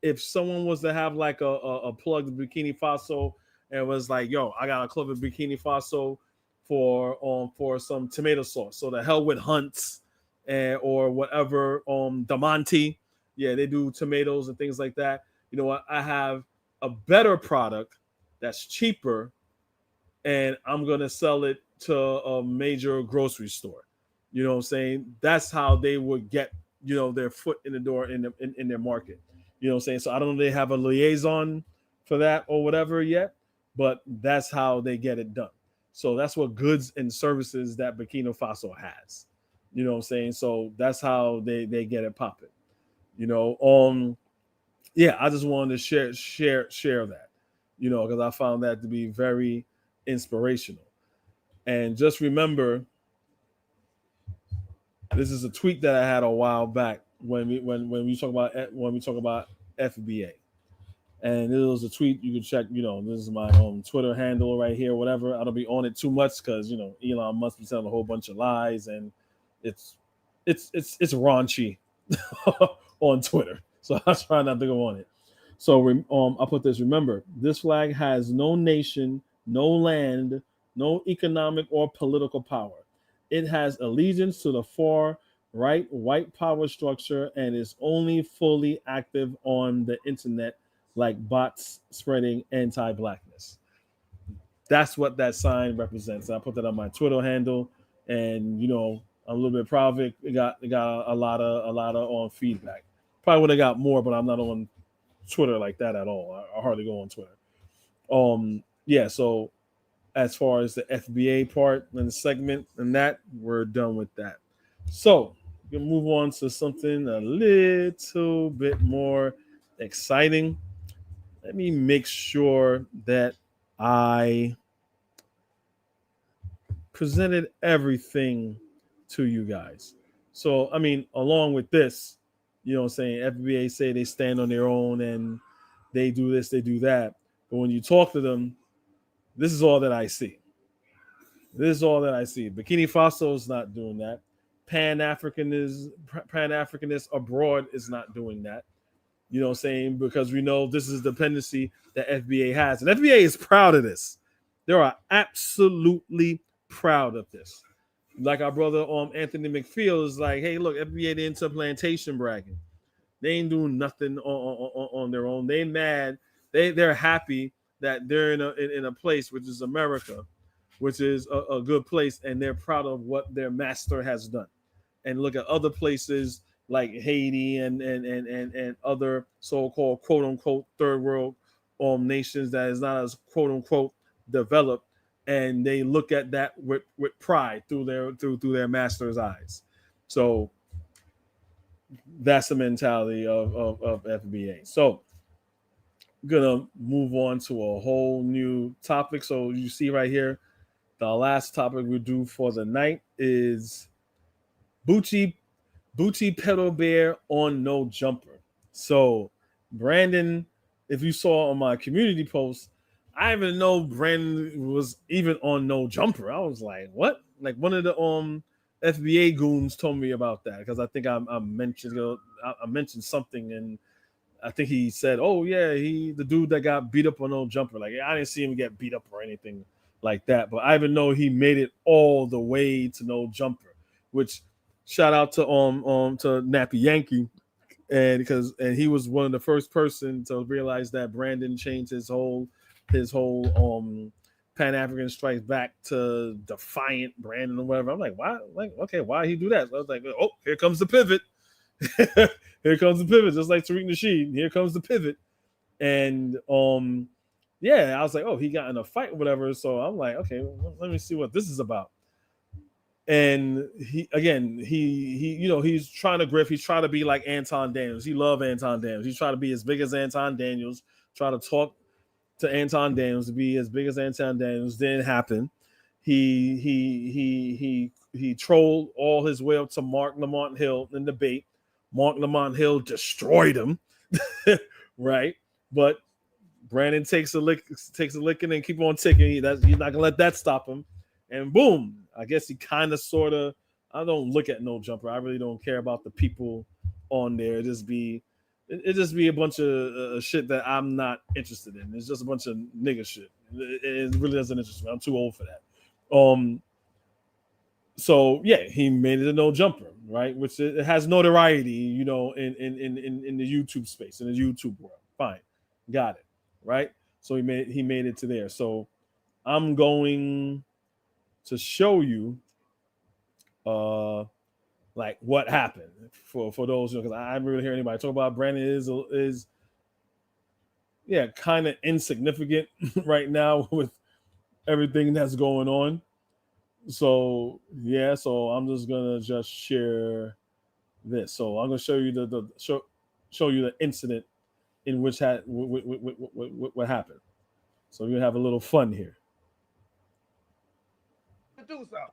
If someone was to have like a plug in Burkina Faso and was like, yo, I got a club in Burkina Faso for some tomato sauce. So the hell with Hunts and or whatever, Damonte. Yeah, they do tomatoes and things like that. You know what? I have a better product that's cheaper, and I'm gonna sell it to a major grocery store. You know what I'm saying? That's how they would get, you know, their foot in the door in their market. You know what I'm saying? So I don't know if they have a liaison for that or whatever yet, but that's how they get it done. So that's what goods and services that Burkina Faso has. You know what I'm saying? So that's how they get it popping. You know, yeah, I just wanted to share that, you know, because I found that to be very inspirational. And just remember, this is a tweet that I had a while back when we talk about FBA, and it was a tweet you can check. You know, this is my Twitter handle right here. Whatever, I don't be on it too much because you know Elon Musk be telling a whole bunch of lies, and it's raunchy on Twitter. So I try not to go on it. So I put this. Remember, this flag has no nation, no land, no economic or political power. It has allegiance to the far right white power structure and is only fully active on the internet, like bots spreading anti-blackness. That's what that sign represents. I put that on my Twitter handle, and you know I'm a little bit proud of it. It got a lot of feedback. Probably would have got more, but I'm not on Twitter like that at all. I hardly go on Twitter. Yeah, so as far as the FBA part and the segment and that, we're done with that. So we can move on to something a little bit more exciting. Let me make sure that I presented everything to you guys. So, I mean, along with this, you know what I'm saying, FBA say they stand on their own and they do this, they do that. But when you talk to them, this is all that I see. This is all that I see. Burkina Faso is not doing that. Pan-Africanist abroad is not doing that. You know what I'm saying? Because we know this is dependency that FBA has. And FBA is proud of this. They are absolutely proud of this. Like our brother Anthony McPhail is like, hey, look, FBA they into plantation bragging. They ain't doing nothing on their own. They mad. They're happy that they're in a place which is America, which is a good place, and they're proud of what their master has done. And look at other places like Haiti and other so-called quote unquote third world nations that is not as quote unquote developed, and they look at that with pride through their master's eyes. So that's the mentality of FBA. So I'm gonna move on to a whole new topic. So you see right here, the last topic we do for the night is Boochy Pedo Bare on no jumper. So Brandon, if you saw on my community post, I didn't even know Brandon was even on no jumper. I was like, what? Like one of the FBA goons told me about that because I think I mentioned something, and I think he said, oh yeah, the dude that got beat up on no jumper. Like I didn't see him get beat up or anything like that, but I even know he made it all the way to no jumper, which shout out to Nappy Yankee, and he was one of the first person to realize that Brandon changed his whole Pan-African Strikes Back to Defiant Brandon or whatever. I'm like, why? Like, okay, why he do that? So I was like, oh, here comes the pivot. Here comes the pivot, just like Tariq Nasheed. Here comes the pivot, and yeah, I was like, oh, he got in a fight or whatever. So I'm like, okay, well, let me see what this is about. And he you know, he's trying to grift. He's trying to be like Anton Daniels. He love Anton Daniels. He's trying to be as big as Anton Daniels. Try to talk to Anton Daniels to be as big as Anton Daniels. Didn't happen. He he trolled all his way up to Mark Lamont Hill in debate. Mark Lamont Hill destroyed him, right? But Brandon takes a licking and keep on ticking. He's not gonna let that stop him. And boom, I guess he kind of sort of. I don't look at No Jumper. I really don't care about the people on there. It just be a bunch of shit that I'm not interested in. It's just a bunch of nigga shit. It really doesn't interest me. I'm too old for that. So yeah, he made it a No Jumper, right? Which it has notoriety, you know, in the YouTube space, in the YouTube world. Fine, got it, right? So he made it to there. So I'm going to show you, like what happened for those, because I haven't really heard anybody talk about. Brandon is kind of insignificant right now with everything that's going on. So yeah, so I'm just gonna share this. So I'm gonna show you show you the incident in which what happened. So you have a little fun here.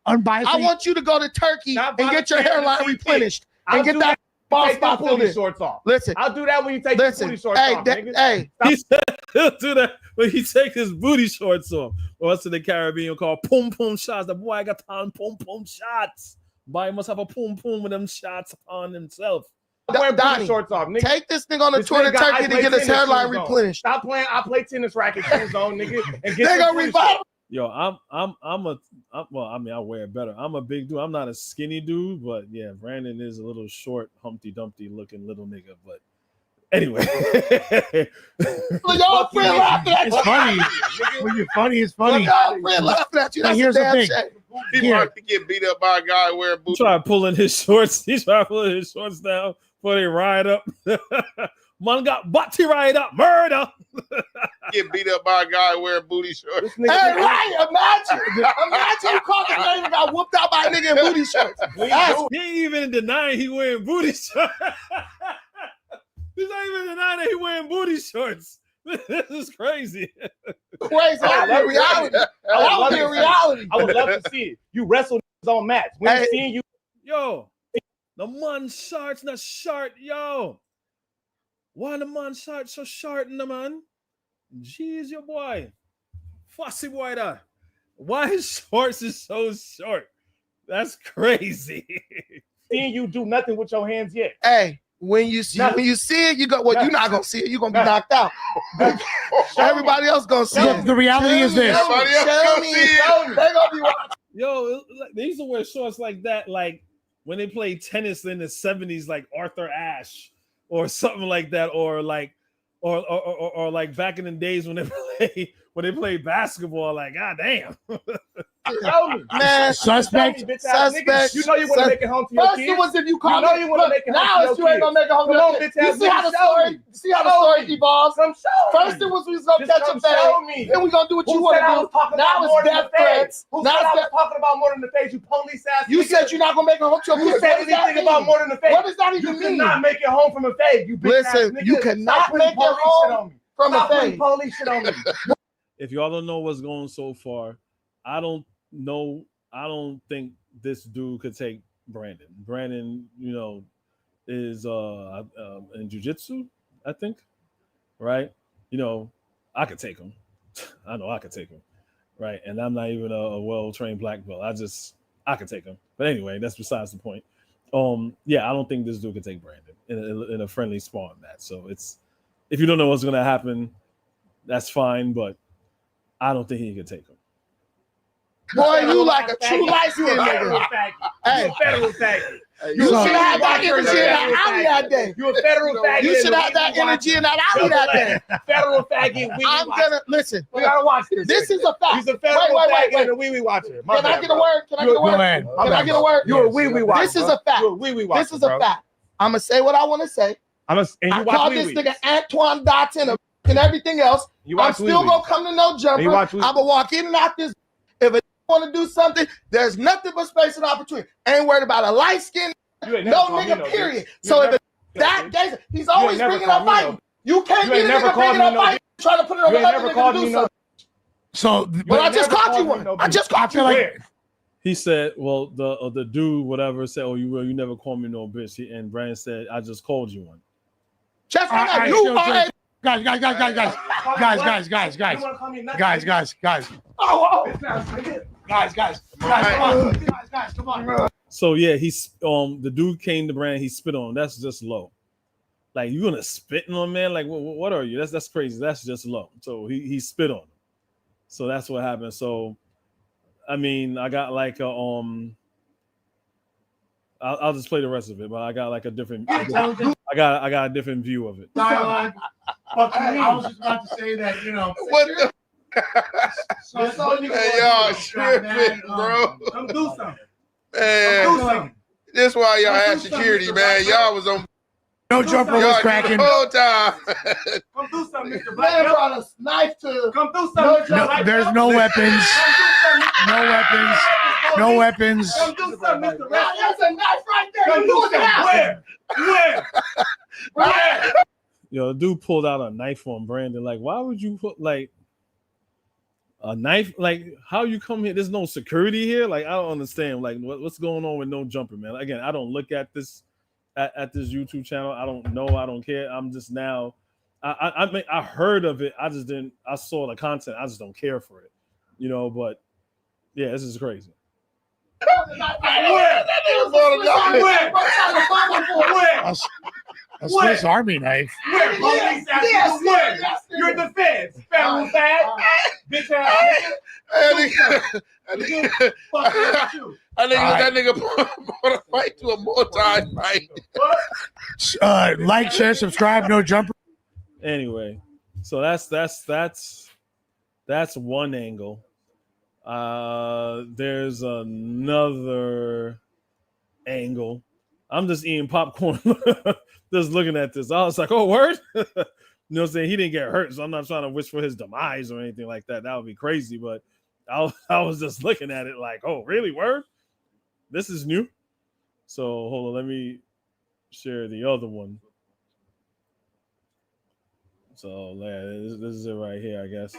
Unbiased. I want you to go to Turkey and get your hairline replenished and get that ball spot filled in. Shorts off. Listen, I'll do that when you take your booty shorts off. He said he'll do that when he take his booty shorts off. Or else in the Caribbean called pum pum shots. The boy got on pum pum shots. Boy must have a pum pum with them shots on himself. Wear booty shorts off, nigga. Take this nigga on a tour to Turkey to get his hairline replenished. Stop playing. I play tennis racket shoes on, nigga. And get they gonna revive. Yo, well, I mean, I wear it better. I'm a big dude. I'm not a skinny dude, but yeah, Brandon is a little short, Humpty Dumpty looking little nigga. But anyway, y'all friend laughing at you. It's funny. When you're funny, it's funny. Y'all friend laughing at you. That's here's the thing. He about to get beat up by a guy wearing boots. Try pulling his shorts. He's trying pulling his shorts down before they ride up. Man got butty ride up, murder. Get beat up by a guy wearing booty shorts. Hey, right? Imagine you caught the name and got whooped out by a nigga in booty shorts. He ain't even denying he wearing booty shorts. He's not even denying that he wearing booty shorts. This is crazy. Crazy. That would be reality. That would be a reality. I would love to see it. You wrestle on mats. We ain't seeing you. Yo, the man shorts not short, yo. Why the man short so short in the man? Jeez, your boy. Fussy boy that. Why his shorts is so short? That's crazy. Seeing you do nothing with your hands yet. Hey, when you see it, you go. Well, you're not gonna see it. You're gonna be knocked out. Everybody else gonna see it. The reality is this. Everybody else gonna see it. They gonna be watching. Yo, they used to wear shorts like that, like when they played tennis in the 70s, like Arthur Ashe or something like that, or like back in the days when they played basketball. Like, god damn. Man, suspect. You know you want to make it home to your First kids. it was if you call know you want to make it home now to your it's you ain't gonna make it home to your kids. You see how the story evolves? First it was we was gonna catch a fade. Then we gonna do what you want to do. Now it's death threats. Who said I was talking about more than the face? You police ass. You said you're not gonna make it home to your kids. Who said anything about more than the face? What does that even mean? You cannot make it home from a fade. You bitch ass listen, nigga. you cannot make it home from a fade. Police shit on me. If y'all don't know what's going so far, I don't think this dude could take Brandon. Brandon, you know, is in jiu-jitsu, I think, right? You know, I could take him. I know I could take him, right? And I'm not even a well-trained black belt. I could take him. But anyway, that's besides the point. Yeah, I don't think this dude could take Brandon in a friendly sparring match. So it's, if you don't know what's gonna happen, that's fine, but I don't think he could take him. Boy, you like a true light-skinned nigga. Hey, you a federal faggot. You should have that energy in that alley that day. You a federal faggot. You should have that energy in that alley that day. Federal faggot. I'm gonna listen. We gotta watch this. This is a fact. He's a federal faggot and a wee-wee watcher. Can I get a word? Can I get a word? Can I get a word? You're a wee-wee watcher. This is a fact. You're a wee-wee watcher. This is a fact. I'm gonna say what I want to say. I call this nigga Antoine Dotson and everything else. I'm still gonna come to No Jumper. I'm gonna walk in and out this. If a want to do something, there's nothing but space and opportunity. Ain't worried about a light skin, no nigga, period. So if that day, he's always bringing up fighting. You can't be a nigga bringing up fighting, trying to put it on another nigga to do something. So, but I just caught you one. I just caught you one. He said, well, the dude, whatever, said, oh, you never call me no bitch. And Brandon said, I just called you one. Just like you are. Guys. Guys, come on. So yeah, the dude came to Brandon, he spit on him. That's just low. Like, you gonna spit on a man? Like, what are you? That's crazy. That's just low. So he spit on him. So that's what happened. So I mean, I got like a I'll just play the rest of it, but I got like a different. I got a different view of it. Dialogue. But I was just about to say that, you know. What the? Hey, y'all tripping, bro. Come do something. Man, this why y'all had security, man. Y'all was on. No jumper was cracking. The whole time. Come do something, Mr. Black. Man brought a knife to. Come do something. No, there's no weapons. No weapons. No weapons. Come do something, Mr. Black. There's a knife right there. Come do something. Where? Yo, the dude pulled out a knife on Brandon. Like, why would you put like a knife? Like, how you come here? There's no security here. Like, I don't understand. Like, what's going on with no jumper, man? Again, I don't look at this at this YouTube channel. I don't know. I don't care. I'm just now. I heard of it. I just didn't. I saw the content. I just don't care for it. You know. But yeah, this is crazy. A Swiss Army knife. Where? Police ask you where? You're the feds. Federal bad. Bitch ass. That nigga brought a fight to a multi-fight. Like, share, subscribe, no jumper. Anyway, so that's one angle. There's another angle. I'm just eating popcorn, just looking at this. I was like, oh, word? You know what I'm saying? He didn't get hurt, so I'm not trying to wish for his demise or anything like that. That would be crazy, but I was just looking at it like, oh, really, word? This is new? So hold on, let me share the other one. So yeah, this is it right here, I guess.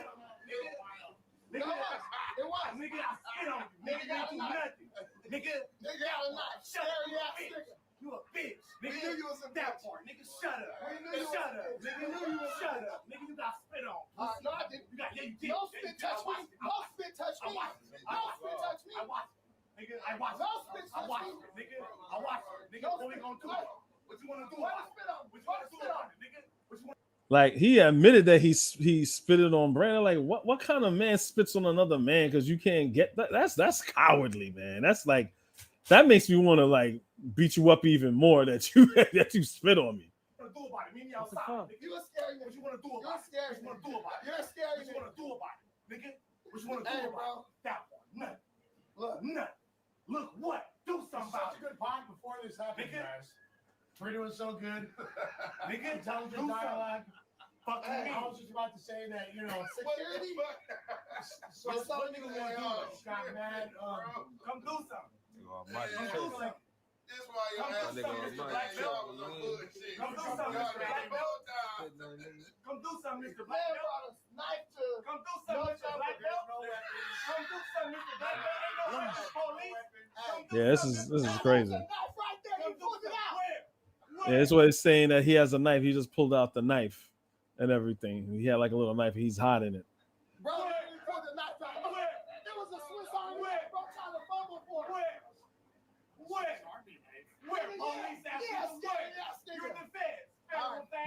You a bitch. Nigga, you was in that part. Nigga, shut up. Shut up. Nigga, shut up. Nigga, you got spit on. No, I didn't. You got, yeah, you did. No spit touch me. No spit touch me. No spit touch me. I watched it. Nigga, I watched it. No spit touch me. I watched it. Nigga, I watched it. Nigga, what we gonna do? What you wanna do? What you wanna do about it, nigga? What you wanna do? Like, he admitted that he spitted on Brandon. Like, what kind of man spits on another man because you can't get that? That's cowardly, man. That's like, that makes me want to like beat you up even more that you spit on me. What you wanna do about it? Meet me outside. If you're scary, what you wanna do about it? What you wanna do about it? You're scary. What you wanna do about it, nigga? What you wanna do about it? That one, nothing. Look, nothing. Look what? Do something about it. Such a good pod before this happened, guys. We're doing so good. Nigga, Intelligent dialogue. Fucking I was just about to say that, you know, security. So some nigga want to do it. Scott, man, come do something. This why y'all ass niggas like y'all was on bullshit. Come do something, Mr. Black Belt. Come do something, Mr. Black Belt. Knife to. Come do something, Mr. Black Belt. Come do something, Mr. Black Belt. Ain't no weapons, police. Yeah, this is crazy. Right there, you pulled it out. Yeah, that's what it's saying, that he has a knife. He just pulled out the knife and everything. He had like a little knife. He's hiding it. Bro, he pulled the knife out. It was a Swiss Army knife. Bro, trying to fumble for it. Where? Police ask you where? You're the feds.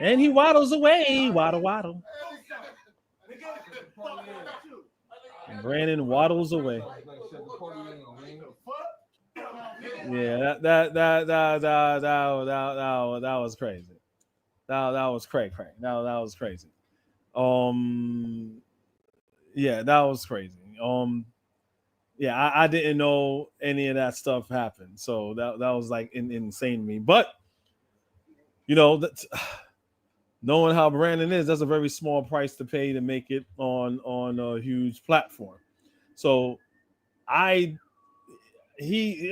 And he waddles away. Waddle. Brandon waddles away. Yeah, that was crazy. That was cray. That was crazy. Yeah, that was crazy. Yeah, I didn't know any of that stuff happened, so that was like insane to me. But you know, knowing how Brandon is, that's a very small price to pay to make it on a huge platform. So he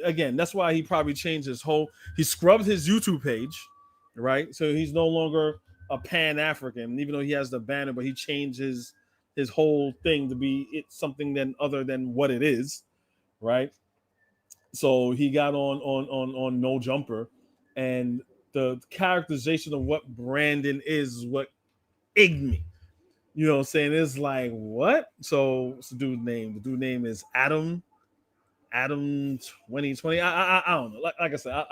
again, that's why he probably changed he scrubbed his YouTube page, right? So he's no longer a Pan-African, even though he has the banner, but he changed his whole thing to be something other than what it is, right? So he got on No Jumper, and the characterization of what Brandon is what egged me. You know what I'm saying? It's like, what? So what's the dude's name? The dude's name is Adam 2020. I don't know. Like I said,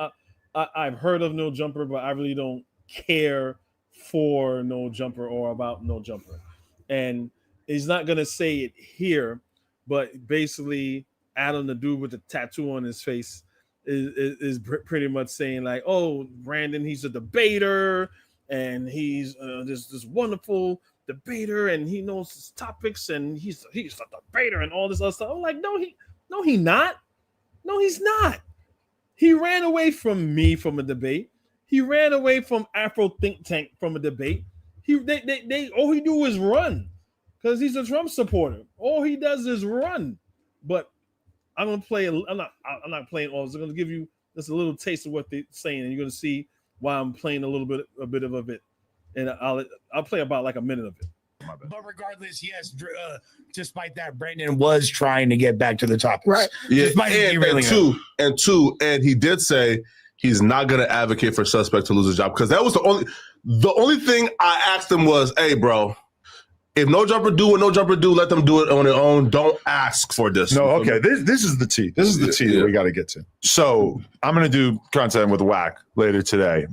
I've heard of No Jumper, but I really don't care for No Jumper or about No Jumper. And he's not gonna say it here, but basically Adam, the dude with the tattoo on his face, is pretty much saying like, oh, Brandon, he's a debater, and he's this wonderful debater, and he knows his topics, and he's a debater, and all this other stuff. I'm like, no, he's not. No, he's not. He ran away from me from a debate. He ran away from Afro Think Tank from a debate. They all he do is run because he's a Trump supporter. All he does is run. But I'm gonna play. I'm not playing all. I'm gonna give you just a little taste of what they're saying, and you're gonna see why I'm playing a bit of it, and I'll play about like a minute of it. But regardless, yes, despite that, Brandon was trying to get back to the topic. Right. Yeah. And he did say he's not going to advocate for suspect to lose his job, because that was the only thing I asked him was, hey, bro, if No Jumper do what No Jumper do, let them do it on their own. Don't ask for this. No, okay. This is the tea. This is the tea that we got to get to. So I'm going to do content with Whack later today.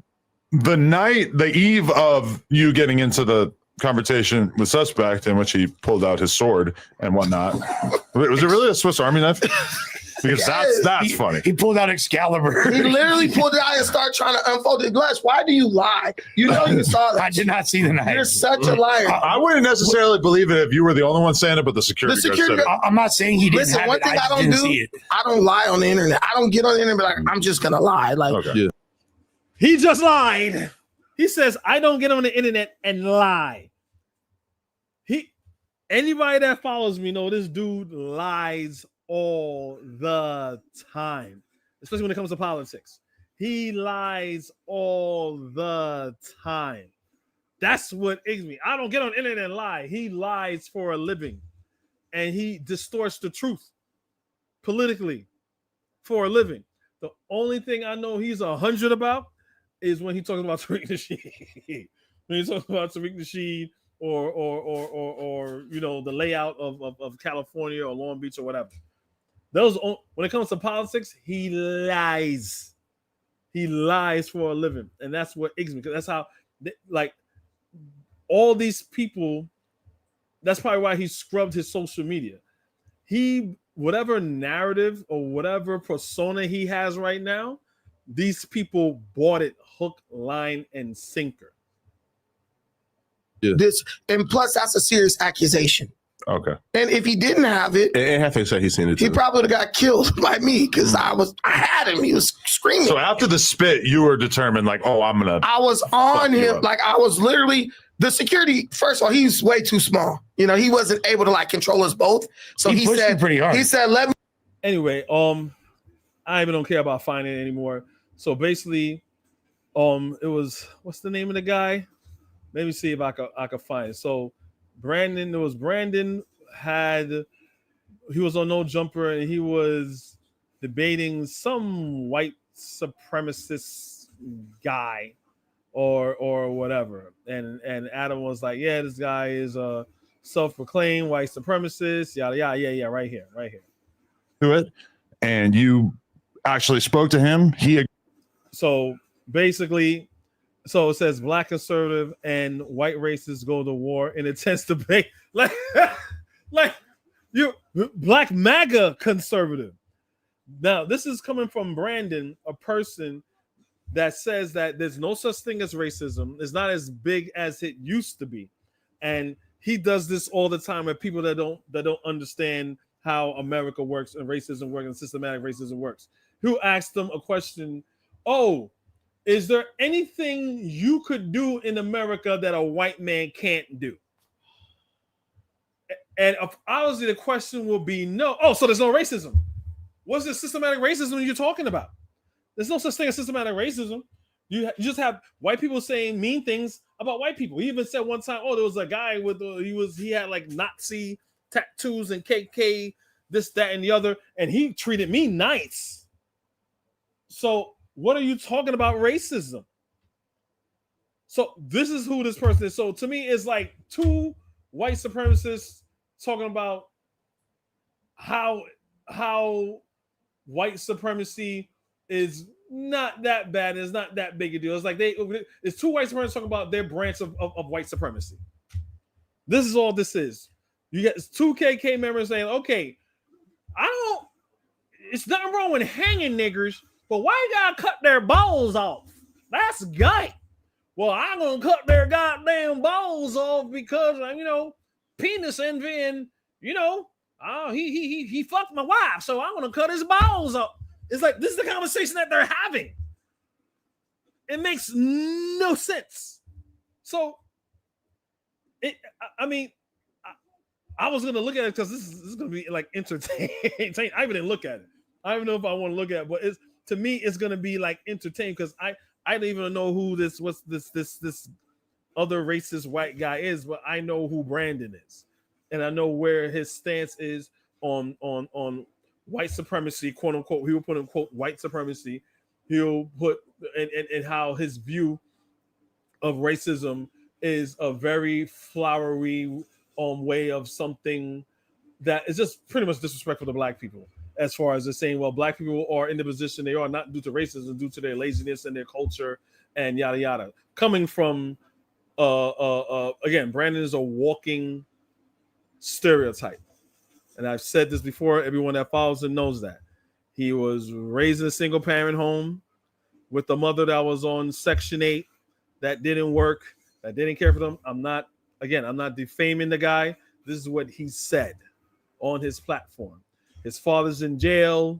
The eve of you getting into the conversation with suspect, in which he pulled out his sword and whatnot. Was it really a Swiss Army knife? Because that's funny. He pulled out Excalibur. He literally pulled it out and started trying to unfold the glass. Why do you lie? You know you saw that. I did not see the knife. You're such a liar. I wouldn't necessarily believe it if you were the only one saying it, but the security guard said it. I'm not saying he didn't. Listen, have one it. thing I don't didn't do, see it. I don't lie on the internet. I don't get on the internet and be like, I'm just gonna lie. Like, okay. He just lied. He says, I don't get on the internet and lie. Anybody that follows me know this dude lies all the time, especially when it comes to politics. He lies all the time. That's what eggs me. I don't get on the internet and lie. He lies for a living, and he distorts the truth politically for a living. The only thing I know he's 100 about is when he talks about Tariq Nasheed. When he talks about Tariq Nasheed or you know, the layout of California or Long Beach or whatever. Those, when it comes to politics, he lies. He lies for a living, and that's what eggs me, because that's how, like, all these people. That's probably why he scrubbed his social media. Whatever narrative or whatever persona he has right now, these people bought it hook, line, and sinker. Yeah. And plus, that's a serious accusation. Okay. And if he didn't have it, and have to say he's seen it too. He probably would have got killed by me, because I had him. He was screaming. So after the spit, you were determined, like, oh, I was on him. Like, I was literally, the security, first of all, he's way too small. You know, he wasn't able to like control us both. So he said pretty hard. He said, let me. Anyway, I even don't care about finding it anymore. So basically, it was, what's the name of the guy? Let me see if I could find it. So Brandon was on No Jumper, and he was debating some white supremacist guy or whatever. And Adam was like, yeah, this guy is a self-proclaimed white supremacist, yada yada, yeah, right here. To it, and you actually spoke to him. So basically, so it says black conservative and white racists go to war in intense debate. Like you, black MAGA conservative. Now, this is coming from Brandon, a person that says that there's no such thing as racism. It's not as big as it used to be, and he does this all the time with people that don't understand how America works and racism works and systematic racism works. Who asked him a question? Oh, is there anything you could do in America that a white man can't do? And obviously the question will be no. Oh, so there's no racism. What's the systematic racism you're talking about? There's no such thing as systematic racism. You just have white people saying mean things about white people. He even said one time, oh, there was a guy with he had like Nazi tattoos and KK this, that, and the other, and he treated me nice. So what are you talking about racism? So this is who this person is. So to me, it's like two white supremacists talking about how white supremacy is not that bad. It's not that big a deal. It's like it's two white supremacists talking about their branch of white supremacy. This is all this is. You get two KK members saying, okay, it's nothing wrong with hanging niggers, but why you gotta cut their balls off? That's gay. Well, I'm gonna cut their goddamn balls off because penis envy, and he fucked my wife, so I'm gonna cut his balls off. It's like this is the conversation that they're having. It makes no sense. So, I was gonna look at it because this is gonna be like entertaining. I even didn't look at it. I don't even know if I want to look at it, but to me it's gonna be like entertaining because I don't even know who this other racist white guy is, but I know who Brandon is, and I know where his stance is on white supremacy, quote unquote. He will put in quote white supremacy. He'll put and how his view of racism is a very flowery way of something that is just pretty much disrespectful to black people, as far as they're saying, well, black people are in the position they are not due to racism, due to their laziness and their culture and yada yada. Coming from again, Brandon is a walking stereotype, and I've said this before. Everyone that follows him knows that he was raised in a single parent home with a mother that was on Section 8 that didn't work, that didn't care for them. I'm not defaming the guy. This is what he said on his platform. His father's in jail.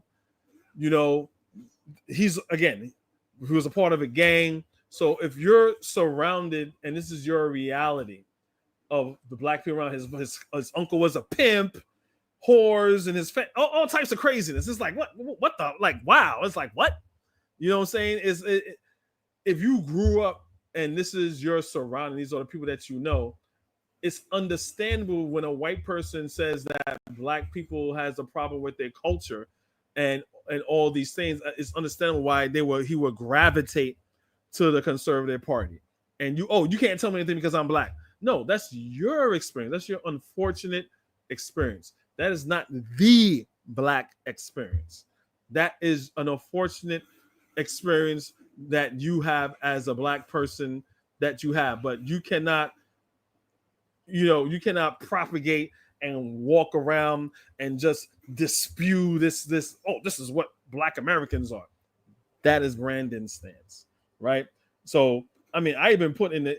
He was a part of a gang. So if you're surrounded, and this is your reality of the black people around, his uncle was a pimp, whores, and his all types of craziness. It's like what the wow. It's like what, you know what I'm saying? If you grew up and this is your surrounding, these are the people that you know, it's understandable when a white person says that black people has a problem with their culture and all these things. It's understandable why he would gravitate to the conservative party. And you can't tell me anything because I'm black. No, that's your experience. That's your unfortunate experience. That is not the black experience. That is an unfortunate experience that you have as a black person that you have, but you cannot propagate and walk around and just dispute this is what black Americans are. That is Brandon's stance, right? So I even put in the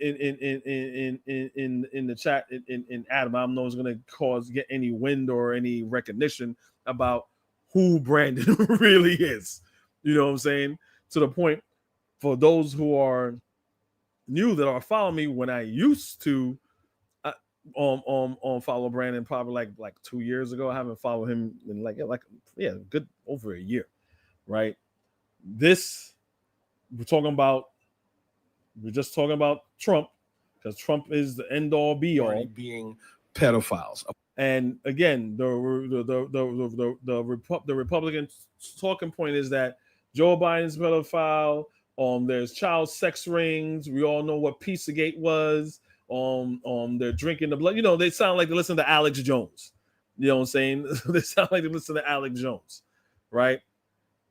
chat in Adam. I don't know it's going to get any wind or any recognition about who Brandon really is. You know what I'm saying? To the point, for those who are new that are following me, when I used to follow Brandon probably like 2 years ago. I haven't followed him in good over a year, right? This we're just talking about Trump, because Trump is the end all be all being pedophiles. And again, the Republican talking point is that Joe Biden's pedophile. There's child sex rings. We all know what Pizzagate was. They're drinking the blood. They sound like they listen to Alex Jones. You know what I'm saying? They sound like they listen to Alex Jones, right?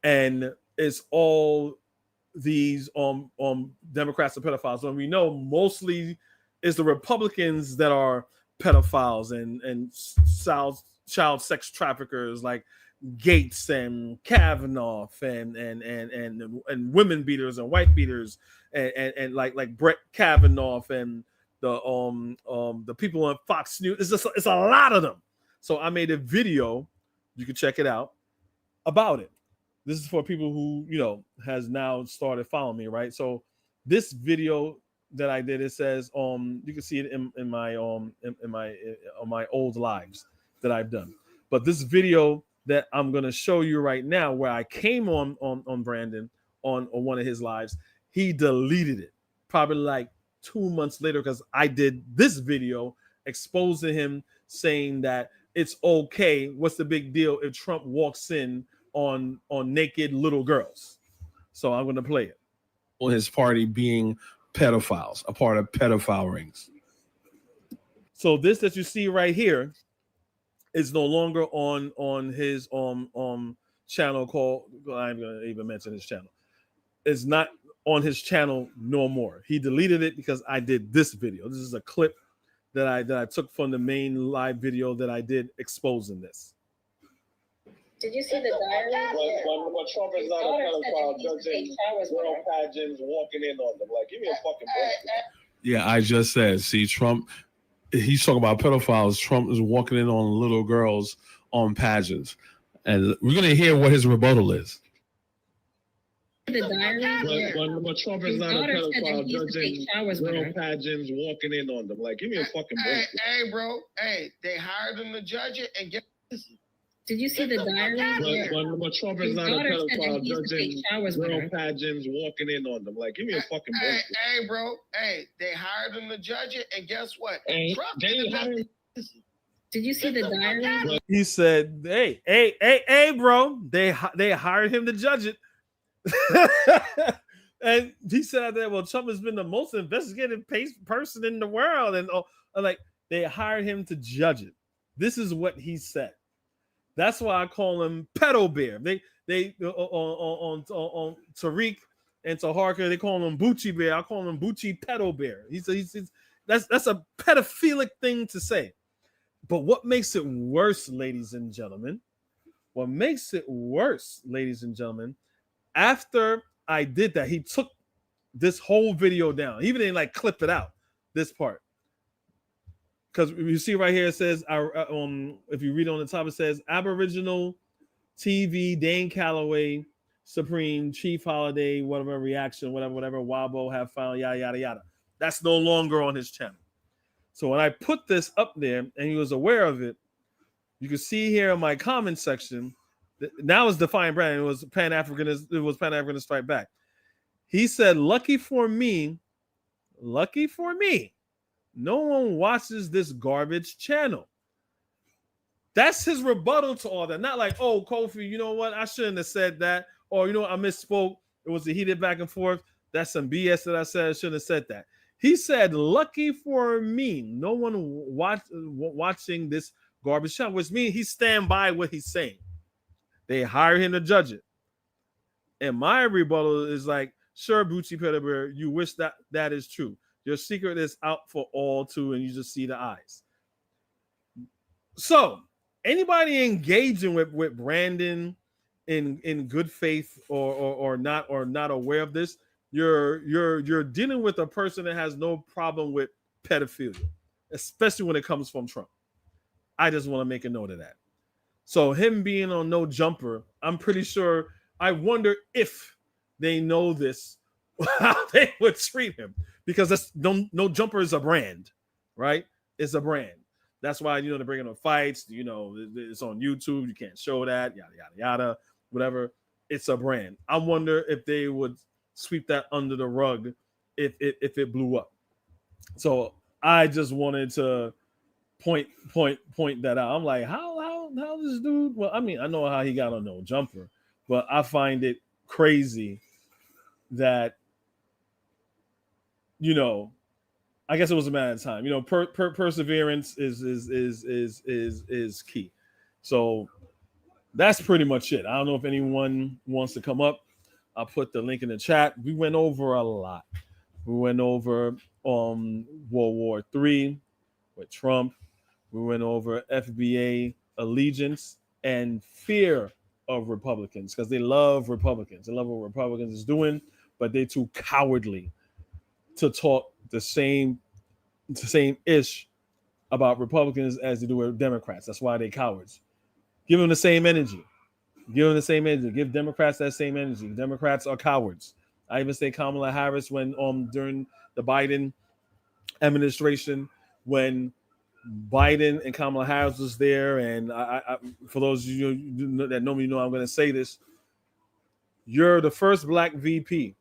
And it's all these Democrats are pedophiles. And we know mostly it's the Republicans that are pedophiles and child sex traffickers like Gates and Kavanaugh and women beaters and white beaters and like Brett Kavanaugh and the people on Fox News. It's a lot of them. So I made a video, you can check it out, about it. This is for people who has now started following me, right? So this video that I did, it says you can see it in my on my old lives that I've done. But this video that I'm gonna show you right now, where I came on Brandon on one of his lives, he deleted it probably like 2 months later, because I did this video exposing him, saying that it's okay. What's the big deal if Trump walks in on naked little girls? So I'm going to play it. On his party being pedophiles, a part of pedophile rings. So this that you see right here is no longer on his channel called, I'm going to even mention his channel. It's not on his channel no more. He deleted it because I did this video. This is a clip that I took from the main live video that I did exposing this. Did you see the diary? When Trump is not a pedophile, judging girl pageants, walking in on them. Like, give me a fucking break. Yeah, I just said, see, Trump, he's talking about pedophiles. Trump is walking in on little girls on pageants. And we're going to hear what his rebuttal is. The diary? When Trump is not a pedophile, judging girl pageants, walking in on them. Like, give me a fucking break. Hey, bro. Hey, they hired him to judge it and get. Did you see the diary? When Trump is not a pedophile, judging girl pageants, walking in on them. Like, give me a fucking break. Hey, bro. Hey, they hired him to judge it, and guess what? Trump Did you see the diary? He said, hey, bro, they hired him to judge it. And he said that, well, Trump has been the most investigated person in the world. And like, they hired him to judge it. This is what he said. That's why I call him Pedo Bare. They on Tariq and Taharka, they call him Boochy Bear. I call him Boochy Pedo Bare. That's a pedophilic thing to say. But what makes it worse, ladies and gentlemen? What makes it worse, ladies and gentlemen? After I did that, he took this whole video down. He even didn't like clip it out. This part. Because you see right here, it says, if you read on the top, it says Aboriginal TV, Dane Calloway, Supreme, Chief Holiday, whatever reaction, whatever, Wabo have found, yada, yada, yada. That's no longer on his channel. So when I put this up there and he was aware of it, you can see here in my comment section, now it's Defiant Brand. It was Pan-Africanist Strike Back. He said, lucky for me, no one watches this garbage channel. That's his rebuttal to all that. Not like, oh, Kofi, you know what? I shouldn't have said that. Or, you know, I misspoke. It was a heated back and forth. That's some BS that I said. I shouldn't have said that. He said, lucky for me, no one watching this garbage channel, which means he stand by what he's saying. They hire him to judge it. And my rebuttal is like, sure, Boochy Pedo Bare, you wish that is true. Your secret is out for all to, and you just see the eyes. So, anybody engaging with Brandon in good faith or not aware of this, you're dealing with a person that has no problem with pedophilia, especially when it comes from Trump. I just want to make a note of that. So him being on No Jumper, I'm pretty sure. I wonder if they know this, how they would treat him. Because that's no Jumper is a brand, right? It's a brand. That's why, you know, they're bringing up fights. You know, it's on YouTube. You can't show that, yada, yada, yada, whatever. It's a brand. I wonder if they would sweep that under the rug if it blew up. So I just wanted to point that out. I'm like, how this dude? Well, I mean, I know how he got on No Jumper, but I find it crazy that, you know, I guess it was a matter of time. You know, perseverance is key. So that's pretty much it. I don't know if anyone wants to come up. I'll put the link in the chat. We went over a lot. We went over World War III with Trump. We went over FBA allegiance and fear of Republicans because they love Republicans. They love what Republicans is doing, but they're too cowardly to talk the same ish about Republicans as they do with Democrats. That's why they cowards. Give them the same energy. Give Democrats that same energy. Democrats are cowards. I even say Kamala Harris when during the Biden administration, when Biden and Kamala Harris was there, and I for those of you that know me, know I'm going to say this. You're the first black VP.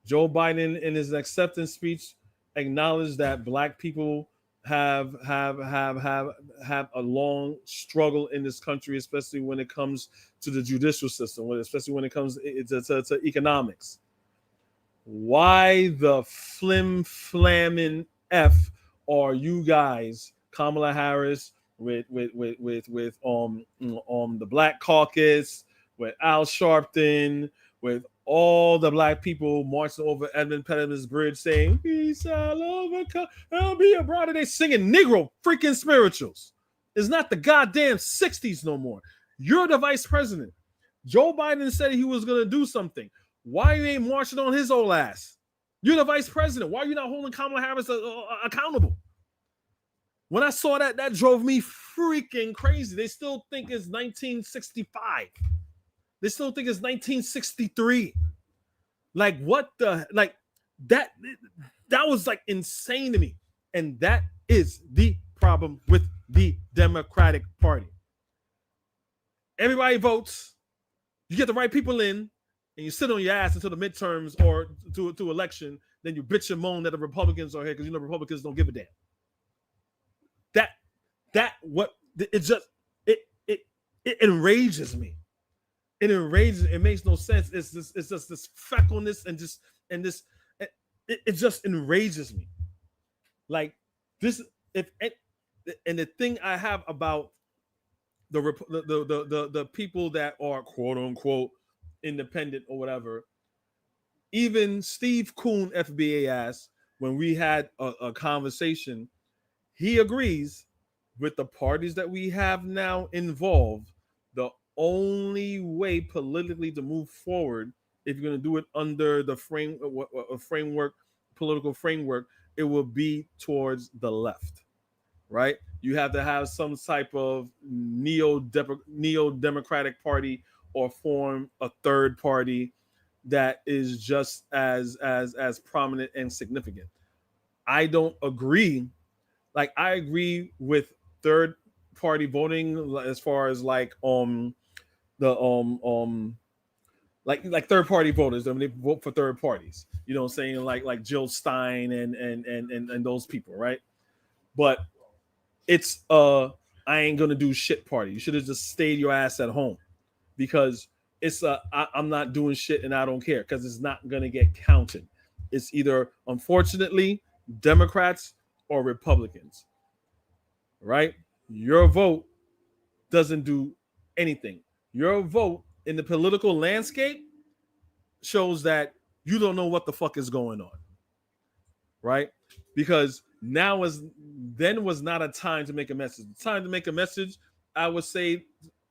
Joe Biden, in his acceptance speech, acknowledged that black people have a long struggle in this country, especially when it comes to the judicial system, especially when it comes to economics. Why the flamming F are you guys, Kamala Harris, with the Black Caucus, with Al Sharpton, with all the Black people marching over Edmund Pettus Bridge saying, "We shall overcome, I'll be a brother." They singing Negro freaking spirituals. It's not the goddamn 60s no more. You're the vice president. Joe Biden said he was going to do something. Why you ain't marching on his old ass? You're the vice president. Why are you not holding Kamala Harris accountable? When I saw that, that drove me freaking crazy. They still think it's 1965. They still think it's 1963. Like, what the, like, that was like insane to me. And that is the problem with the Democratic Party. Everybody votes. You get the right people in, and you sit on your ass until the midterms or to election. Then you bitch and moan that the Republicans are here because you know Republicans don't give a damn. It enrages me. It enrages. It makes no sense. It's just this freckleness and it just enrages me. Like this, and the thing I have about the people that are quote unquote independent or whatever, even Steve Kuhn, FBA, asked when we had a conversation, he agrees with the parties that we have now involved. The only way politically to move forward, if you're going to do it under the political framework, it will be towards the left, right? You have to have some type of neo-democratic party or form a third party that is just as prominent and significant. I don't agree. Like, I agree with third party voting as far as like like third party voters. I mean, they vote for third parties. You know what I'm saying? Like Jill Stein and those people, right? But it's I ain't gonna do shit party. You should have just stayed your ass at home, because it's I'm not doing shit and I don't care, because it's not gonna get counted. It's either, unfortunately, Democrats or Republicans, right? Your vote doesn't do anything. Your vote in the political landscape shows that you don't know what the fuck is going on, right? Because then was not a time to make a message. The time to make a message, I would say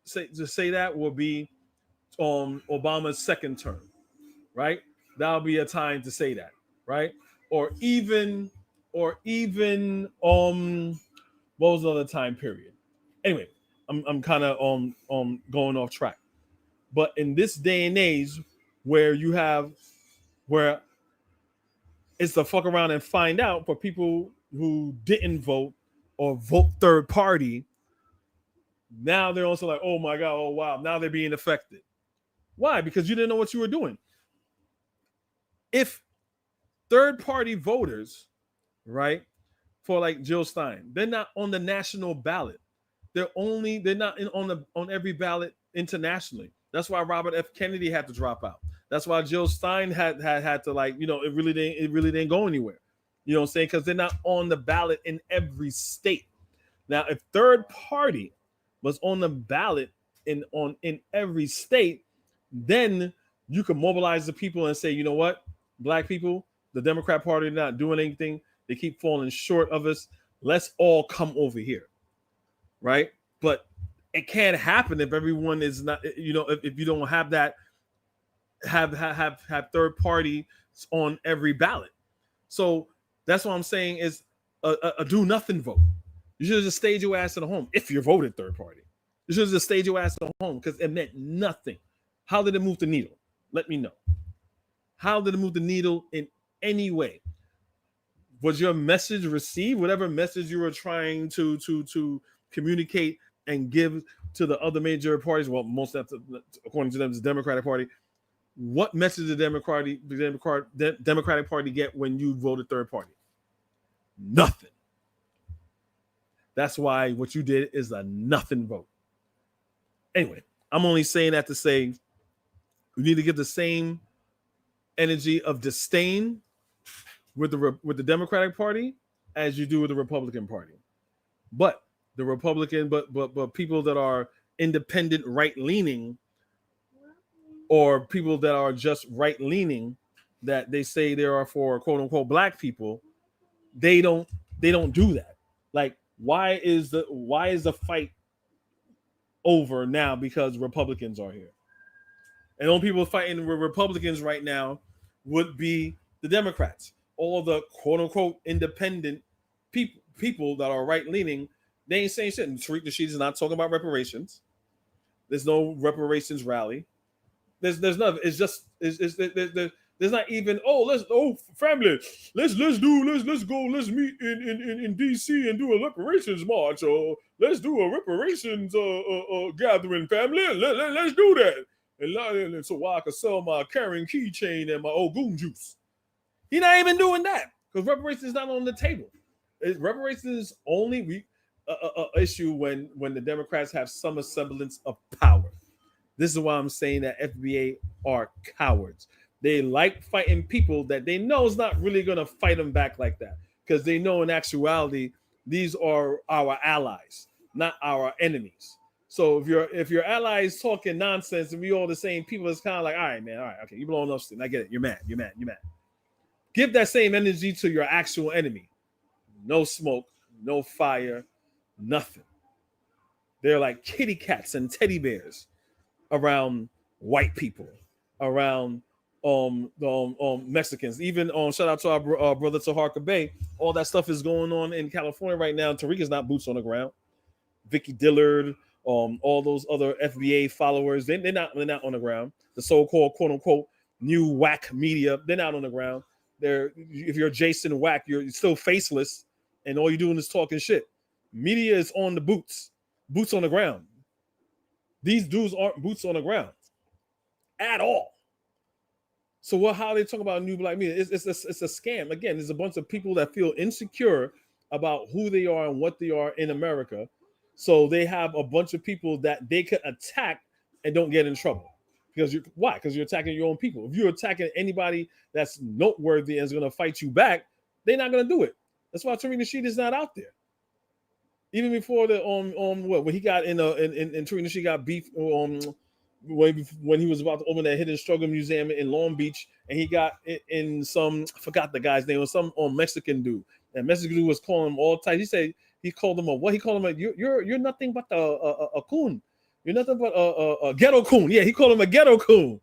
that will be Obama's second term, right? That'll be a time to say that, right? Or even what was the other time period? Anyway, I'm kind of going off track. But in this day and age where it's the fuck around and find out for people who didn't vote or vote third party, now they're also like, oh my God, oh wow, now they're being affected. Why? Because you didn't know what you were doing. If third party voters, right, for like Jill Stein, they're not on the national ballot. They're not on every ballot internationally. That's why Robert F. Kennedy had to drop out. That's why Jill Stein had to, like, you know, it really didn't go anywhere. You know what I'm saying? Because they're not on the ballot in every state. Now, if third party was on the ballot in every state, then you could mobilize the people and say, you know what, Black people, the Democrat Party are not doing anything. They keep falling short of us. Let's all come over here, right? But it can't happen if everyone is not, you know, if you don't have that, have third party on every ballot. So that's what I'm saying is a do nothing vote. You should have just stayed your ass at home if you voted third party. You should have just stayed your ass at home, because it meant nothing. How did it move the needle? Let me know. How did it move the needle in any way? Was your message received? Whatever message you were trying to communicate and give to the other major parties, well, most of that, according to them, is the Democratic Party. What message did the Democratic Party get when you voted third party? Nothing. That's why what you did is a nothing vote. Anyway, I'm only saying that to say we need to give the same energy of disdain with the Democratic Party as you do with the Republican Party. But the Republican, but people that are independent right-leaning, or people that are just right-leaning, that they say they are for quote unquote black people, they don't do that. Like, why is the fight over now because Republicans are here? And the only people fighting with Republicans right now would be the Democrats. All the quote-unquote independent people that are right-leaning, they ain't saying shit. And Tariq Nasheed is not talking about reparations. There's no reparations rally. There's nothing. It's just there's not even family. Let's meet in DC and do a reparations march, or let's do a reparations gathering, family. Let's do that. And so I can sell my Karen keychain and my Ogun juice. He's not even doing that because reparations is not on the table. Reparations is only issue when the Democrats have some semblance of power. This is why I'm saying that FBA are cowards. They like fighting people that they know is not really going to fight them back like that, because they know in actuality these are our allies, not our enemies. So if your allies talking nonsense and we all the same people, it's kind of like, all right, man, all right, okay, you blowing up steam. I get it. You're mad. Give that same energy to your actual enemy. No smoke, no fire, nothing. They're like kitty cats and teddy bears around white people, around Mexicans. Even shout out to our brother Taharka Bay. All that stuff is going on in California right now. Tariq is not boots on the ground. Vicky Dillard, all those other FBA followers, they're not on the ground. The so-called quote unquote new whack media, they're not on the ground. If you're Jason Whack, you're still faceless, and all you're doing is talking shit. Media is on the boots on the ground. These dudes aren't boots on the ground at all. So how they talk about new black media? It's a scam. Again, there's a bunch of people that feel insecure about who they are and what they are in America. So they have a bunch of people that they could attack and don't get in trouble. Because you're attacking your own people. If you're attacking anybody that's noteworthy and is going to fight you back, they're not going to do it. That's why Tariq Nasheed is not out there. Even before the when he got in Tariq Nasheed got beef when he was about to open that Hidden Struggle Museum in Long Beach, and he got in some, I forgot the guy's name, was some Mexican dude. And Mexican dude was calling him all types. He called him you're nothing but a coon. You're nothing but a ghetto coon. Yeah, he called him a ghetto coon.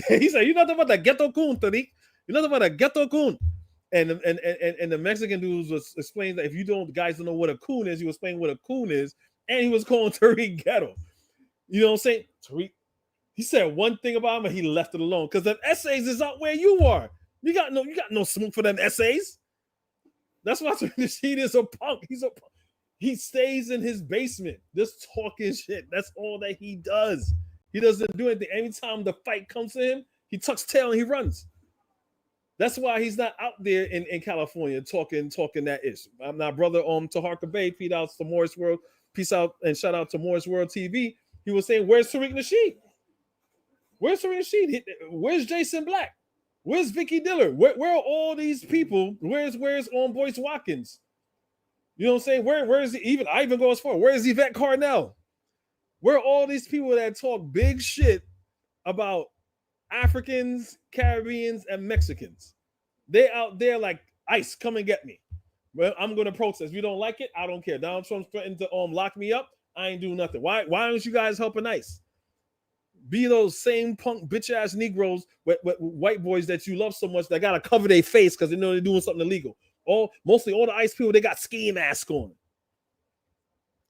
He said, you're nothing but a ghetto coon, Tariq. You're nothing but a ghetto coon. And the Mexican dude was explaining that if you guys don't know what a coon is, he was explaining what a coon is, and he was calling Tariq ghetto. You know what I'm saying? Tariq, he said one thing about him and he left it alone because the essays is out where you are. You got no smoke for them essays. That's why Tariq Nasheed is a punk. He's a punk. He stays in his basement, just talking shit. That's all that he does. He doesn't do anything. Anytime the fight comes to him, he tucks tail and he runs. That's why he's not out there in California talking that issue. I'm not brother Taharka Bay. Peace out to Morris World. Peace out and shout out to Morris World TV. He was saying, "Where's Tariq Nasheed? Where's Tariq Nasheed? Where's Jason Black? Where's Vicky Dillard? Where are all these people? Where's Boyce Watkins? You know what I'm saying? Where is he? I even go as far. Where is Yvette Carnell? Where are all these people that talk big shit about Africans, Caribbeans, and Mexicans? They out there like ICE, come and get me. Well, I'm going to protest. If you don't like it, I don't care. Donald Trump's threatened to lock me up. I ain't doing nothing. Why aren't you guys helping ICE? Be those same punk bitch ass Negroes with white boys that you love so much that gotta cover their face because they know they're doing something illegal. Mostly all the ICE people, they got ski masks on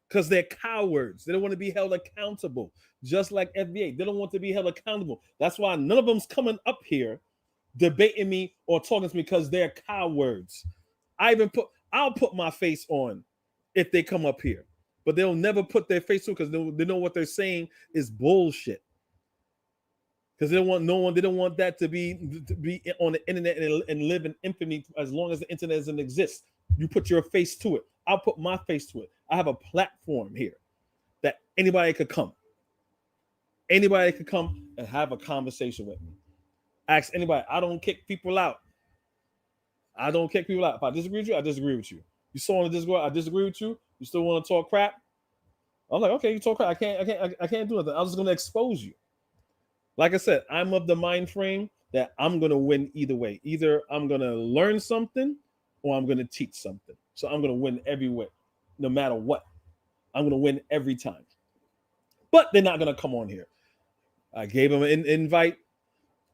because they're cowards. They don't want to be held accountable, just like FBA. They don't want to be held accountable. That's why none of them's coming up here debating me or talking to me because they're cowards. I'll put my face on if they come up here, but they'll never put their face on because they know what they're saying is bullshit. Because they don't want that to be on the internet and live in infamy as long as the internet doesn't exist. You put your face to it. I'll put my face to it. I have a platform here that anybody could come. Anybody could come and have a conversation with me. Ask anybody. I don't kick people out. I don't kick people out. If I disagree with you, I disagree with you. You still want to disagree? I disagree with you. You still want to talk crap? I'm like, okay, you talk crap. I can't do nothing. I'm just gonna expose you. Like I said, I'm of the mind frame that I'm gonna win either way. Either I'm gonna learn something or I'm gonna teach something. So I'm gonna win every way, no matter what. I'm gonna win every time. But they're not gonna come on here. I gave them an invite,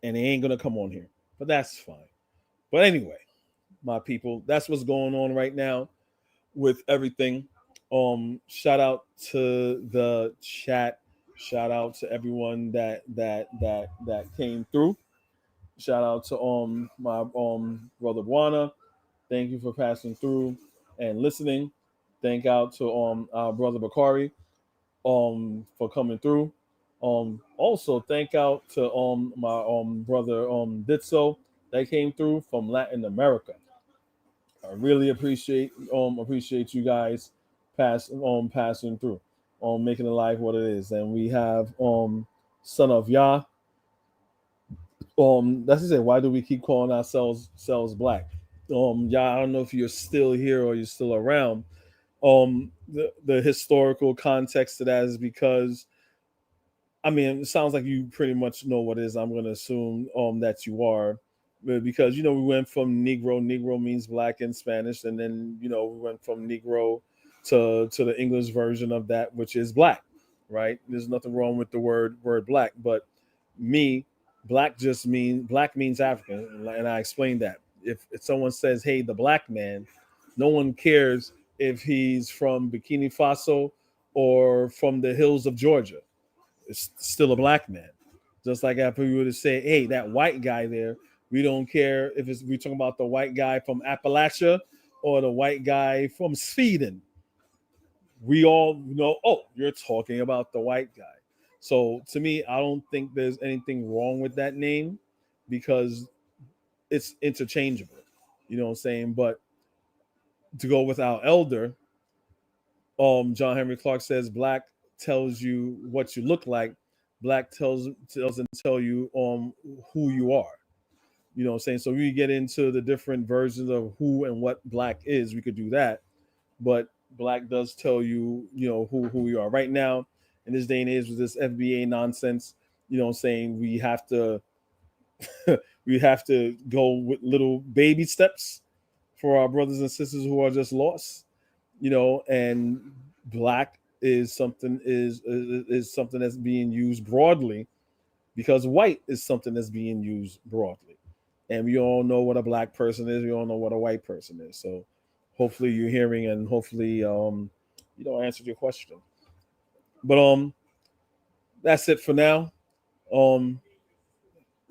and they ain't gonna come on here. But that's fine. But anyway, my people, that's what's going on right now with everything. Shout out to the chat. Shout out to everyone that came through. Shout out to my brother Buana. Thank you for passing through and listening. Thank out to our brother Bakari for coming through. Also thank out to my brother Ditso that came through from Latin America. I really appreciate you guys passing through, making the life what it is. And we have Son of Yah. That's to say, why do we keep calling ourselves black? Yah, I don't know if you're still here or you're still around. The historical context to that is because, I mean, it sounds like you pretty much know what it is. I'm going to assume that you are, because, we went from Negro. Negro means black in Spanish. And then, we went from Negro to the English version of that, which is black, right? There's nothing wrong with the word black. But black means African. And I explained that. If someone says, hey, the black man, no one cares if he's from Burkina Faso or from the hills of Georgia. It's still a black man. Just like if we were to say, hey, that white guy there, we don't care if we're talking about the white guy from Appalachia or the white guy from Sweden. We all know, oh, you're talking about the white guy. So to me, I don't think there's anything wrong with that name because it's interchangeable. You know what I'm saying? But to go with our elder, John Henry Clark says, black tells you what you look like. Black doesn't tell you who you are. You know what I'm saying? So we get into the different versions of who and what black is. We could do that. But black does tell you, who you are. Right now, in this day and age with this FBA nonsense, you know what I'm saying, we have to go with little baby steps for our brothers and sisters who are just lost, and black is something that's being used broadly because white is something that's being used broadly. And we all know what a black person is. We all know what a white person is. So hopefully you're hearing and hopefully answered your question. But that's it for now. It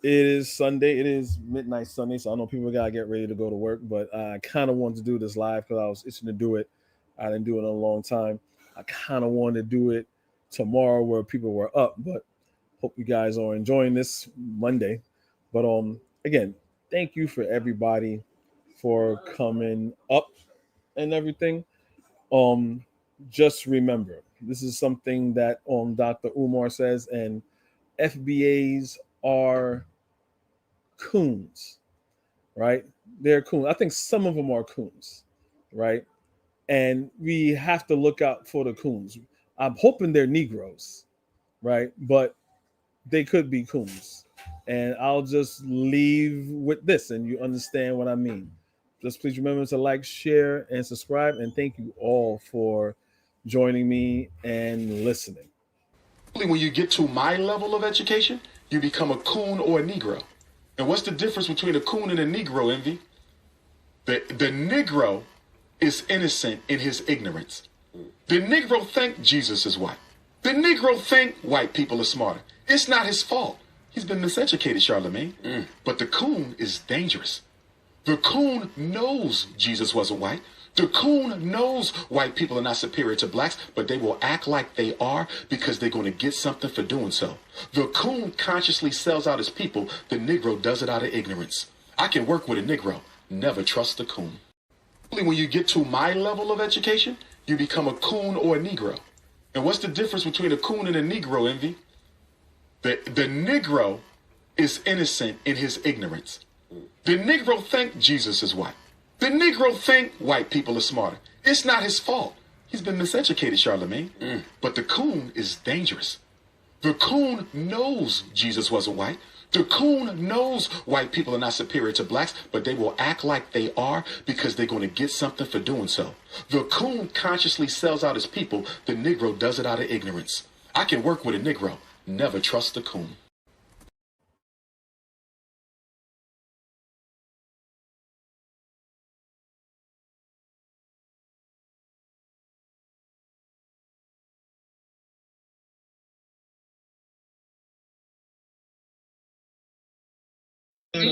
is Sunday. It is midnight Sunday, so I know people gotta get ready to go to work. But I kind of wanted to do this live because I was itching to do it. I didn't do it in a long time. I kind of wanted to do it tomorrow where people were up, but hope you guys are enjoying this Monday. But again, thank you for everybody for coming up and everything. Just remember, this is something that Dr. Umar says, and FBAs are coons, right? They're coons. I think some of them are coons, right? And we have to look out for the coons. I'm hoping they're Negroes, right? But they could be coons. And I'll just leave with this, and you understand what I mean. Just please remember to like, share, and subscribe. And thank you all for joining me and listening. When you get to my level of education, you become a coon or a Negro. And what's the difference between a coon and a Negro, Envy? The Negro is innocent in his ignorance. The Negro think Jesus is white. The Negro think white people are smarter. It's not his fault. He's been miseducated, Charlemagne. But the coon is dangerous. The coon knows Jesus wasn't white. The coon knows white people are not superior to blacks, but they will act like they are because they're going to get something for doing so. The coon consciously sells out his people. The Negro does it out of ignorance. I can work with a Negro. Never trust the coon. When you get to my level of education, you become a coon or a Negro. And what's the difference between a coon and a Negro, Envy? The Negro is innocent in his ignorance. The Negro think Jesus is white. The Negro think white people are smarter. It's not his fault. He's been miseducated, Charlemagne. But the coon is dangerous. The coon knows Jesus wasn't white. The coon knows white people are not superior to blacks, but they will act like they are because they're going to get something for doing so. The coon consciously sells out his people. The Negro does it out of ignorance. I can work with a Negro. Never trust the coon. Girl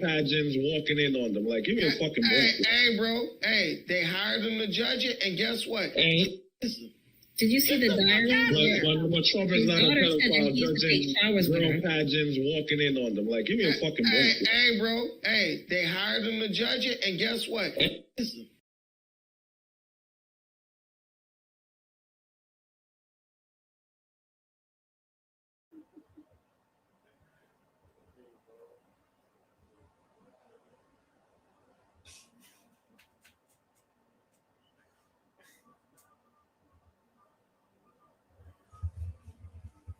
pageants walking in on them. Like, give me a fucking break. Hey, bro. Hey, they hired him to judge it, and guess what? Did you see the diary? But Trump is not a pedophile judging girl pageants walking in on them. Like, give me a fucking break. Hey, bro. Hey, they hired him to judge it, and guess what?